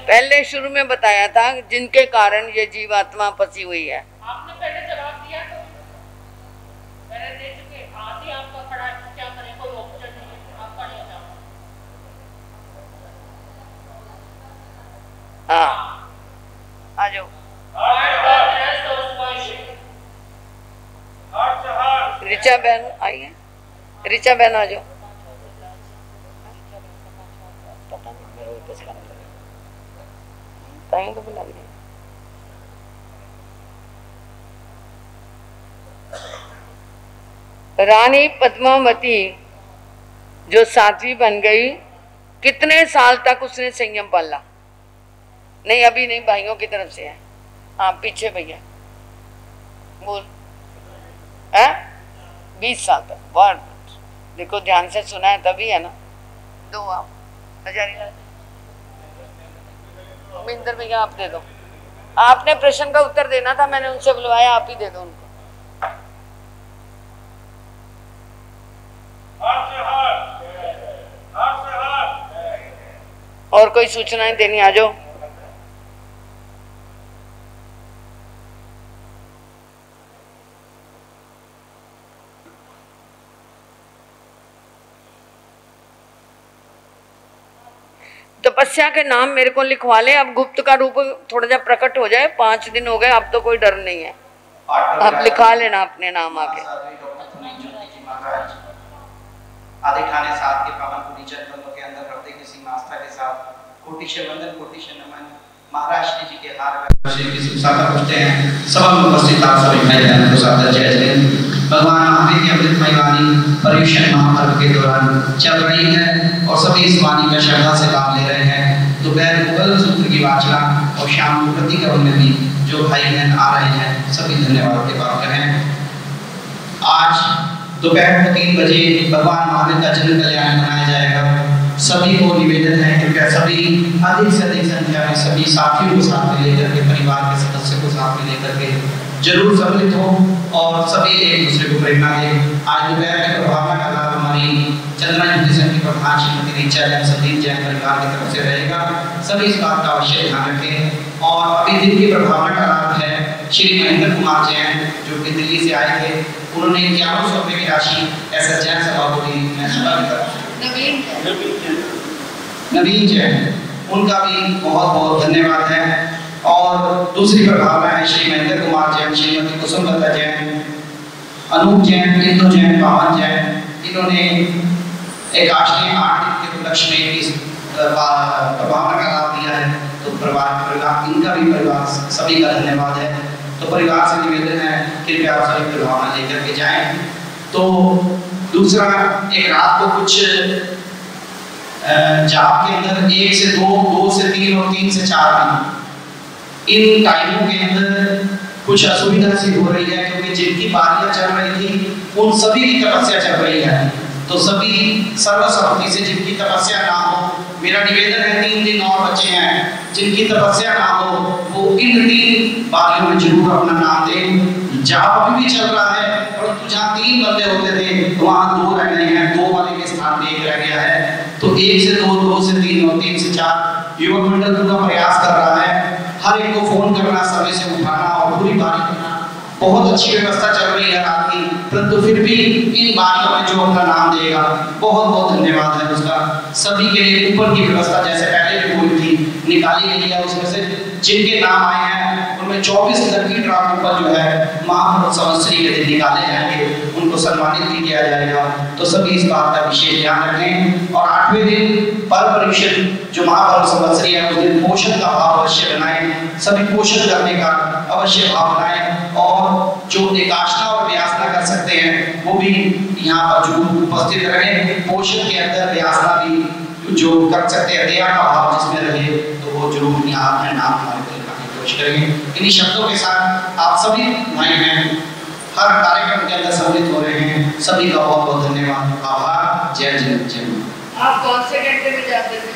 पहले शुरू में बताया था जिनके कारण ये जीवात्मा फंसी हुई है। आपने पहले जवाब दिया तो मैंने दे चुके। आदि आपका खड़ा है, क्या करें, कोई ऑप्शन नहीं है, आप खड़े हो जाओ। हाँ आ जाओ। ऋचा बहन आई है, ऋचा बहन आ जाओ। तो बुला लिया। रानी पद्मावती जो 7वीं बन गई, कितने साल तक उसने संयम पाला? नहीं अभी नहीं, भाइयों की तरफ से है। हाँ पीछे भैया बोल है 20 साल तक। बहुत देखो ध्यान से सुना है तभी है ना। दो आप हजारीलाल मिंदर भैया आप दे दो। आपने प्रश्न का उत्तर देना था, मैंने उनसे बुलवाया, आप ही दे दो उनको। और कोई सूचनाएं देनी आ जाओ। तपस्या के नाम मेरे को लिखवा ले, अब गुप्त का रूप थोड़ा सा प्रकट हो जाए। 5 दिन हो गए, अब तो कोई डर नहीं है, अब लिखा लेना अपने नाम आके। आधे खाने साथ के पावन पुनीचर बंधों के अंदर हृदय की सीमा आस्था के साथ कोटि वंदन कोटि नमन। महाराज श्री जी के हार श्री की शिक्षा का पूछते हैं। सभा में उपस्थित आप सभी भाई बहनों को सादर जय जय। भगवान महावीर की अमृतमय वाणी पर्युषण महापर्व के दौरान चल रही है और सभी इस वाणी का श्रद्धा से लाभ ले रहे हैं। दोपहर को कल सूत्र की वाचना और शाम को प्रतिक्रम में भी जो भाई बहन आ रहे हैं सभी धन्यवाद के पात्र हैं। आज दोपहर को 3 बजे भगवान महावीर का जन्म कल्याण मनाया जाएगा। सभी को निवेदन है कृपया सभी अधिक से अधिक संख्या में सभी साथियों को साथ में लेकर के, परिवार के सदस्यों को साथ में लेकर के जरूर सम्मिलित हो और सभी एक दूसरे को प्रेरणा दें। आज दोपहर में प्रभावना का लाभ हमारी चंद्रा युवती संघ की प्रधान श्रीमती ऋचा जैन सतीश जैन परिवार की तरफ से रहेगा। सभी इस बात का अवश्य ध्यान रखें। और अभी दिन की प्रभावना का लाभ है श्री महेंद्र कुमार जैन जो कि दिल्ली से आए थे। उन्होंने 5100 रुपये की राशि ऐसा जैन सभा को दी। नवीन जैन उनका भी बहुत बहुत धन्यवाद है। और दूसरी प्रभावना है श्री महेंद्र कुमार जैन, श्रीमती कुसुमलता जैन, अनूप जैन, इंदु जैन, पावन जैन। इन्होंने एक आश्रय 8 दिन के उपलक्ष्य में इस प्रभावना का लाभ दिया है। तो परिवार इनका भी परिवार सभी का धन्यवाद है। तो परिवार से निवेदन है कृपया आप सभी प्रभावना लेकर के जाएं। तो दूसरा एक रात को कुछ जाप के अंदर 1 से 2, 2 से 3 और 3 से 4 दिन इन टाइमों के अंदर कुछ असुविधा सी हो रही है क्योंकि जिनकी बारियां चल रही थी उन सभी की तपस्या चल रही है। तो सभी सर्वसम्मति से जिनकी तपस्या ना हो, मेरा निवेदन है 3 दिन और बचे हैं, जिनकी तपस्या ना हो वो इन 3 बारियों में जरूर अपना नाम दें। जाप अभी भी चल रहा है परंतु जहाँ 3 बंदे होते थे वहाँ 2 रह गए हैं, 2 वाले के स्थान पे 1 रह गया है। तो 1 से 2, 2 से 3 और 3 से 4 युवक मंडल पूरा प्रयास कर रहा है। हर एक को फोन करना, समय से उठाना और पूरी बारी करना। बहुत अच्छी व्यवस्था चल रही है रात की, परंतु फिर भी इन बारियों में जो अपना नाम देगा बहुत बहुत धन्यवाद है उसका। सभी के लिए ऊपर की व्यवस्था जैसे पहले भी हुई थी निकाली गई है। उसमें से जिनके नाम आए हैं उनमें 24 लकी ड्रॉ ऊपर जो है महापर्व संवत्सरी के दिन निकाले जाएंगे, उनको सम्मानित भी किया जाएगा। तो सभी इस बात का विशेष ध्यान रखें। और 8वें दिन पर परिषद जो महापर्व संवत्सरी है उस दिन पोषण का भाव अवश्य बनाएं। सभी पोषण करने का अवश्य भाव बनाएं और जो एकाष्ठा और व्यासना कर सकते हैं वो भी यहाँ पर जरूर उपस्थित रहें। पोषण के अंदर व्यासना भी जो कर सकते हैं, दया का भाव जिसमें रहे तो वो जरूर यहाँ अपने नाम हमारे को लिखने की कोशिश करेंगे। इन्हीं शब्दों के साथ आप सभी भाई बहन हर कार्यक्रम के अंदर सम्मिलित हो रहे हैं। सभी का बहुत बहुत धन्यवाद, आभार। जय जय जय। आप कौन से घंटे में जाते थे?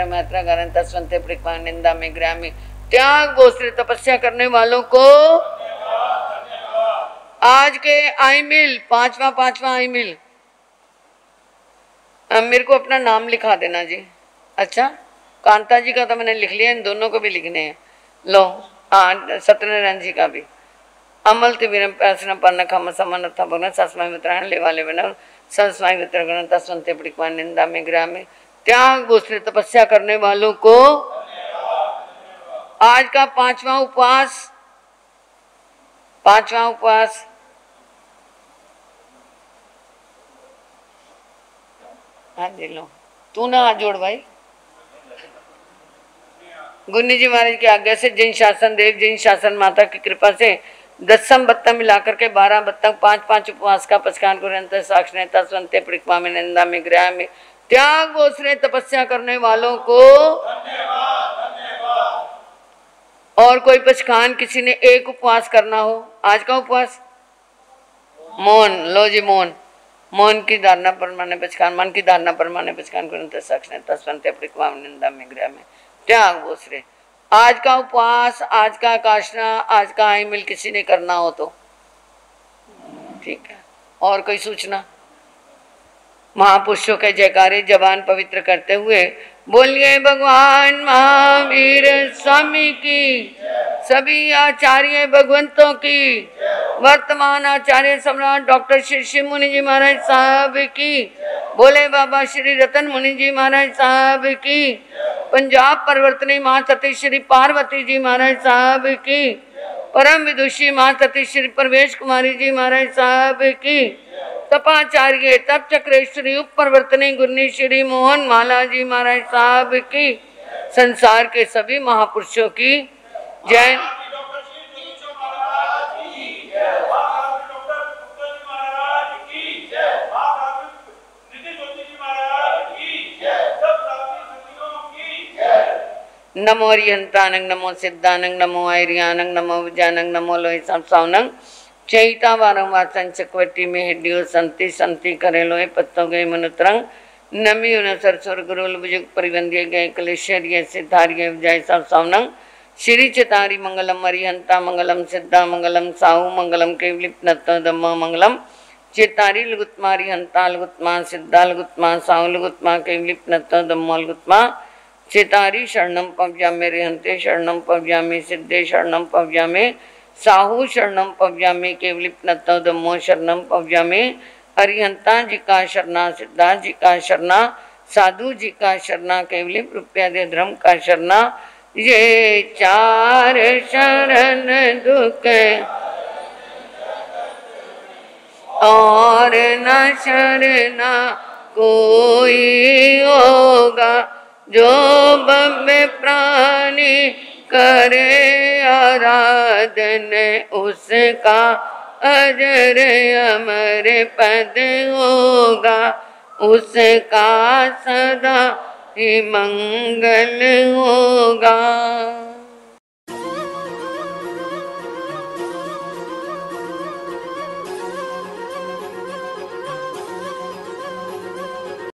मात्रा गारंता स्वंते प्रिकमान निंदा में ग्रामी त्याग गोश्री तपस्या करने वालों को आज के आई मिल 5वां आई मिल मेरे को अपना नाम लिखा देना जी। अच्छा कांता जी का तो मैंने लिख लिया, इन दोनों को भी लिखने हैं। लो हाँ सत्यनारायण जी का भी। अमल तिविरम पैसना पन्न खम समन था भगना सस्माय मित्रायण लेवाले बना संस्माय मित्र गणता स्वंते प्रिकमान निंदा में ग्रामी त्याग गोश्री तपस्या करने वालों को आज का 5वां उपवास हाँ जी लो तू ना हाथ जोड़ भाई। गुन्नी जी महाराज की आज्ञा से जिन शासन देव जिन शासन माता की कृपा से 10 बत्ता मिलाकर के 12 बत्ता 5 उपवास का पचकान को निरंतर साक्ष नेता स्वंते प्रिकमा में निंदा में ग्रह में त्याग गोश्रे तपस्या करने वालों को और कोई पचखान किसी ने एक उपवास करना हो, आज का उपवास मौन, लो जी मौन, मौन की धारणा परमाने पचखान, मन की धारणा परमाने पचखान निंदा में गृह में त्याग बोसरे। आज का उपवास, आज का काशना, आज का आईमिल किसी ने करना हो तो ठीक है। और कोई सूचना? महापुरुषों के जयकारे जबान पवित्र करते हुए बोलिए भगवान महावीर स्वामी की, सभी आचार्य भगवंतों की, वर्तमान आचार्य सम्राट डॉक्टर श्री शिव मुनि जी महाराज साहब की, बोले बाबा श्री रतन मुनि जी महाराज साहब की, पंजाब परिवर्तनी माँ सती श्री पार्वती जी महाराज साहब की, परम विदुषी माँ सती श्री प्रवेश कुमारी जी महाराज साहब की, तपाचार्य तप चक्रेश्वरी उप प्रवर्तनी गुरनी श्री मोहन माला जी महाराज साहब की, संसार के सभी महापुरुषों की जय। नमो हरिहंतानंग, नमो सिद्धानंग, नमो आर्यानंग, नमो विजयानंग, नमो लोहि संसावनंग, चैता वारंवार संचकवटी में हिडियो संति संति करे लोहे पत्तों गए मनुत्रंग, नमी उनसर स्वर गुरुल बुजुग परिवंद्य गए कलेश्वरीय सिद्धार्य विजय संसावनंग, श्री चितारी मंगलम हरिहंता मंगलम सिद्धा मंगलम साहु मंगलम केवलिप्नत्तो धम्मो मंगलम, चितारी लुगुत्मा हरिहंता लुगुत्मा सिद्धा लुगुत्मा साहु लुगुत्मा केवलिप्नत्तो धम्मो लुगुत्मा, चितारी शरणम पव्यामे रिहंते शरणम पव्यामे सिद्धे शरणम पव्यामे साहू शरणम पव्यामे केवलिप्नत्तो धम्मो शरणम पव्यामे, अरिहंता जी का शरणा सिद्धा जी का शरणा साधु जी का शरणा केवलिप रुपयादि धर्म का शरणा, ये चार शरण दुख और न शरणा कोई होगा, जो बम्बे प्राणी करे आराधन उसका अजर अमर पद होगा, उसका सदा ही मंगल होगा।